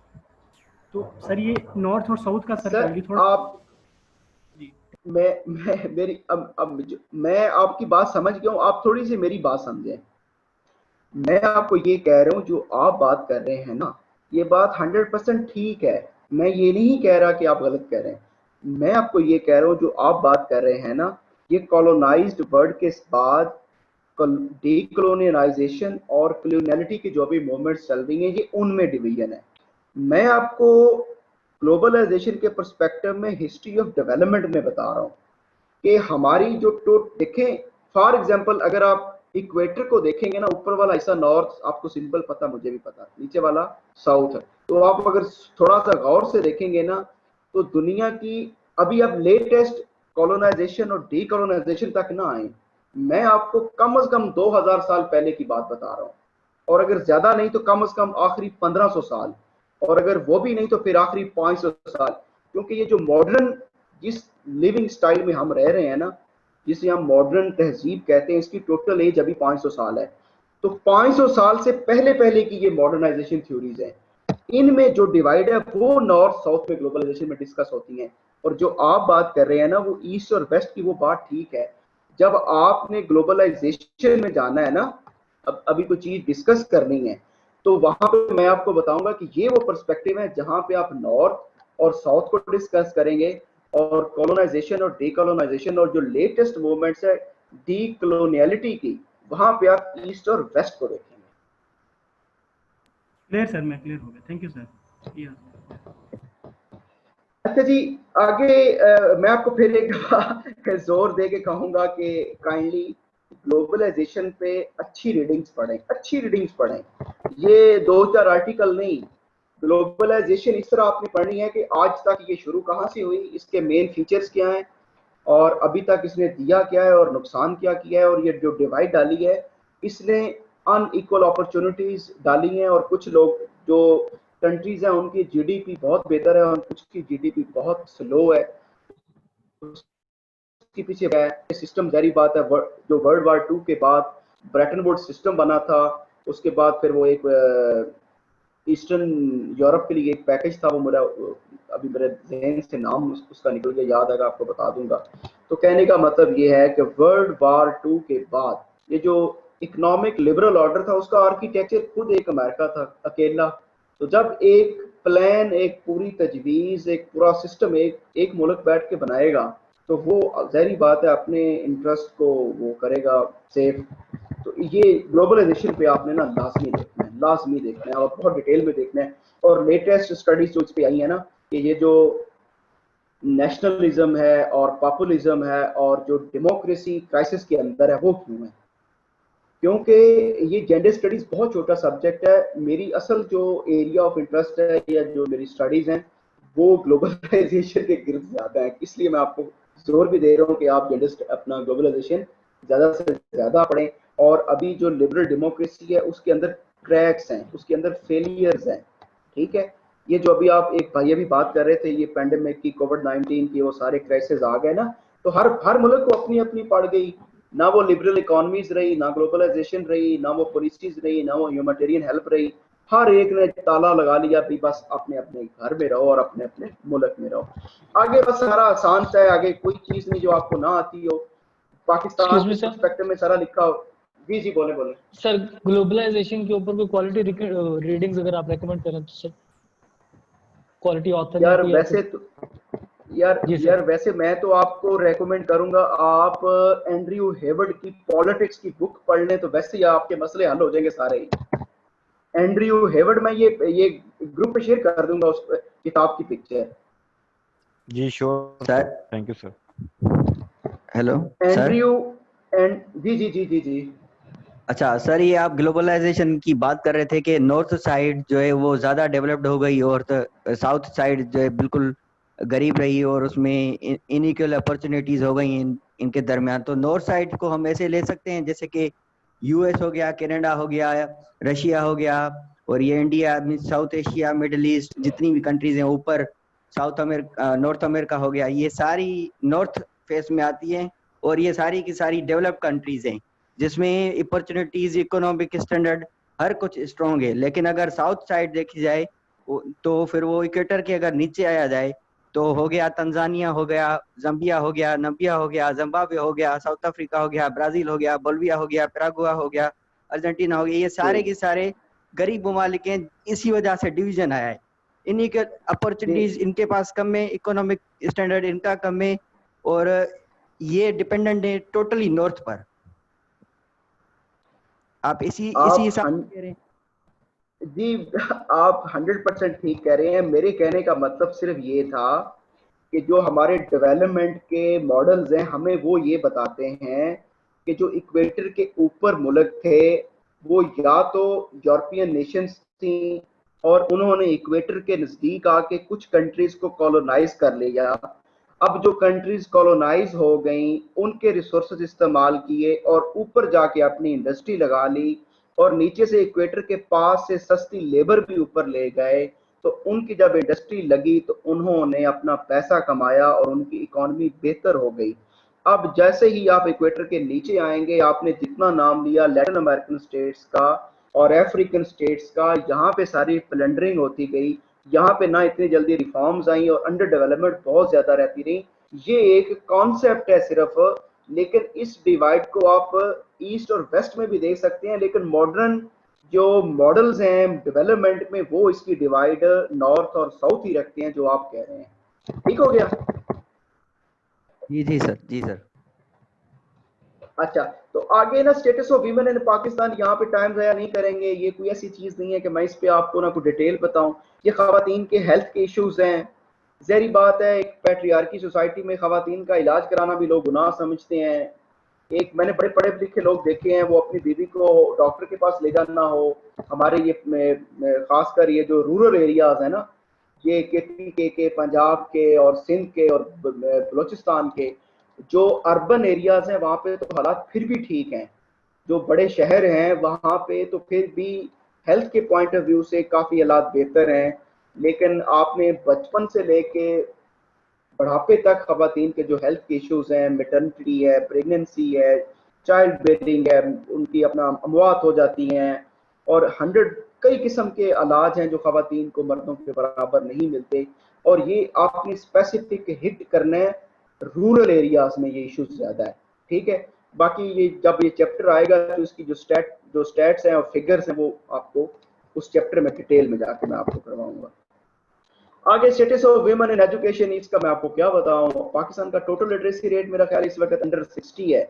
तो सर ये नॉर्थ और साउथ का सर थोड़ा आप जी मैं आपकी बात समझ गया हूँ, आप थोड़ी सी मेरी बात समझें। मैं आपको ये कह रहा हूँ जो आप बात कर रहे हैं ना, ये बात 100% ठीक है। मैं ये नहीं कह रहा कि आप गलत कह रहे हैं। मैं आपको ये कह रहा हूँ जो आप बात कर रहे हैं ना, ये कॉलोनाइज्ड वर्ल्ड के बाद डीकोलोनाइजेशन और कॉलोनियलिटी की जो भी मूवमेंट्स चल रही हैं, ये उनमें डिवीजन है। मैं आपको ग्लोबलाइजेशन के पर्सपेक्टिव में हिस्ट्री ऑफ डेवलपमेंट में बता रहा हूँ कि हमारी जो देखें, फॉर एग्जांपल अगर आप इक्वेटर को देखेंगे ना, ऊपर वाला हिस्सा नॉर्थ, आपको सिंपल पता, मुझे भी पता, नीचे वाला साउथ है। तो आप अगर थोड़ा सा गौर से देखेंगे ना, तो दुनिया की अभी अब लेटेस्ट कॉलोनाइजेशन और डीकोलोनाइजेशन तक ना आए, मैं आपको कम से कम 2000 साल पहले की बात बता रहा हूँ, और अगर ज्यादा नहीं तो कम से कम आखिरी 1500 साल, और अगर वो भी नहीं तो फिर आखिरी 500 साल। क्योंकि ये जो मॉडर्न जिस लिविंग स्टाइल में हम रह रहे हैं ना, जिसे हम मॉडर्न तहजीब कहते हैं, इसकी टोटल एज अभी 500 साल है। तो 500 साल से पहले की ये मॉडर्नाइजेशन थ्योरीज हैं, इनमें जो डिवाइड है वो नॉर्थ साउथ में ग्लोबलाइजेशन में डिस्कस होती हैं। और जो आप बात कर रहे हैं ना, वो ईस्ट और वेस्ट की, वो बात ठीक है। जब आपने ग्लोबलाइजेशन में जाना है ना, अभी कोई चीज डिस्कस करनी है, तो वहां पे मैं आपको बताऊंगा कि ये वो पर्सपेक्टिव है जहां पे आप नॉर्थ और साउथ को डिस्कस करेंगे, और कॉलोनाइजेशन और डीकोलोनाइजेशन और जो लेटेस्ट मूवमेंट्स है डीकोलोनियलिटी की, वहां पे आप ईस्ट और वेस्ट को देखेंगे। क्लियर सर, मैं क्लियर हो गया, थैंक यू सर। अच्छा जी, आगे मैं आपको फिर एक जोर दे के कहूंगा कि काइंडली ग्लोबलाइजेशन पे अच्छी रीडिंग्स पढ़ें। ये 2-4 आर्टिकल नहीं, ग्लोबलाइजेशन इस तरह आपने पढ़नी है कि आज तक ये शुरू कहाँ से हुई, इसके मेन फीचर्स क्या हैं, और अभी तक इसने दिया क्या है और नुकसान क्या किया है, और ये जो डिवाइड डाली है इसने अनइक्वल अपॉर्चुनिटीज डाली हैं। और कुछ लोग जो कंट्रीज हैं उनकी जीडीपी बहुत बेहतर है और कुछ की जीडीपी बहुत स्लो है। उसके पीछे सिस्टम, जारी बात है, जो वर्ल्ड वार 2 के बाद ब्रेटन वुड्स सिस्टम बना था, उसके बाद फिर वो एक ईस्टर्न यूरोप के लिए एक पैकेज था, वो मेरा अभी मेरे जहन से नाम उसका निकल गया, याद आएगा आपको बता दूंगा। तो कहने का मतलब ये है कि वर्ल्ड वार 2 के बाद ये जो इकोनॉमिक लिबरल ऑर्डर था उसका आर्किटेक्चर खुद एक अमेरिका था अकेला। तो जब एक प्लान, एक पूरी तजवीज़, एक पूरा सिस्टम एक मुल्क बैठ के बनाएगा तो वो ज़ाहिर बात है अपने इंटरेस्ट को वो करेगा सेफ। तो ये ग्लोबलाइजेशन पे आपने ना लाजमी देखना है और बहुत डिटेल में देखना है। और लेटेस्ट स्टडीज जो इस पे आई है ना कि ये जो नेशनलिज्म है और पॉपुलिज्म है और जो डेमोक्रेसी क्राइसिस के अंदर है वो क्यों है, क्योंकि ये जेंडर स्टडीज बहुत छोटा सब्जेक्ट है। मेरी असल जो एरिया ऑफ इंटरेस्ट है या जो मेरी स्टडीज हैं वो ग्लोबलाइजेशन के गिर्द ज़्यादा है, इसलिए मैं आपको जोर भी दे रहा हूँ कि आप जेंडर अपना ग्लोबलाइजेशन ज़्यादा से ज़्यादा पढ़ें। और अभी जो लिबरल डेमोक्रेसी है उसके अंदर क्रैक्स हैं, उसके अंदर फेलियर्स हैं, ठीक है। ये जो अभी आप एक भाई अभी बात कर रहे थे ये पेंडेमिक की, कोविड-19 की, वो सारे क्राइसिस आ गए ना, तो हर मुल्क को अपनी अपनी पड़ गई। ना वो लिबरल इकोनॉमीज रही, ना ग्लोबलाइजेशन रही, ना वो पॉलिसीज रही, ना वो ह्यूमैनिटेरियन हेल्प रही। हर एक ने ताला लगा लिया भी बस अपने अपने घर में रहो और अपने अपने मुल्क में रहो। आगे बस सारा आसान सा है, आगे कोई चीज नहीं जो आपको ना आती हो। पाकिस्तान के पर्सपेक्टिव में सारा लिखा हो। जी बोले सर, ग्लोबलाइजेशन के ऊपर कोई क्वालिटी रीडिंग्स अगर आप रेकमेंड करें तो सर, क्वालिटी ऑथर यार वैसे तो यार वैसे मैं तो आपको रेकमेंड करूंगा आप एंड्रयू हेवर्ड की पॉलिटिक्स की बुक पढ़ लें, तो वैसे ही आपके मसले हल हो जाएंगे सारे ही। एंड्रयू हेवर्ड, मैं ये ग्रुप पे शेयर कर दूंगा उस किताब की पिक्चर। जी sure sir, thank you sir. Hello Andrew and जी। अच्छा सर, ये आप ग्लोबलाइजेशन की बात कर रहे थे कि नॉर्थ साइड जो है वो ज़्यादा डेवलप्ड हो गई और साउथ साइड जो है बिल्कुल गरीब रही और उसमें इनइक्वल अपॉर्चुनिटीज़ हो गई इनके दरमियान। तो नॉर्थ साइड को हम ऐसे ले सकते हैं जैसे कि यूएस हो गया, कनाडा हो गया, रशिया हो गया, और ये India, south Asia, middle east, जितनी भी कंट्रीज हैं ऊपर, साउथ अमेरिका, नॉर्थ अमेरिका हो गया, ये सारी नॉर्थ फेस में आती हैं और ये सारी की सारी डेवलप कंट्रीज हैं जिसमें अपॉर्चुनिटीज, इकोनॉमिक स्टैंडर्ड हर कुछ स्ट्रॉन्ग है। लेकिन अगर साउथ साइड देखी जाए तो फिर वो इक्वेटर के अगर नीचे आया जाए तो हो गया तंजानिया हो गया, जम्बिया हो गया, नबिया हो गया, जिम्बाब्वे हो गया, साउथ अफ्रीका हो गया, ब्राजील हो गया, बोलिविया हो गया, पैरागुआ हो गया, अर्जेंटीना हो गया, ये सारे के सारे गरीब ममालिक हैं। इसी वजह से डिवीजन आया है। इन्हीं के अपॉर्चुनिटीज इनके पास कम है, इकोनॉमिक स्टैंडर्ड इनका कम है और ये डिपेंडेंट है टोटली नॉर्थ पर। आप इसी हिसाब कह रहे हैं जी, आप 100% ठीक कह रहे हैं। मेरे कहने का मतलब सिर्फ ये था कि जो हमारे डेवलपमेंट के मॉडल्स हैं हमें वो ये बताते हैं कि जो इक्वेटर के ऊपर मुल्क थे वो या तो यूरोपियन नेशंस थी और उन्होंने इक्वेटर के नज़दीक आके कुछ कंट्रीज को कॉलोनाइज कर लिया। अब जो कंट्रीज कॉलोनाइज हो गई उनके रिसोर्सेज इस्तेमाल किए और ऊपर जाके अपनी इंडस्ट्री लगा ली और नीचे से इक्वेटर के पास से सस्ती लेबर भी ऊपर ले गए। तो उनकी जब इंडस्ट्री लगी तो उन्होंने अपना पैसा कमाया और उनकी इकोनॉमी बेहतर हो गई। अब जैसे ही आप इक्वेटर के नीचे आएंगे, आपने जितना नाम लिया लैटिन अमेरिकन स्टेट्स का और अफ्रीकन स्टेट्स का, यहाँ पे सारी प्लंडरिंग होती गई, यहाँ पे ना इतनी जल्दी रिफॉर्म्स आई और अंडर डेवलपमेंट बहुत ज्यादा रहती रही। ये एक कॉन्सेप्ट है सिर्फ, लेकिन इस डिवाइड को आप ईस्ट और वेस्ट में भी देख सकते हैं। लेकिन मॉडर्न जो मॉडल्स हैं डेवलपमेंट में वो इसकी डिवाइड नॉर्थ और साउथ ही रखते हैं जो आप कह रहे हैं। ठीक हो गया? जी सर। अच्छा, तो आगे ना स्टेटस ऑफ वीमेन इन पाकिस्तान, यहाँ पे टाइम ज़ाया नहीं करेंगे। ये कोई ऐसी चीज़ नहीं है कि मैं इस पे आपको ना कोई डिटेल बताऊं। ये ख़वातीन के हेल्थ के इश्यूज हैं। ज़ाहिर बात है एक पैट्रियार्की सोसाइटी में ख़वातीन का इलाज कराना भी लोग गुनाह समझते हैं। एक मैंने बड़े पढ़े लिखे लोग देखे हैं वो अपनी बीवी को डॉक्टर के पास ले जाना हो, हमारे ये खासकर ये जो रूरल एरियाज है ना, ये के पंजाब के और सिंध के और बलोचिस्तान के जो अर्बन एरियाज हैं वहाँ पे तो हालात फिर भी ठीक हैं। जो बड़े शहर हैं वहाँ पे तो फिर भी हेल्थ के पॉइंट ऑफ व्यू से काफ़ी हालात बेहतर हैं। लेकिन आपने बचपन से लेके बुढ़ापे तक ख़वातीन के जो हेल्थ के इश्यूज हैं, मैटरनिटी है, प्रेगनेंसी है, चाइल्ड बेयरिंग है, उनकी अपना अमवात हो जाती हैं, और 100 कई किस्म के इलाज हैं जो ख़वातीन को मर्दों के बराबर नहीं मिलते, और ये आपने स्पेसिफिक हिट करना है रूरल एरियाज में, ये इश्यूज ज़्यादा है। ठीक है, बाकी ये जब ये चैप्टर आएगा तो इसकी जो स्टैट्स हैं और फिगर्स हैं वो आपको उस चैप्टर में डिटेल में जाके मैं आपको करवाऊंगा। आगे status of women in education, इसका मैं आपको क्या बताऊं। पाकिस्तान का टोटल लिटरेसी रेट मेरा ख्याल इस वक्त अंडर 60 है,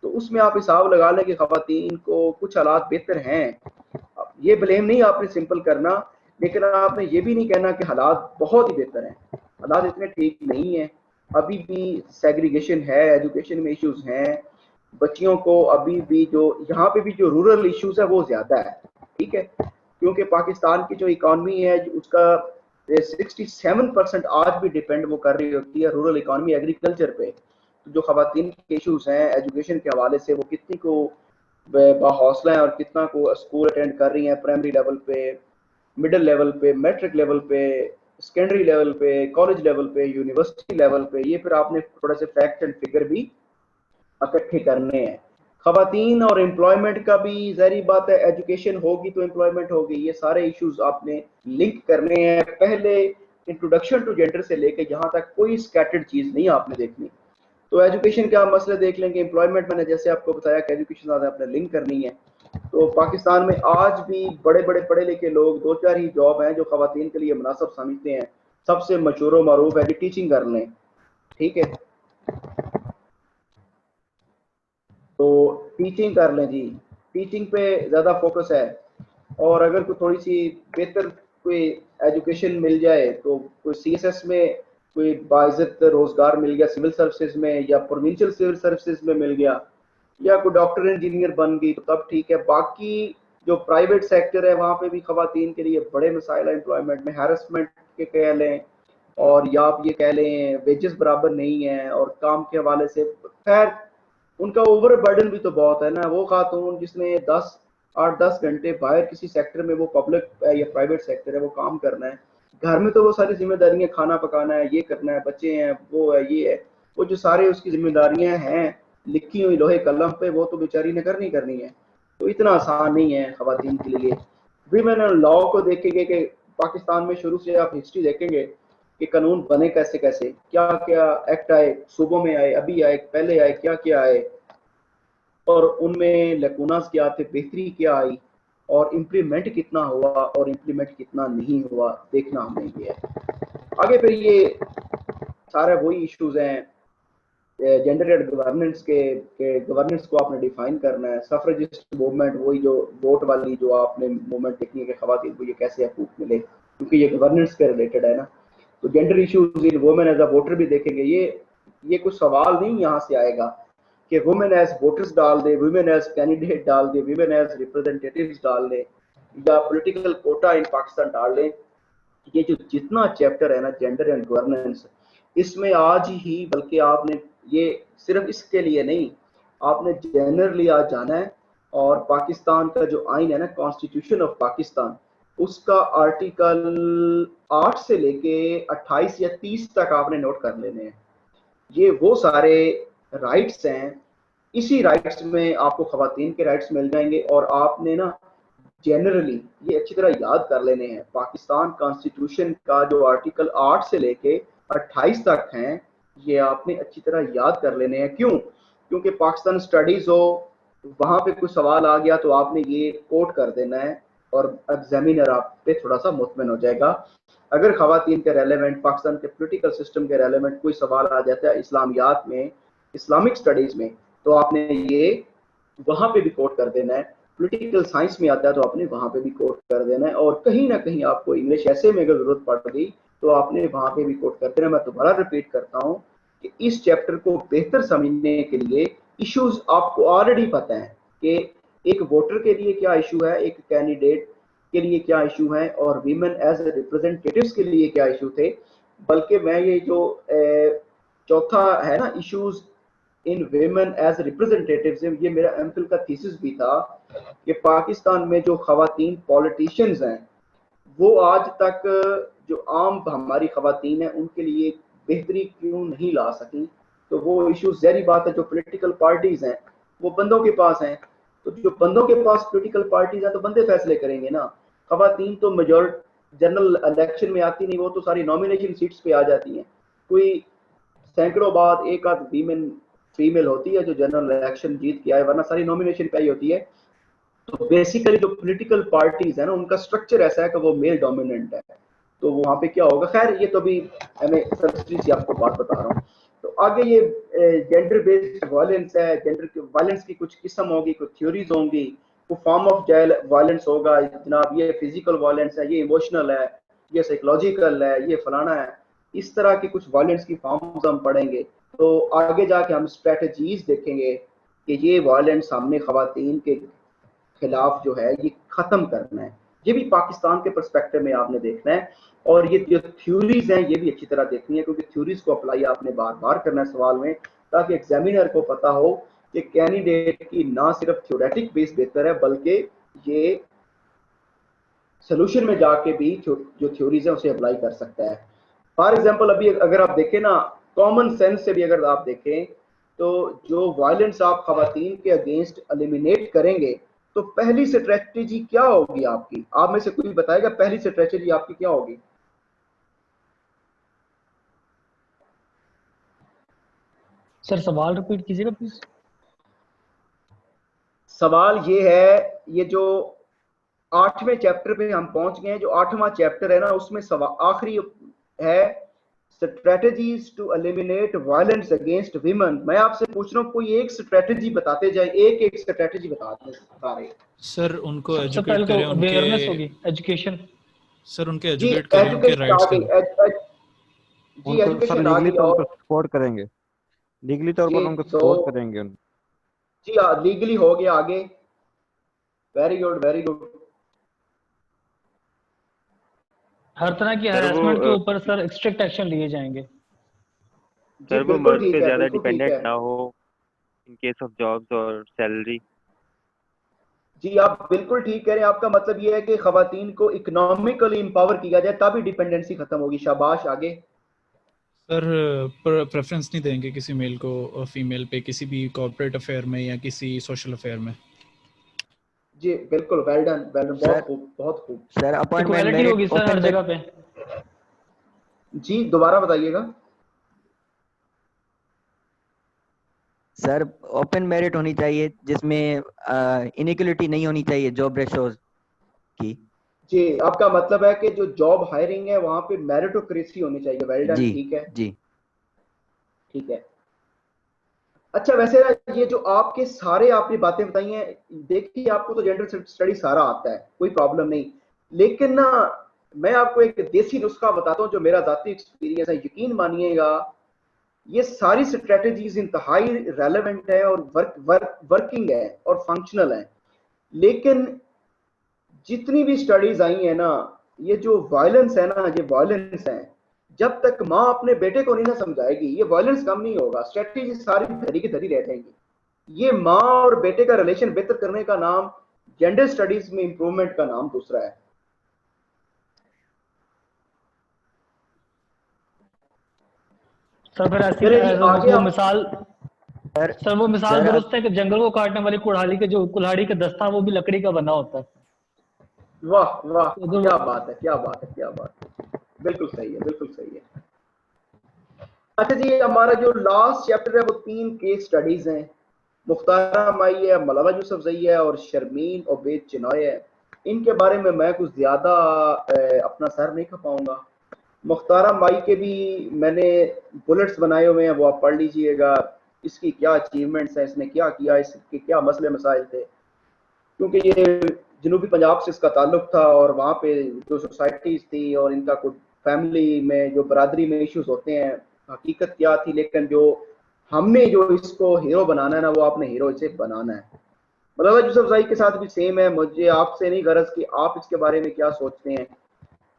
तो उसमें आप हिसाब लगा लें कि ख़वातीन को कुछ हालात बेहतर हैं। ये ब्लेम नहीं आपने सिंपल करना, लेकिन आपने ये भी नहीं कहना कि हालात बहुत ही बेहतर हैं। हालात इतने ठीक नहीं है, अभी भी सेग्रीगेशन है, एजुकेशन में इश्यूज हैं, बच्चियों को अभी भी जो यहाँ पे भी जो रूरल इश्यूज है वो ज्यादा है। ठीक है, क्योंकि पाकिस्तान की जो इकॉनमी है उसका 67% आज भी डिपेंड वो कर रही होती है रूरल इकॉनमी एग्रीकल्चर पे। तो जो ख़वातीन के इश्यूज हैं एजुकेशन के हवाले से, वो कितनी को बाहौसला है और कितना को स्कूल अटेंड कर रही हैं, प्राइमरी लेवल पे, मिडिल लेवल पे, मैट्रिक लेवल पे, सेकेंडरी लेवल पे, कॉलेज लेवल पे, यूनिवर्सिटी लेवल पे, ये फिर आपने थोड़ा से फैक्ट एंड फिगर भी इकट्ठे करने हैं। ख़वातीन और एम्प्लॉयमेंट का भी ज़ाहिर बात है, एजुकेशन होगी तो एम्प्लॉयमेंट होगी, ये सारे इश्यूज आपने लिंक करने हैं। पहले इंट्रोडक्शन टू जेंडर से लेकर यहाँ तक कोई स्कैटर्ड चीज़ नहीं आपने देखनी। तो एजुकेशन के आप मसले देख लेंगे, एम्प्लॉयमेंट मैंने जैसे आपको बताया कि एजुकेशन ज़्यादा आपने लिंक करनी है। तो पाकिस्तान में आज भी बड़े बड़े पढ़े लिखे लोग 2-4 ही जॉब हैं जो ख़वातीन के लिए मुनासिब समझते हैं। सबसे मशहूर व मारूफ है कि टीचिंग कर लें। ठीक है, तो टीचिंग कर लें जी, टीचिंग पे ज़्यादा फोकस है। और अगर कोई थोड़ी सी बेहतर कोई एजुकेशन मिल जाए तो कोई CSS में कोई बाइज्जत रोज़गार मिल गया, सिविल सर्विसेज में या प्रोविंशियल सिविल सर्विसेज में मिल गया, या कोई डॉक्टर इंजीनियर बन गई तो तब ठीक है। बाकी जो प्राइवेट सेक्टर है वहाँ पे भी ख़वातीन के लिए बड़े मसाइल है एम्प्लॉयमेंट में, हैरेसमेंट के कह लें, और या आप ये कह लें वेजेस बराबर नहीं है, और काम के हवाले से खैर उनका ओवर बर्डन भी तो बहुत है ना। वो खातून जिसने 8-10 घंटे बाहर किसी सेक्टर में, वो पब्लिक है या प्राइवेट सेक्टर है, वो काम करना है, घर में तो वो सारी जिम्मेदारियां, खाना पकाना है, ये करना है, बच्चे हैं, वो है, ये है, वो जो सारे उसकी जिम्मेदारियां हैं लिखी हुई लोहे कलम पे, वो तो बेचारी ने करनी है। तो इतना आसान नहीं है ख़वातीन के लिए। वीमेन लॉ को देखेंगे कि पाकिस्तान में शुरू से आप हिस्ट्री देखेंगे कि कानून बने कैसे कैसे, क्या क्या एक्ट आए, सूबों में आए, अभी आए, पहले आए, क्या क्या आए, और उनमें लकूनास क्या थे, बेहतरी क्या आई, और इम्प्लीमेंट कितना हुआ और इम्प्लीमेंट कितना नहीं हुआ, देखना हमने ये है। आगे फिर ये सारे वही इश्यूज हैं जेंडर एंड गवर्नेंस के गवर्नेंस को आपने डिफाइन करना है। सफरेजिस्ट मूवमेंट, वही जो वोट वाली जो आपने मूवमेंट देखनी है कि ख़वातीन को ये कैसे हकूक मिले, क्योंकि ये गवर्नेंस के रिलेटेड है ना। तो gender issues in women as a voter भी देखेंगे। ये कुछ सवाल नहीं यहाँ से आएगा कि वुमेन एज वोटर्स डाल दे, वुमेन एज कैंडिडेट डाल दे, वुमेन एज रिप्रेजेंटेटिव्स डाल दे, या पॉलिटिकल कोटा इन पाकिस्तान डाल दें। ये जो जितना चैप्टर है ना जेंडर एंड गवर्नेंस, इसमें आज ही, बल्कि आपने ये सिर्फ इसके लिए नहीं, आपने जनरली आज जाना है, और पाकिस्तान का जो आइन है ना, कॉन्स्टिट्यूशन ऑफ पाकिस्तान, उसका आर्टिकल 8 से लेके 28 या 30 तक आपने नोट कर लेने हैं। ये वो सारे राइट्स हैं, इसी राइट्स में आपको ख़वातीन के राइट्स मिल जाएंगे। और आपने ना जनरली ये अच्छी तरह याद कर लेने हैं, पाकिस्तान कॉन्स्टिट्यूशन का जो आर्टिकल 8 से लेके 28 तक हैं, ये आपने अच्छी तरह याद कर लेने हैं। क्यों? क्योंकि पाकिस्तान स्टडीज़ हो, वहाँ पे कोई सवाल आ गया तो आपने ये कोट कर देना है, और एग्जामिनर आप पे थोड़ा सा मुतमिन हो जाएगा। अगर ख़वातीन के रेलेवेंट, पाकिस्तान के पॉलिटिकल सिस्टम के रेलेवेंट कोई सवाल आ जाता है इस्लामियात में, इस्लामिक स्टडीज़ में, तो आपने ये वहाँ पे भी कोट कर देना है। पॉलिटिकल साइंस में आता है तो आपने वहाँ पे भी कोट कर देना है। और कहीं ना कहीं आपको इंग्लिश ऐसे में अगर ज़रूरत पड़ गई तो आपने वहाँ पे भी कोट कर देना। मैं दोबारा रिपीट करता हूँ कि इस चैप्टर को बेहतर समझने के लिए इश्यूज आपको ऑलरेडी पता है कि एक वोटर के लिए क्या इशू है, एक कैंडिडेट के लिए क्या इशू है, और वीमेन एज रिप्रेजेंटेटिव्स के लिए क्या इशू थे। बल्कि मैं ये जो चौथा है ना, issues in women as representatives, ये मेरा एमफिल का थीसिस भी था कि पाकिस्तान में जो ख़वातीन पॉलिटिशियंस हैं वो आज तक जो आम हमारी ख़वातीन हैं उनके लिए बेहतरी क्यों नहीं ला सकी। तो वो इश्यूज ज़ाहिर बात है जो पॉलिटिकल पार्टीज हैं वो बंदों के पास हैं, तो जो बंदों के पास पॉलिटिकल पार्टीज हैं तो बंदे फैसले करेंगे ना। खवातीन तो मेजॉरिटी जनरल इलेक्शन में आती नहीं, वो तो सारी नॉमिनेशन सीट्स पे आ जाती हैं। कोई सैकड़ों बाद एक आध फीमेल होती है जो जनरल इलेक्शन जीत के आए, वरना सारी नॉमिनेशन पे आई होती है। तो बेसिकली जो पॉलिटिकल पार्टीज है ना, उनका स्ट्रक्चर ऐसा है कि वो मेल डोमिनेंट है। तो वहां पे क्या होगा, खैर ये तो भी मैं सरसरी से आपको बात बता रहा हूँ। तो आगे ये जेंडर बेस्ड वायलेंस है, जेंडर वायलेंस की कुछ किस्म होगी, कुछ थ्योरीज होंगी, कुछ फॉर्म ऑफ वायलेंस होगा। जनाब ये फिजिकल वायलेंस है, ये इमोशनल है, ये साइकोलॉजिकल है, ये फलाना है। इस तरह की कुछ वायलेंस की फॉर्म्स हम पढ़ेंगे। तो आगे जाके हम स्ट्रेटजीज देखेंगे कि ये वायलेंस हमने खवातीन के खिलाफ जो है ये खत्म करना है। ये भी पाकिस्तान के पर्सपेक्टिव में आपने देखना है, और ये जो थ्योरीज हैं ये भी अच्छी तरह देखनी है, क्योंकि थ्योरीज को अप्लाई आपने बार बार करना है सवाल में, ताकि एग्जामिनर को पता हो कि कैंडिडेट की ना सिर्फ थ्योरेटिक बेस बेहतर है, बल्कि ये सोल्यूशन में जाके भी जो थ्योरीज है उसे अप्लाई कर सकता है। फॉर एग्जाम्पल अभी अगर आप देखें ना, कॉमन सेंस से भी अगर आप देखें तो जो वायलेंस आप खवातीन के अगेंस्ट एलिमिनेट करेंगे, तो पहली स्ट्रेटजी क्या होगी आपकी? आप में से कोई बताएगा पहली स्ट्रेटजी आपकी क्या होगी? सर सवाल रिपीट कीजिएगा प्लीज। सवाल ये है, ये जो 8वें चैप्टर पे हम पहुंच गए हैं, जो 8वां चैप्टर है ना, उसमें आखिरी है strategies to eliminate violence against women. मैं आपसे पूछ रहा हूँ कोई एक स्ट्रेटजी बताते जाए, एक स्ट्रेटजी बता रहे। सर उनको सबसे एजुकेट पहले करें, तो उनके अवेयरनेस होगी, एजुकेशन। सर उनके एजुकेट करें, उनके राइट्स का। जी उनको सर एजुकेशन आ लीगली गई, तौर और पर सपोर्ट करेंगे, लीगली तौर पर उनको सपोर्ट करेंगे। जी लीगली हो गया, आगे। Very good, very good. हर तरह की हरासमेंट के ऊपर सर स्ट्रिक्ट एक्शन लिए जाएंगे। सर वो मर्द पे ज्यादा डिपेंडेंट ना हो इन केस ऑफ जॉब्स और सैलरी। जी आप बिल्कुल ठीक कह रहे हैं, आपका मतलब ये है कि खवातीन को इकोनॉमिकली एम्पावर किया जाए, तभी डिपेंडेंसी खत्म होगी। शाबाश, आगे। सर प्रेफरेंस नहीं देंगे किसी मेल को फीमेल पे किसी भी कॉर्पोरेट अफेयर में या किसी सोशल अफेयर में। जी बिल्कुल, वेल डन, बहुत खूब, बहुत खूब। सर अपॉइंटमेंट इक्वालिटी होगी सर हर जगह पे। जी दोबारा बताइएगा। सर ओपन मेरिट होनी चाहिए, जिसमें इनइक्वालिटी नहीं होनी चाहिए जॉब रेशोज की। जी आपका मतलब है कि जो जॉब हायरिंग है वहां पे मेरिटोक्रेसी होनी चाहिए। वेल डन, ठीक है जी, ठीक है। अच्छा वैसे ये जो आपके सारे आपने बातें बताई हैं, देखिए आपको तो जेंडर स्टडी सारा आता है, कोई प्रॉब्लम नहीं, लेकिन ना मैं आपको एक देसी नुस्खा बताता हूँ जो मेरा जाती एक्सपीरियंस है। यकीन मानिएगा ये सारी स्ट्रेटजीज इंतहाई रेलेवेंट है और वर्किंग है और फंक्शनल है, लेकिन जितनी भी स्टडीज आई है ना, ये जो वायलेंस है ना, ये वायलेंस है, जब तक माँ अपने बेटे को नहीं ना समझाएगी ये वायलेंस कम नहीं होगा। स्ट्रेटजी सारी धरी की धरी रह जाएंगी। ये माँ और बेटे का रिलेशन बेहतर करने का नाम जेंडर स्टडीज में इंप्रूवमेंट का नाम दूसरा है। सर फिर ऐसी वो मिसाल सर वो मिसाल दुरुस्त है कि जंगल को काटने वाली कुल्हाड़ी के जो कुल्हाड़ी का दस्ता वो भी लकड़ी का बना होता है। वाह वाह, क्या बात है, क्या बात है, क्या बात है, बिल्कुल सही है, बिल्कुल सही है। अच्छा जी, हमारा जो लास्ट चैप्टर है वो 3 केस स्टडीज हैं। मुख्तारा माई है, मलाला यूसुफजई है और शर्मीन ओबेद चिनॉय है। इनके बारे में मैं कुछ ज्यादा अपना सर नहीं खपाऊंगा। मुख्तारा माई के भी मैंने बुलेट्स बनाए हुए हैं, वो आप पढ़ लीजिएगा। इसकी क्या अचीवमेंट्स हैं, इसने क्या किया, इसके क्या मसले मसाइल थे, क्योंकि ये जनूबी पंजाब से इसका ताल्लुक था और वहाँ पे जो सोसाइटीज थी और इनका कुछ फैमिली में जो बरादरी में इश्यूज होते हैं, हकीकत क्या थी। लेकिन जो हमने जो इसको हीरो बनाना है ना, वो आपने हीरो इसे बनाना है। मलाला यूसुफजई के साथ भी सेम है। मुझे आपसे नहीं गरज कि आप इसके बारे में क्या सोचते हैं।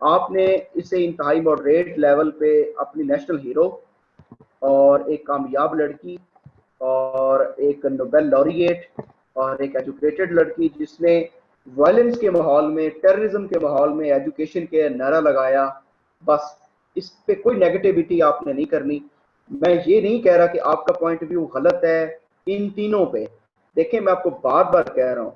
आपने इसे इंतहाई मॉडरेट लेवल पे अपनी नेशनल हीरो और एक कामयाब लड़की और एक नोबेल लॉरिएट और एक एजुकेटेड लड़की जिसने वायलेंस के माहौल में, टेररिज्म के माहौल में एजुकेशन के नारा लगाया, बस इस पे कोई नेगेटिविटी आपने नहीं करनी। मैं ये नहीं कह रहा कि आपका पॉइंट ऑफ व्यू गलत है इन तीनों पे। देखें मैं आपको बार बार कह रहा हूँ,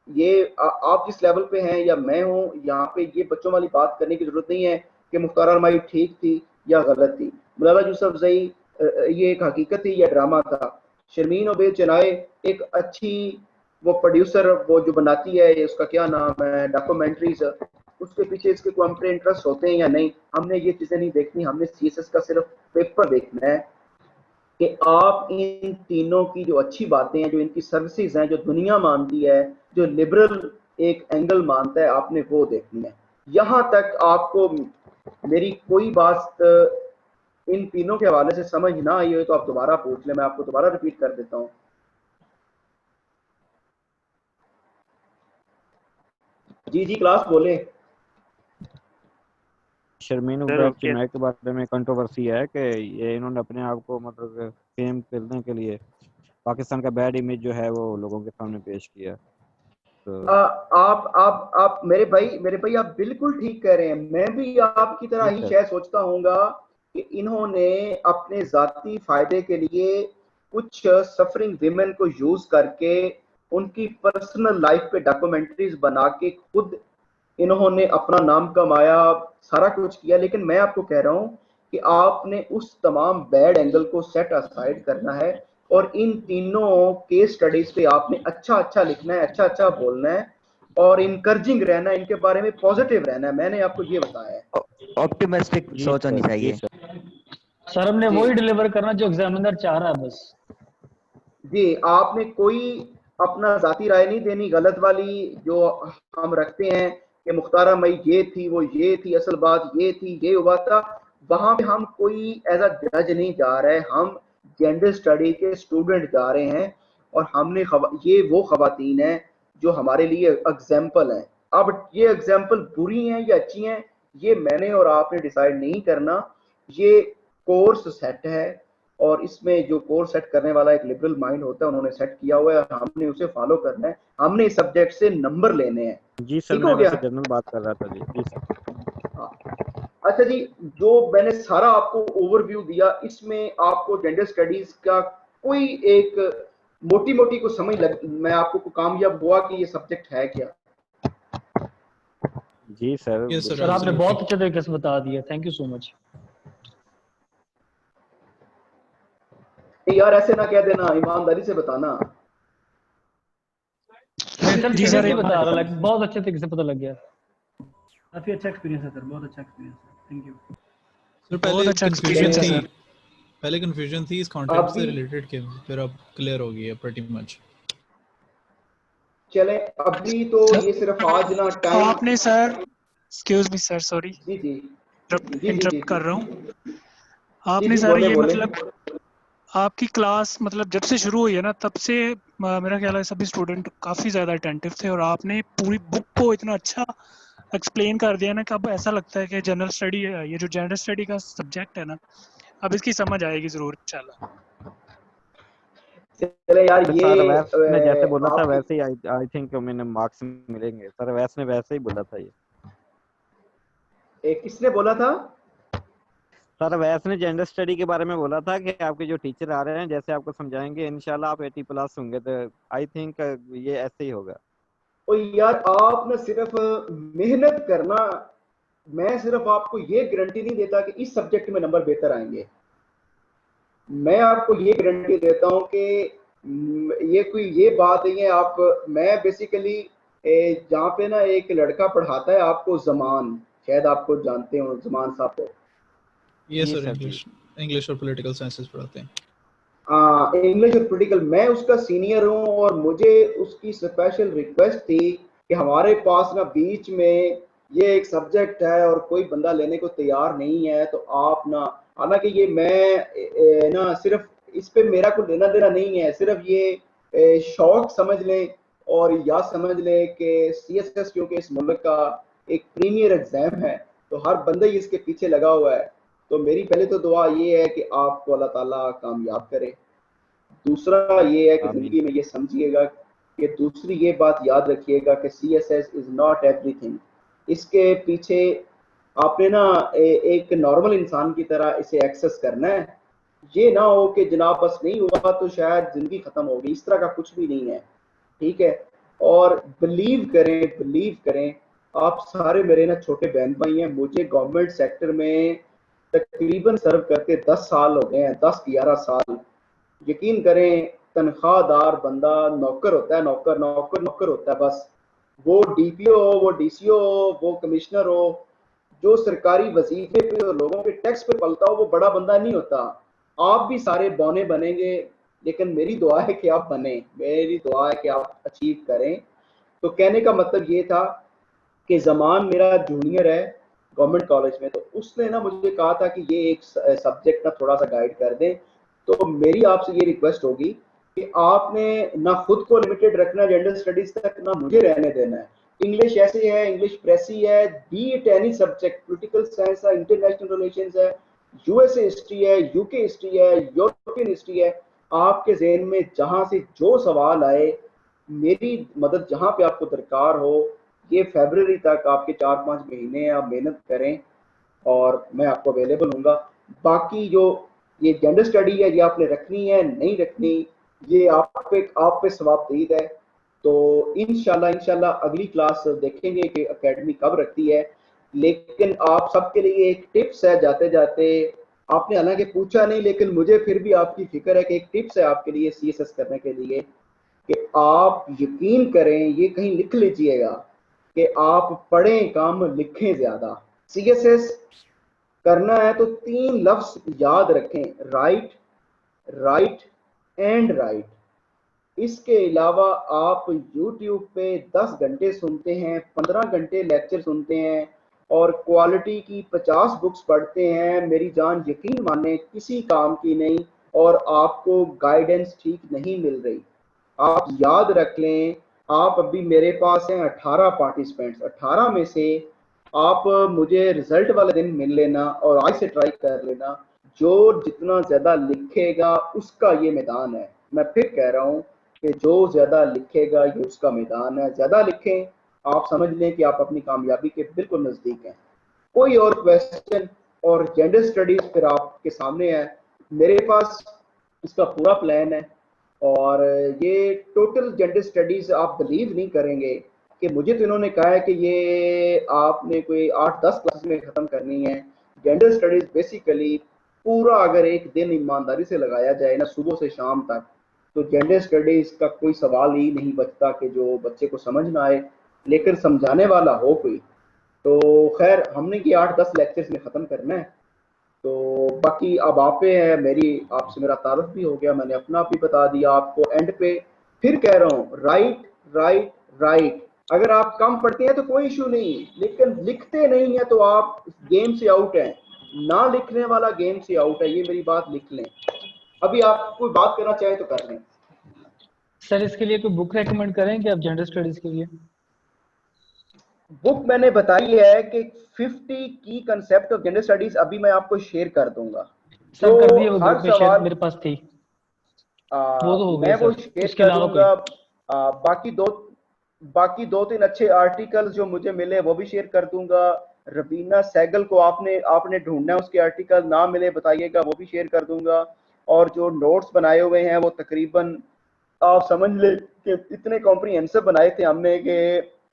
ये आप जिस लेवल पे हैं या मैं हूँ, यहाँ पे ये बच्चों वाली बात करने की जरूरत नहीं है कि मुख्तार अलमाई ठीक थी या गलत थी। मलाला यूसुफजई ये एक हकीकत थी या ड्रामा था। शर्मीन ओबेद चनाए एक अच्छी वो प्रोड्यूसर वो जो बनाती है, उसका क्या नाम है, डॉक्यूमेंट्रीज, उसके पीछे इसके को हम पे इंटरेस्ट होते हैं या नहीं, हमने ये चीज़ें नहीं देखनी। हमने CSS का सिर्फ पेपर देखना है कि आप इन तीनों की जो अच्छी बातें हैं, जो इनकी सर्विसेज हैं, जो दुनिया मानती है, जो लिबरल एक एंगल मानता है, आपने वो देखनी है। यहाँ तक आपको मेरी कोई बात इन तीनों के हवाले से समझ ना आई हो तो आप दोबारा पूछ लें, मैं आपको दोबारा रिपीट कर देता हूँ। जी क्लास बोले। शर्मीन ओबेद चनाए के बारे में कंट्रोवर्सी है कि ये इन्होंने अपने आप को मतलब फेम करने के लिए पाकिस्तान का बैड इमेज जो है वो लोगों के सामने पेश किया। तो आप मेरे भाई आप बिल्कुल ठीक कह रहे हैं। मैं भी आपकी तरह ही शायद सोचता हूँगा कि इन्होंने अपने जाती फायदे के लिए कुछ सफरिंग विमेन को यूज करके उनकी पर्सनल लाइफ पे डॉक्यूमेंट्रीज बना के खुद इन्होंने अपना नाम कमाया, सारा कुछ किया। लेकिन मैं आपको कह रहा हूँ कि आपने उस तमाम बैड एंगल को सेट असाइड करना है और इन तीनों केस स्टडीज पे आपने अच्छा लिखना है, अच्छा बोलना है और इनकरेजिंग रहना है, इनके बारे में पॉजिटिव रहना है। मैंने आपको ये बताया है, ऑप्टिमिस्टिक सोच होनी चाहिए। सर हमने वही डिलीवर करना जो एग्जामिनर चाह रहा है बस। जी, आपने कोई अपना जाती राय नहीं देनी गलत वाली जो हम रखते हैं कि मुख्तारा मई ये थी, वो ये थी, असल बात ये थी, ये हुआ था। वहां पे हम कोई एज अ जज नहीं जा रहे, हम जेंडर स्टडी के स्टूडेंट जा रहे हैं और हमने ये वो खवातीन हैं जो हमारे लिए एग्जाम्पल हैं। अब ये एग्जाम्पल बुरी हैं या अच्छी हैं ये मैंने और आपने डिसाइड नहीं करना। ये कोर्स सेट है और इसमें जो कोर्स सेट करने वाला एक लिबरल माइंड होता है, उन्होंने सेट किया हुआ है, हमने उसे फॉलो करना है, हमने इस सब्जेक्ट से नंबर लेने हैं। जी सर, मैं वैसे जनरल बात कर रहा था। जी हाँ, अच्छा जी, जो मैंने सारा आपको ओवरव्यू दिया, इसमें आपको जेंडर स्टडीज का कोई एक मोटी को समझ मैं आपको कामयाब हुआ कि ये सब्जेक्ट है क्या? जी सर, सर आपने बहुत अच्छे तरीके से बता दिया, थैंक यू सो मच। यार ऐसे ना कह देना, ईमानदारी से बताना। जी सर बता रहा, बहुत अच्छे तरीके से पता लग गया। काफी अच्छा एक्सपीरियंस है सर, बहुत अच्छा एक्सपीरियंस है, थैंक यू सर। पहले कंफ्यूजन थी इस कंटेंट से रिलेटेड के, फिर अब क्लियर हो गई है प्रीटी मच। चले अभी तो ये सिर्फ आज ना टाइम आपने sir, excuse me sir, sorry जी इंटरप्ट कर रहा हूँ। आपने सर ये मतलब आपकी क्लास मतलब जब से शुरू हुई है ना, तब से मेरा ख्याल है सभी स्टूडेंट काफ़ी ज़्यादा अटेंटिव थे और आपने पूरी बुक को इतना अच्छा एक्सप्लेन कर दिया ना कि अब ऐसा लगता है कि जनरल स्टडी, ये जो जेंडर स्टडी का सब्जेक्ट है ना, अब इसकी समझ आएगी ज़रूर इंशाल्लाह। चले यार, ये मैं जैसे बोला था वैसे ही आई थिंक मैंने मार्क्स मिलेंगे सर। वैसे वैसे ही बोला था ये। किसने बोला था सर? वैसे ने जेंडर स्टडी के बारे में बोला था कि आपके जो टीचर आ रहे हैं जैसे आपको समझाएंगे इंशाल्लाह आप 80+ होंगे, तो आई थिंक ये ऐसे ही होगा। ओ यार, आप ना सिर्फ मेहनत करना, मैं सिर्फ आपको ये गारंटी नहीं देता कि इस सब्जेक्ट में नंबर बेहतर आएंगे। मैं आपको ये गारंटी देता हूँ कि ये कोई ये बात नहीं है। आप मैं बेसिकली जहाँ पे ना एक लड़का पढ़ाता है आपको, जमान, शायद आपको जानते हो जमान साहब को। यस सर, इंग्लिश और पॉलिटिकल साइंसेस पढ़ाते हैं। इंग्लिश और पॉलिटिकल, मैं उसका सीनियर हूँ और मुझे उसकी स्पेशल रिक्वेस्ट थी कि हमारे पास ना बीच में ये एक सब्जेक्ट है और कोई बंदा लेने को तैयार नहीं है, तो आप ना, हालांकि ये मैं ना सिर्फ इस पे मेरा कोई लेना देना नहीं है, सिर्फ ये शौक समझ लें और या समझ लें कि CSS क्योंकि इस मुल्क का एक प्रीमियर एग्जाम है तो हर बंदा ही इसके पीछे लगा हुआ है। तो मेरी पहले तो दुआ ये है कि आपको अल्लाह ताला कामयाब करे। दूसरा ये है कि जिंदगी में ये समझिएगा कि दूसरी ये बात याद रखिएगा कि CSS इज नॉट एवरीथिंग। इसके पीछे आपने ना एक नॉर्मल इंसान की तरह इसे एक्सेस करना है ये ना हो कि जनाब बस नहीं हुआ तो शायद जिंदगी खत्म होगी, इस तरह का कुछ भी नहीं है, ठीक है। और बिलीव करें आप सारे मेरे ना छोटे बहन भाई हैं। मुझे गवर्नमेंट सेक्टर में तकरीबन सर्व करके 10 साल हो गए हैं, 10-11 साल। यकीन करें तनख्वाहदार बंदा नौकर होता है, नौकर होता है बस। वो डीपीओ हो, वो डीसीओ हो, वो कमिश्नर हो, जो सरकारी वजीफे पे और लोगों के टैक्स पे पलता हो, वो बड़ा बंदा नहीं होता। आप भी सारे बौने बनेंगे, लेकिन मेरी दुआ है कि आप बने, मेरी दुआ है कि आप अचीव करें। तो कहने का मतलब ये था कि जमान मेरा जूनियर है गवर्नमेंट कॉलेज में, तो उसने ना मुझे कहा था कि ये एक सब्जेक्ट ना थोड़ा सा गाइड कर दें। तो मेरी आपसे ये रिक्वेस्ट होगी कि आपने ना खुद को लिमिटेड रखना जेंडर स्टडीज तक, ना मुझे रहने देना है। इंग्लिश ऐसे है, इंग्लिश प्रेसी है, B it any subject, political science है, इंटरनेशनल रिलेशंस है, यूएसए हिस्ट्री है, यूके हिस्ट्री है, यूरोपियन हिस्ट्री है, आपके जहन में जहां से जो सवाल आए, मेरी मदद जहां पे आपको दरकार हो, ये फरवरी तक आपके 4-5 महीने आप मेहनत करें और मैं आपको अवेलेबल हूँगा। बाकी जो ये जेंडर स्टडी है, ये आपने रखनी है नहीं रखनी, ये आप पे सवाबदीद है। तो इंशाल्लाह अगली क्लास देखेंगे कि एकेडमी कब रखती है। लेकिन आप सबके लिए एक टिप्स है जाते जाते, आपने हालांकि पूछा नहीं, लेकिन मुझे फिर भी आपकी फिक्र है कि एक टिप्स है आपके लिए सीएसएस करने के लिए, कि आप यकीन करें, ये कहीं लिख लीजिएगा कि आप पढ़ें कम लिखें ज्यादा। सीएसएस करना है तो 3 लफ्ज याद रखें, राइट, राइट एंड राइट। इसके अलावा आप YouTube पे 10 घंटे सुनते हैं, 15 घंटे लेक्चर सुनते हैं और क्वालिटी की 50 बुक्स पढ़ते हैं, मेरी जान यकीन माने किसी काम की नहीं, और आपको गाइडेंस ठीक नहीं मिल रही। आप याद रख लें, आप अभी मेरे पास हैं 18 पार्टिसिपेंट्स, 18 में से आप मुझे रिजल्ट वाले दिन मिल लेना और आज से ट्राई कर लेना। जो जितना ज्यादा लिखेगा उसका ये मैदान है। मैं फिर कह रहा हूँ कि जो ज्यादा लिखेगा ये उसका मैदान है। ज्यादा लिखें, आप समझ लें कि आप अपनी कामयाबी के बिल्कुल नजदीक हैं। कोई और क्वेश्चन? और जेंडर स्टडीज फिर आपके सामने है, मेरे पास इसका पूरा प्लान है। और ये टोटल जेंडर स्टडीज आप बिलीव नहीं करेंगे कि मुझे तो इन्होंने कहा है कि ये आपने कोई 8-10 क्लास में ख़त्म करनी है। जेंडर स्टडीज बेसिकली पूरा अगर एक दिन ईमानदारी से लगाया जाए ना, सुबह से शाम तक, तो जेंडर स्टडीज का कोई सवाल ही नहीं बचता कि जो बच्चे को समझ ना आए, लेकिन समझाने वाला हो कोई। तो खैर हमने कि 8-10 लेक्चर्स में ख़त्म करना है। तो बाकी अब आप पे है, मेरी आपसे मेरा तारुफ भी हो गया, मैंने अपना भी बता दिया आपको। एंड पे फिर कह रहा हूँ, राइट राइट राइट। अगर आप कम पढ़ते हैं तो कोई इशू नहीं, लेकिन लिखते नहीं है तो आप गेम से आउट हैं। ना लिखने वाला गेम से आउट है, ये मेरी बात लिख लें। अभी आप कोई बात करना चाहें तो कर लें। सर इसके लिए कोई बुक रेकमेंड करेंगे आप जेंडर स्टडीज के लिए? बुक मैंने बताई है कि 50 की कंसेप्ट ऑफ जेंडर स्टडीज, अभी मैं आपको शेयर कर दूंगा। सर कर दिए, वो हर ग्रुप में शेयर सवाल मेरे पास थी, वो तो हो मैं गया वो सर। शेयर उसके कर अलावा दूंगा। कोई? बाकी 2-3 अच्छे आर्टिकल्स जो मुझे मिले वो भी शेयर कर दूंगा। रबीना सहगल को आपने ढूंढना है, उसके आर्टिकल ना मिले बताइएगा, वो भी शेयर कर दूंगा। और जो नोट्स बनाए हुए हैं वो तकरीबन आप समझ ले कि इतने कॉम्प्रिहेंसिव बनाए थे हमने कि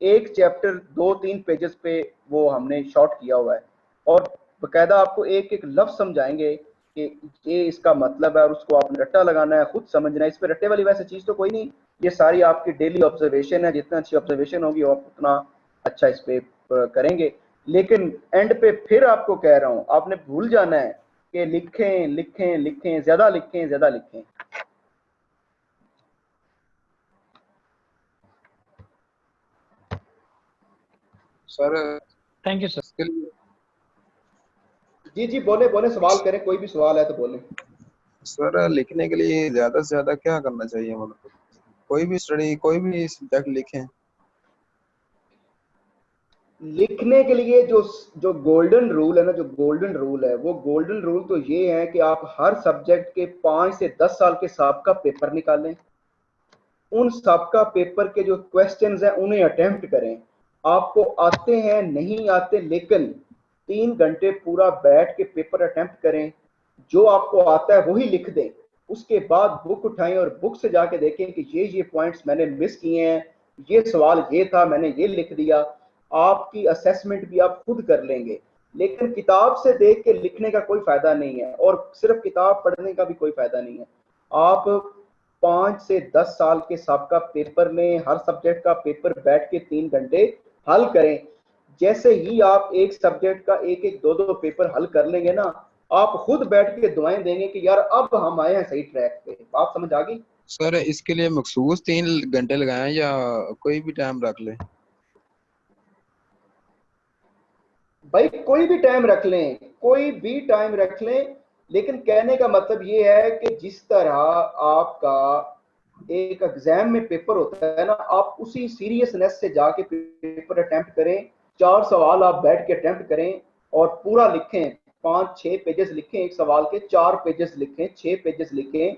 एक चैप्टर 2-3 पेजेस पे वो हमने शॉर्ट किया हुआ है, और बकायदा आपको एक एक लफ्ज समझाएंगे कि ये इसका मतलब है, और उसको आपने रट्टा लगाना है, खुद समझना है। इस पे रट्टे वाली वैसे चीज तो कोई नहीं, ये सारी आपकी डेली ऑब्जर्वेशन है। जितना अच्छी ऑब्जर्वेशन होगी आप उतना अच्छा इस पे करेंगे। लेकिन एंड पे फिर आपको कह रहा हूँ, आपने भूल जाना है कि लिखें लिखें लिखें, ज्यादा लिखें ज्यादा लिखें। Sir thank you sir. जी बोले बोले, सवाल करें, कोई भी सवाल है तो बोलें। सर लिखने के लिए ज्यादा से ज्यादा क्या करना चाहिए? मतलब कोई भी स्टडी, कोई भी सब्जेक्ट लिखें? लिखने के लिए जो गोल्डन रूल है ना, जो गोल्डन रूल है, वो गोल्डन रूल तो ये है कि आप हर सब्जेक्ट के 5 से 10 साल के सबका पेपर निकालें। उन सबका पेपर के जो क्वेश्चंस हैं उन्हें अटेम्प्ट करें। आपको आते हैं नहीं आते, लेकिन 3 घंटे पूरा बैठ के पेपर अटेम्प्ट करें। जो आपको आता है वही लिख दें, उसके बाद बुक उठाएं और बुक से जाके देखें कि ये पॉइंट्स मैंने मिस किए हैं, ये सवाल ये था मैंने ये लिख दिया। आपकी असेसमेंट भी आप खुद कर लेंगे। लेकिन किताब से देख के लिखने का कोई फायदा नहीं है और सिर्फ किताब पढ़ने का भी कोई फायदा नहीं है। आप 5 से 10 साल के सबका पेपर लें, हर सब्जेक्ट का पेपर बैठ के 3 घंटे हल करें। जैसे ही आप एक सब्जेक्ट का एक एक दो दो पेपर हल कर लेंगे ना, आप खुद बैठ के दुआएं देंगे कि यार अब हम आए हैं सही ट्रैक पे। बात समझ आ गई? सर इसके लिए मखसूस 3 घंटे लगाएं या कोई भी टाइम रख लें? भाई कोई भी टाइम रख लें, कोई भी टाइम रख लें, लेकिन कहने का मतलब ये है कि जिस तरह आपका एक एग्जाम में पेपर होता है ना, आप उसी सीरियसनेस से जाके पेपर अटेम्प्ट करें। 4 सवाल आप बैठ के अटेम्प्ट करें और पूरा लिखें। 5-6 पेजेस लिखें एक सवाल के, 4 पेजेस लिखें, 6 पेजेस लिखें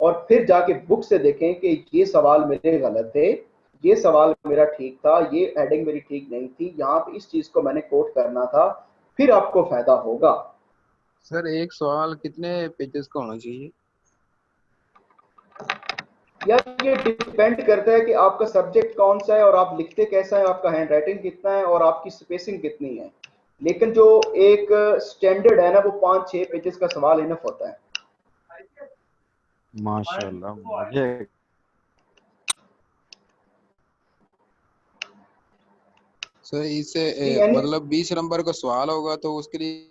और फिर जाके बुक से देखें कि ये सवाल मेरे गलत थे, ये सवाल मेरा ठीक था, ये हेडिंग मेरी ठीक नहीं थी, यहाँ पे इस चीज को मैंने कोट करना था, फिर आपको फायदा होगा। सर एक सवाल कितने पेजेस का होना चाहिए? यार ये डिपेंड करता है कि आपका सब्जेक्ट कौन सा है और आप लिखते कैसा है, आपका हैंड राइटिंग कितना है और आपकी स्पेसिंग कितनी है। लेकिन जो एक स्टैंडर्ड है ना, वो 5-6 पेजेस का सवाल इनफ होता है। माशाल्लाह। मुझे सर इससे मतलब 20 नंबर का सवाल होगा तो उसके लिए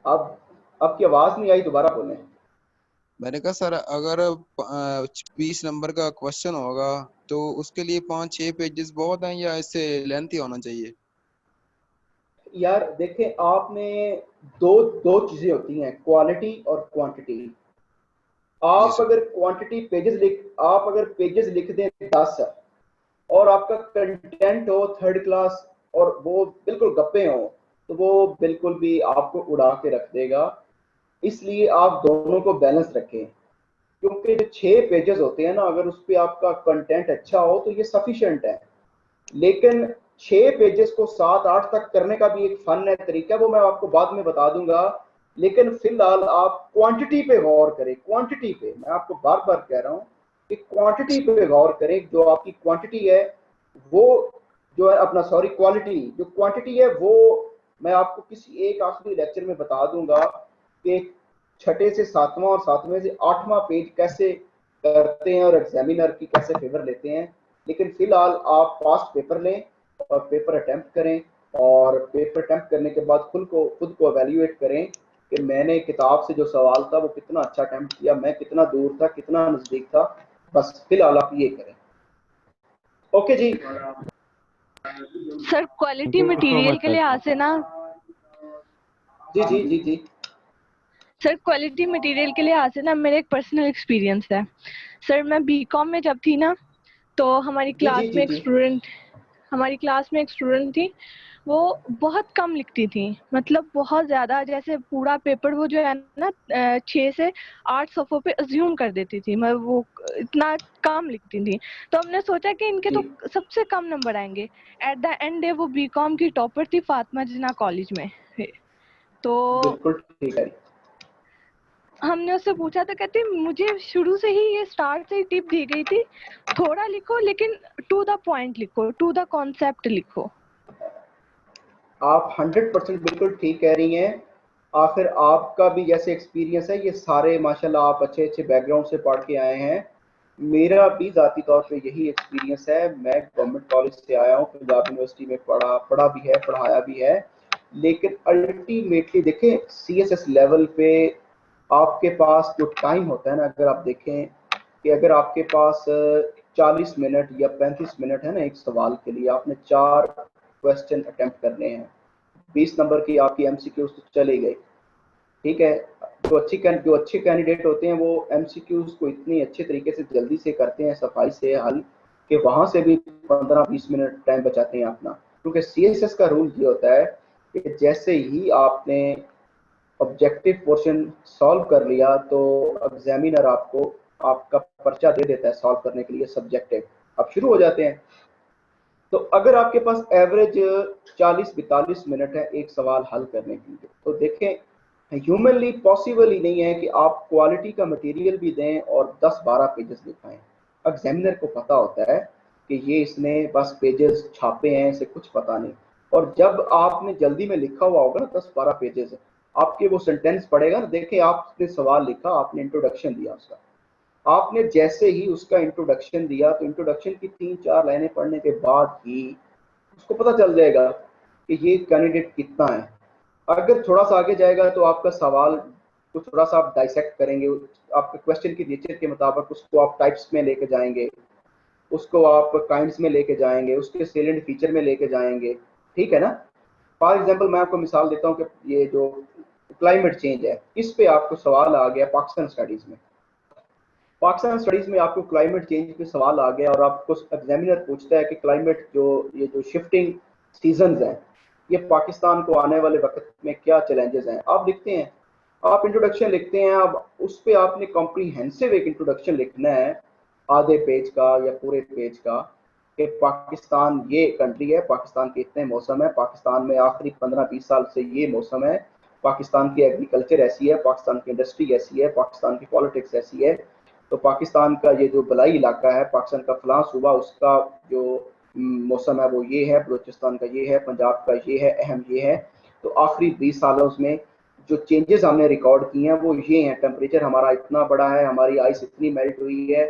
अब आपकी आवाज नहीं आई, दोबारा बोलें। मैंने कहा सर अगर 20 नंबर का क्वेश्चन होगा तो उसके लिए 5-6 पेजेस बहुत हैं या इससे लेंथी होना चाहिए? यार देखें, आपने दो चीजें होती हैं, क्वालिटी और क्वांटिटी। आप अगर क्वांटिटी आप अगर पेजेस लिख दें 10 और आपका कंटेंट हो 3rd क्लास और वो बिल्कुल गप्पे हो, तो वो बिल्कुल भी आपको उड़ा के रख देगा। इसलिए आप दोनों को बैलेंस रखें, क्योंकि जो 6 पेजेस होते हैं ना, अगर उस पर आपका कंटेंट अच्छा हो तो ये सफिशिएंट है। लेकिन 6 पेजेस को 7-8 तक करने का भी एक फन है, तरीका, वो मैं आपको बाद में बता दूंगा। लेकिन फिलहाल आप क्वांटिटी पे गौर करें। क्वांटिटी पे मैं आपको बार बार कह रहा हूँ कि क्वांटिटी पे गौर करें। जो आपकी क्वांटिटी है वो जो है अपना क्वालिटी, जो क्वांटिटी है वो मैं आपको किसी एक आखिरी लेक्चर में बता दूंगा कि 6ठे से 7वां और 7वें से 8वां पेज कैसे करते हैं और एग्जामिनर की कैसे फेवर लेते हैं। लेकिन फिलहाल आप फास्ट पेपर लें और पेपर अटेम्प्ट करें और पेपर अटेम्प्ट करने के बाद खुद को एवेल्युएट करें कि मैंने किताब से जो सवाल था वो कितना अच्छा अटेम्प्ट किया, मैं कितना दूर था, कितना नजदीक था। बस फिलहाल आप ये करें। ओके जी सर, क्वालिटी मटेरियल के लिहाज से ना, जी सर क्वालिटी मटेरियल के लिहाज से ना मेरा एक पर्सनल एक्सपीरियंस है। सर मैं बीकॉम में जब थी ना, तो हमारी क्लास में एक स्टूडेंट थी, वो बहुत कम लिखती थी, मतलब बहुत ज़्यादा, जैसे पूरा पेपर वो जो है ना 6 से 8 सफ़ों पे अज्यूम कर देती थी। मैं वो इतना कम लिखती थी, तो हमने सोचा कि इनके तो सबसे कम नंबर आएंगे। एट द एंड डे वो बीकॉम की टॉपर थी फातिमा जिन्ना कॉलेज में। तो बिल्कुल ठीक है। हमने उससे पूछा तो कहती मुझे शुरू से ही ये स्टार्ट से ही टिप दी गई थी, थोड़ा लिखो लेकिन टू द पॉइंट लिखो, टू द कॉन्सेप्ट लिखो। आप 100% बिल्कुल ठीक कह रही हैं। आखिर आपका भी जैसे एक्सपीरियंस है, ये सारे माशाल्लाह आप अच्छे अच्छे बैकग्राउंड से पढ़ के आए हैं। मेरा भी ज़ाती तौर पे यही एक्सपीरियंस है। मैं गवर्नमेंट कॉलेज से आया हूँ, पंजाब यूनिवर्सिटी में पढ़ा भी है, पढ़ाया भी है। लेकिन अल्टीमेटली देखें CSS लेवल पे आपके पास जो टाइम होता है ना, अगर आप देखें कि अगर आपके पास 40 मिनट या 35 मिनट है ना एक सवाल के लिए, आपने 4 क्वेश्चन अटेम्प्ट करने हैं, 20 नंबर की आपकी MCQs तो चले गए, ठीक है। जो अच्छे कैंडिडेट होते हैं वो MCQs को इतनी अच्छे तरीके से जल्दी से करते हैं, सफाई से हल, कि वहां से भी 15-20 मिनट टाइम बचाते हैं अपना। क्योंकि CSS का रूल ये होता है कि जैसे ही आपने ऑब्जेक्टिव पोर्शन सॉल्व कर लिया तो एग्जामिनर आपका पर्चा दे देता है सॉल्व करने के लिए सब्जेक्टिव। अब शुरू हो जाते हैं। तो अगर आपके पास एवरेज 40-42 मिनट है एक सवाल हल करने के लिए, तो देखें ह्यूमनली पॉसिबल ही नहीं है कि आप क्वालिटी का मटेरियल भी दें और 10-12 पेजेस लिखाएं। एग्जामिनर को पता होता है कि ये इसने बस पेजेस छापे हैं, इसे कुछ पता नहीं। और जब आपने जल्दी में लिखा हुआ होगा ना 10-12 पेजेस, आपके वो सेंटेंस पढ़ेगा ना, देखें आपने सवाल लिखा, आपने इंट्रोडक्शन दिया उसका, आपने जैसे ही उसका इंट्रोडक्शन दिया तो इंट्रोडक्शन की 3-4 लाइनें पढ़ने के बाद ही उसको पता चल जाएगा कि ये कैंडिडेट कितना है। अगर थोड़ा सा आगे जाएगा तो आपका सवाल को थोड़ा सा आप डाइसेक्ट करेंगे, आपके क्वेश्चन की नेचर के मुताबिक उसको आप टाइप्स में लेके जाएंगे, उसको आप काइंड्स में लेके जाएंगे, उसके सेलेंट फीचर में लेके जाएंगे, ठीक है ना। फॉर एग्जांपल मैं आपको मिसाल देता हूँ कि ये जो क्लाइमेट चेंज है, इस पे आपको सवाल आ गया पाकिस्तान स्टडीज में। पाकिस्तान स्टडीज में आपको क्लाइमेट चेंज पे सवाल आ गया और आपको एग्जामिनर पूछता है कि क्लाइमेट ये जो शिफ्टिंग सीजन्स हैं, ये पाकिस्तान को आने वाले वक्त में क्या चैलेंजेस हैं। आप लिखते हैं, आप इंट्रोडक्शन लिखते हैं, अब उस पर आपने कॉम्प्रीहेंसिव एक इंट्रोडक्शन लिखना है आधे पेज का या पूरे पेज का, कि पाकिस्तान ये कंट्री है, पाकिस्तान के इतने मौसम है, पाकिस्तान में आखिरी 15-20 साल से ये मौसम है, पाकिस्तान की एग्रीकल्चर ऐसी है, पाकिस्तान की इंडस्ट्री ऐसी है, पाकिस्तान की पॉलिटिक्स ऐसी है, तो पाकिस्तान का ये जो बलाई इलाका है, पाकिस्तान का फलां सूबा, उसका जो मौसम है वो ये है, बलूचिस्तान का ये है, पंजाब का ये है, अहम ये है। तो आखिरी 20 सालों में जो चेंजेस हमने रिकॉर्ड किए हैं वो ये हैं, टेम्परेचर हमारा इतना बड़ा है, हमारी आइस इतनी मेल्ट हुई है,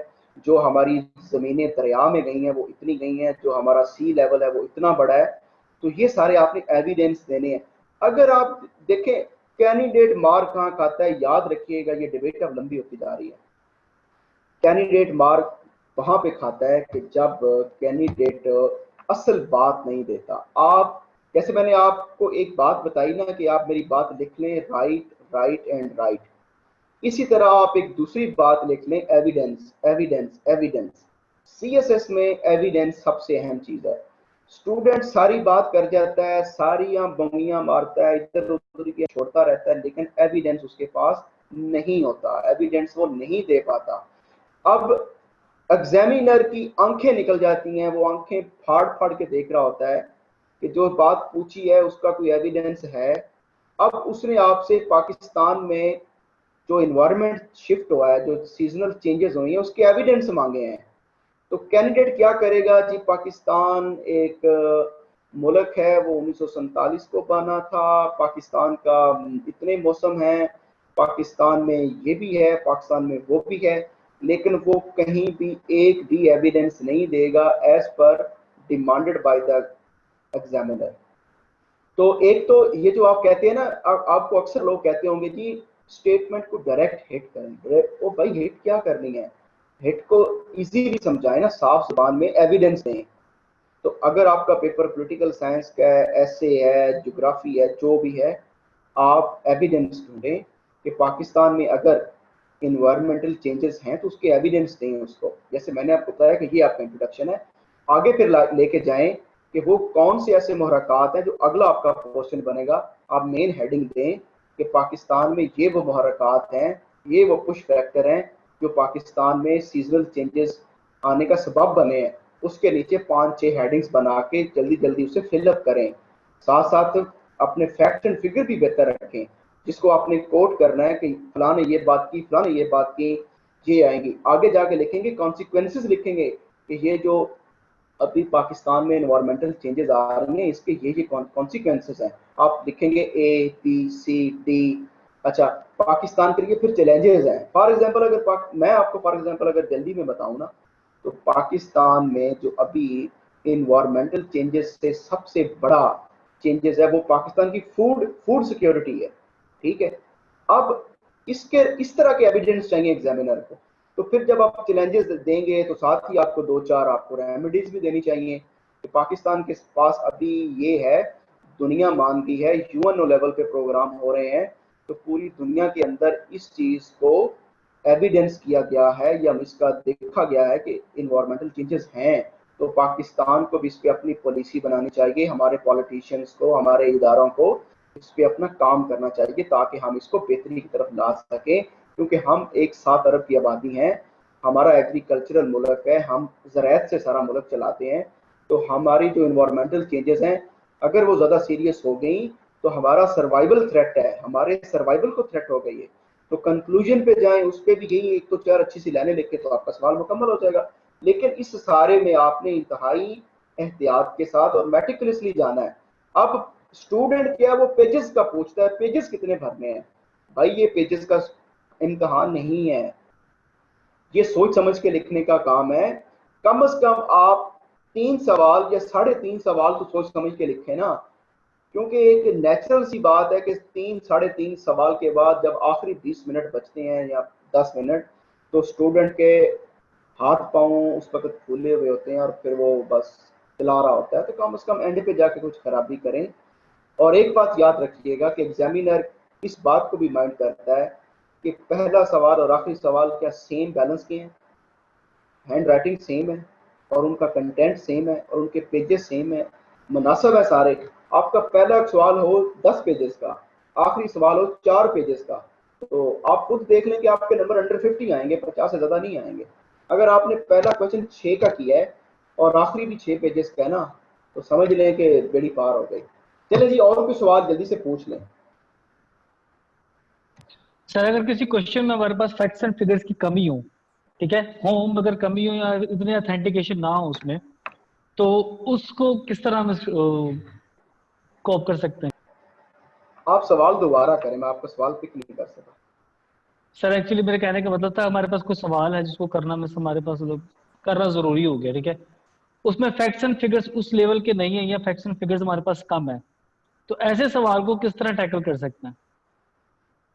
जो हमारी ज़मीनें दरिया में गई हैं वो इतनी गई हैं, जो हमारा सी लेवल है वो इतना बड़ा है। तो ये सारे आपने एविडेंस देने हैं। अगर आप देखें कैंडिडेट मार कहाँ खाता है, याद रखिएगा, ये डिबेट अब लंबी होती जा रही है। कैंडिडेट मार्क वहां पे खाता है कि जब कैंडिडेट असल बात नहीं देता। आप जैसे मैंने आपको एक बात बताई ना कि आप मेरी बात लिख लें, राइट एंड राइट, इसी तरह आप एक दूसरी बात लिख लें, एविडेंस एविडेंस एविडेंस। सीएसएस में एविडेंस सबसे अहम चीज है। स्टूडेंट सारी बात कर जाता है, सारियां बंगियां मारता है, इधर उधर की छोड़ता रहता है, लेकिन एविडेंस उसके पास नहीं होता, एविडेंस वो नहीं दे पाता। अब एग्जामिनर की आंखें निकल जाती हैं, वो आंखें फाड़ फाड़ के देख रहा होता है कि जो बात पूछी है उसका कोई एविडेंस है। अब उसने आपसे पाकिस्तान में जो इन्वायरमेंट शिफ्ट हुआ है, जो सीजनल चेंजेस हुई हैं, उसके एविडेंस मांगे हैं। तो कैंडिडेट क्या करेगा जी, पाकिस्तान एक मुल्क है, वो 1947 को बना था, पाकिस्तान का इतने मौसम है, पाकिस्तान में ये भी है, पाकिस्तान में वो भी है, लेकिन वो कहीं भी एक भी एविडेंस नहीं देगा as per demanded by the examiner. तो एक तो ये जो आप कहते हैं ना, आपको अक्सर लोग कहते होंगे जी स्टेटमेंट को डायरेक्ट हिट करें। ओ भाई, हिट क्या करनी है, हिट को इजीली समझाएं ना, साफ जुबान में एविडेंस दें। तो अगर आपका पेपर पॉलिटिकल साइंस का है, एसे है, ज्योग्राफी है, जो भी है, आप एविडेंस ढूंढें कि पाकिस्तान में अगर इन्वायरमेंटल चेंजेस हैं तो उसके एविडेंस दें उसको। जैसे मैंने आपको बताया कि ये आपका इंट्रोडक्शन है, आगे फिर लेके जाएं कि वो कौन से ऐसे मुहर्रकात हैं जो अगला आपका क्वेश्चन बनेगा। आप मेन हेडिंग दें कि पाकिस्तान में ये वो मुहर्रकात हैं, ये वो पुश फैक्टर हैं जो पाकिस्तान में सीजनल चेंजेस आने का सबब बने हैं। उसके नीचे 5-6 हेडिंग्स बना के जल्दी जल्दी उसे फिलअप करें। साथ साथ अपने फैक्ट एंड फिगर भी बेहतर रखें, जिसको आपने कोट करना है कि फलां ने ये बात की, फलां ने ये बात की, ये आएंगी। आगे जाके लिखेंगे कॉन्सिक्वेंसेस, लिखेंगे कि ये जो अभी पाकिस्तान में एनवायरमेंटल चेंजेस आ रही हैं, इसके ये कॉन्सिक्वेंसेस हैं। आप लिखेंगे A, B, C, D। अच्छा, पाकिस्तान के लिए फिर चैलेंजेस हैं। फॉर एग्जांपल अगर मैं आपको फॉर एग्जांपल अगर जल्दी में बताऊं ना, तो पाकिस्तान में जो अभी एनवायरमेंटल चेंजेस से सबसे बड़ा चेंजेस है वो पाकिस्तान की फूड सिक्योरिटी है। ठीक है, अब इस तरह के एविडेंस चाहिए एग्जामिनर को। तो फिर जब आप चैलेंजेस देंगे तो साथ ही आपको 2-4 आपको रेमेडीज भी देनी चाहिए कि पाकिस्तान के पास अभी ये है, दुनिया मानती है, यूएनओ लेवल पे प्रोग्राम हो रहे हैं, तो पूरी दुनिया के अंदर इस चीज को एविडेंस किया गया है या इसका देखा गया है कि इन्वायरमेंटल चेंजेस हैं। तो पाकिस्तान को भी इस पर अपनी पॉलिसी बनानी चाहिए, हमारे पॉलिटिशियंस को, हमारे इदारों को इस पे अपना काम करना चाहिए ताकि हम इसको बेहतरी की तरफ ला सकें। क्योंकि हम 7 अरब की आबादी हैं, हमारा एग्रीकल्चरल मुल्क है, हम ज़राअत से सारा मुल्क चलाते हैं। तो हमारी जो इन्वायरमेंटल चेंजेस हैं अगर वो ज़्यादा सीरियस हो गई तो हमारा सर्वाइवल थ्रेट है, हमारे सर्वाइवल को थ्रेट हो गई है। तो कंक्लूजन पे जाएं, उस पर भी यही एक तो चार अच्छी सी लाइनें लिख के तो आपका सवाल मुकम्मल हो जाएगा। लेकिन इस सारे में आपने इंतहाई एहतियात के साथ और मेटिकुलसली जाना है। अब स्टूडेंट क्या वो पेजेस का पूछता है, पेजेस कितने भरने हैं? भाई ये पेजेस का इम्तहान नहीं है, ये सोच समझ के लिखने का काम है। कम से कम आप 3 सवाल या 3.5 सवाल तो सोच समझ के लिखें ना, क्योंकि एक नेचुरल सी बात है कि 3-3.5 सवाल के बाद जब आखिरी 20 मिनट बचते हैं या 10 मिनट, तो स्टूडेंट के हाथ पाँव उस वक्त फूले हुए होते हैं और फिर वो बस चला रहा होता है। तो कम से कम एंड पे जाके कुछ खराबी करें। और एक बात याद रखिएगा कि एग्जामिनर इस बात को भी माइंड करता है कि पहला सवाल और आखिरी सवाल क्या सेम बैलेंस के हैं, हैंड राइटिंग सेम है और उनका कंटेंट सेम है और उनके पेजेस सेम है, मुनासिब है सारे। आपका पहला सवाल हो 10 पेजेस का, आखिरी सवाल हो 4 पेजेस का, तो आप खुद देख लें कि आपके नंबर अंडर 50 आएंगे, 50 से ज़्यादा नहीं आएंगे। अगर आपने पहला क्वेश्चन 6 का किया है और आखिरी भी 6 पेजेस का है ना, तो समझ लें कि बेड़ी पार हो गई। चले जी, और कोई सवाल जल्दी से पूछ लें। सर अगर किसी क्वेश्चन में हमारे पास फैक्ट्स एंड फिगर्स की कमी हो, ठीक है, होम अगर कमी हो या इतने ऑथेंटिकेशन ना हो उसमें, तो उसको किस तरह हम कोप कर सकते हैं? आप सवाल दोबारा करें, मैं आपका सवाल पिक नहीं कर सका। सर एक्चुअली मेरे कहने का मतलब था हमारे पास कोई सवाल है जिसको करना में हमारे पास करना जरूरी हो गया, ठीक है, उसमें फैक्ट्स एंड फिगर्स उस लेवल के नहीं है या फैक्ट्स एंड फिगर्स हमारे पास कम है, तो ऐसे सवाल को किस तरह टैकल कर सकते हैं?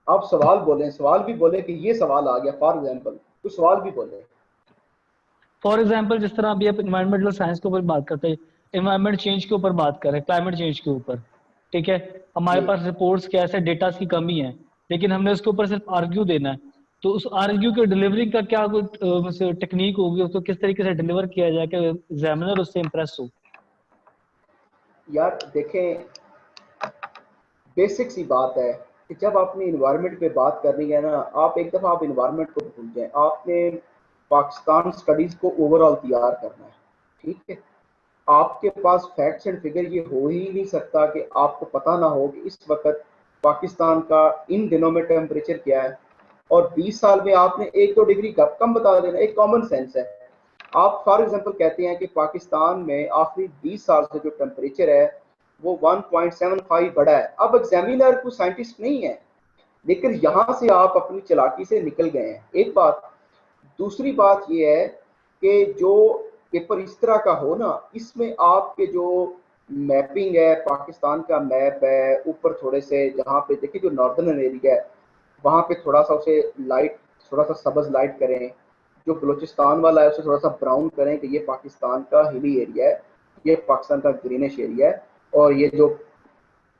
आप सवाल बोलें, सवाल भी बोले कि ये सवाल आ गया, फॉर एग्जांपल कुछ सवाल भी बोले। फॉर एग्जांपल जिस तरह अभी आप एनवायरमेंटल साइंस के ऊपर बात करते हैं, एनवायरमेंट चेंज के ऊपर बात करें, क्लाइमेट चेंज के ऊपर, ठीक है, हमारे पास रिपोर्ट्स के ऐसे डेटा की कमी है, लेकिन हमने उसके ऊपर सिर्फ आर्ग्यू देना है, तो उस आर्ग्यू के डिलीवरी का क्या कोई टेक्निक होगी, उसको किस तरीके से डिलीवर किया जाए कि एग्जामिनर उससे इम्प्रेस हो? यार देखें, बेसिक सी बात है कि जब आपने इन्वायरमेंट पे बात करनी है ना, आप एक दफ़ा आप इन्वायरमेंट को भूल जाएं, आपने पाकिस्तान स्टडीज़ को ओवरऑल तैयार करना है, ठीक है। आपके पास फैक्ट्स एंड फिगर ये हो ही नहीं सकता कि आपको पता ना हो कि इस वक्त पाकिस्तान का इन दिनों में टेम्परेचर क्या है, और 20 साल में आपने 1-2 डिग्री कम बता देना, एक कॉमन सेंस है। आप फॉर एग्जांपल कहते हैं कि पाकिस्तान में आखिरी 20 साल से जो टेम्परेचर है वो 1.75 बढ़ा है। अब एग्जामिनर कोई साइंटिस्ट नहीं है, लेकिन यहाँ से आप अपनी चालाकी से निकल गए हैं, एक बात। दूसरी बात ये है कि जो पेपर इस तरह का हो ना, इसमें आपके जो मैपिंग है, पाकिस्तान का मैप है, ऊपर थोड़े से जहाँ पे देखिए जो नॉर्दर्न एरिया है वहाँ पे थोड़ा सा उसे लाइट, थोड़ा सा सब्ज लाइट करें, जो बलूचिस्तान वाला है उसे थोड़ा सा ब्राउन करें कि ये पाकिस्तान का हिली एरिया है, ये पाकिस्तान का ग्रीनिश एरिया है, और ये जो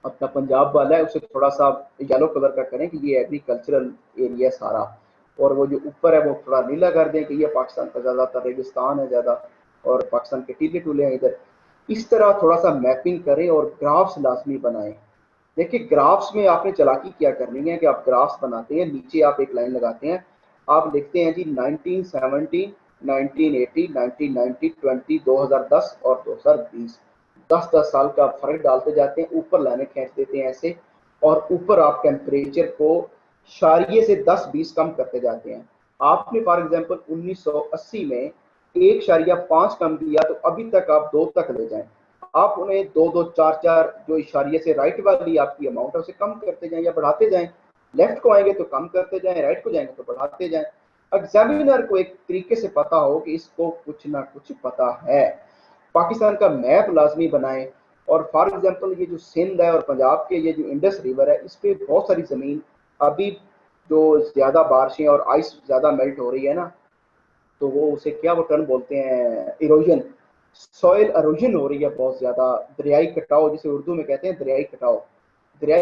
अपना पंजाब वाला है उसे थोड़ा सा येलो कलर का करें कि ये एग्रीकल्चरल एरिया सारा, और वो जो ऊपर है वो थोड़ा नीला कर दें कि ये पाकिस्तान का ज़्यादातर रेगिस्तान है ज़्यादा और पाकिस्तान के टीले टूले हैं इधर। इस तरह थोड़ा सा मैपिंग करें और ग्राफ्स लाजमी बनाएं। देखिए ग्राफ्स में आपने चालाकी क्या करनी है कि आप ग्राफ्स बनाते हैं, नीचे आप एक लाइन लगाते हैं, आप लिखते हैं जी 1970, 1980, 1990, 20, 2010 और 2020, 10-10 साल का फर्क डालते जाते हैं, ऊपर लाइनें खींच देते हैं ऐसे, और ऊपर आप टेम्परेचर को शारिये से 10-20 कम करते जाते हैं। आपने फॉर एग्जांपल 1980 में 1.5 कम किया, तो अभी तक आप 2 तक ले जाएं। आप उन्हें 2-2, 4-4 जो इशारिये से राइट वाली आपकी अमाउंट है उसे कम करते जाएं या बढ़ाते जाएं। लेफ्ट को आएंगे तो कम करते जाएं, राइट को जाएंगे तो बढ़ाते जाएं। एग्जामिनर को एक तरीके से पता हो कि इसको कुछ ना कुछ पता है। पाकिस्तान का मैप लाजमी बनाएं, और फॉर एग्जांपल ये जो सिंध है और पंजाब के ये जो इंडस रिवर है, इस पर बहुत सारी ज़मीन अभी जो ज़्यादा बारिशें और आइस ज़्यादा मेल्ट हो रही है ना, तो वो उसे क्या वो टर्म बोलते हैं, इरोजन, सॉइल एरोजन हो रही है बहुत ज़्यादा, दरियाई कटाव जिसे उर्दू में कहते हैं दरियाई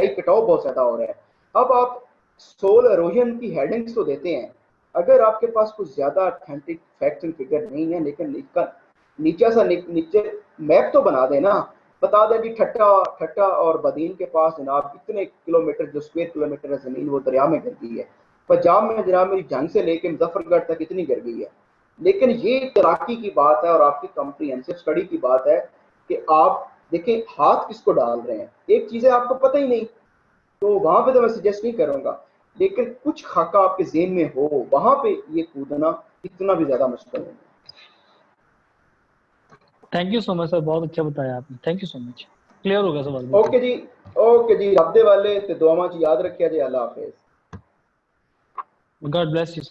कटाव बहुत ज़्यादा हो रहा है। अब आप सोल एरोजन की हेडिंग्स तो देते हैं, अगर आपके पास कुछ ज़्यादा ऑथेंटिक फैक्ट्स एंड फिगर नहीं है, लेकिन नीचे मैप तो बना देना, बता दें कि ठट्टा और बदीन के पास जनाब इतने किलोमीटर जो स्क्वायर किलोमीटर है ज़मीन वो दरिया में गिर गई है, पंजाब में जनाब मेरी जंग से लेकर मुजफ्फरगढ़ तक इतनी गिर गई है, लेकिन ये तैराकी की बात है और आपकी कॉम्प्रिहेंसिव स्टडी की बात है कि आप देखें हाथ किसको डाल रहे हैं, एक चीज़ है आपको पता ही नहीं, तो वहां पे तो मैं सजेस्ट नहीं करूंगा, लेकिन कुछ खाका आपके ज़हन में हो वहां पे ये कूदना इतना भी ज्यादा मुश्किल है। Thank you so much sir, बहुत अच्छा बताया आपने, thank you so much, clear हो गया सवाल। ओके जी रब्दे वाले ते दुआवां च याद रखिया जी, अल्लाह हाफिज, गॉड ब्लेस यू।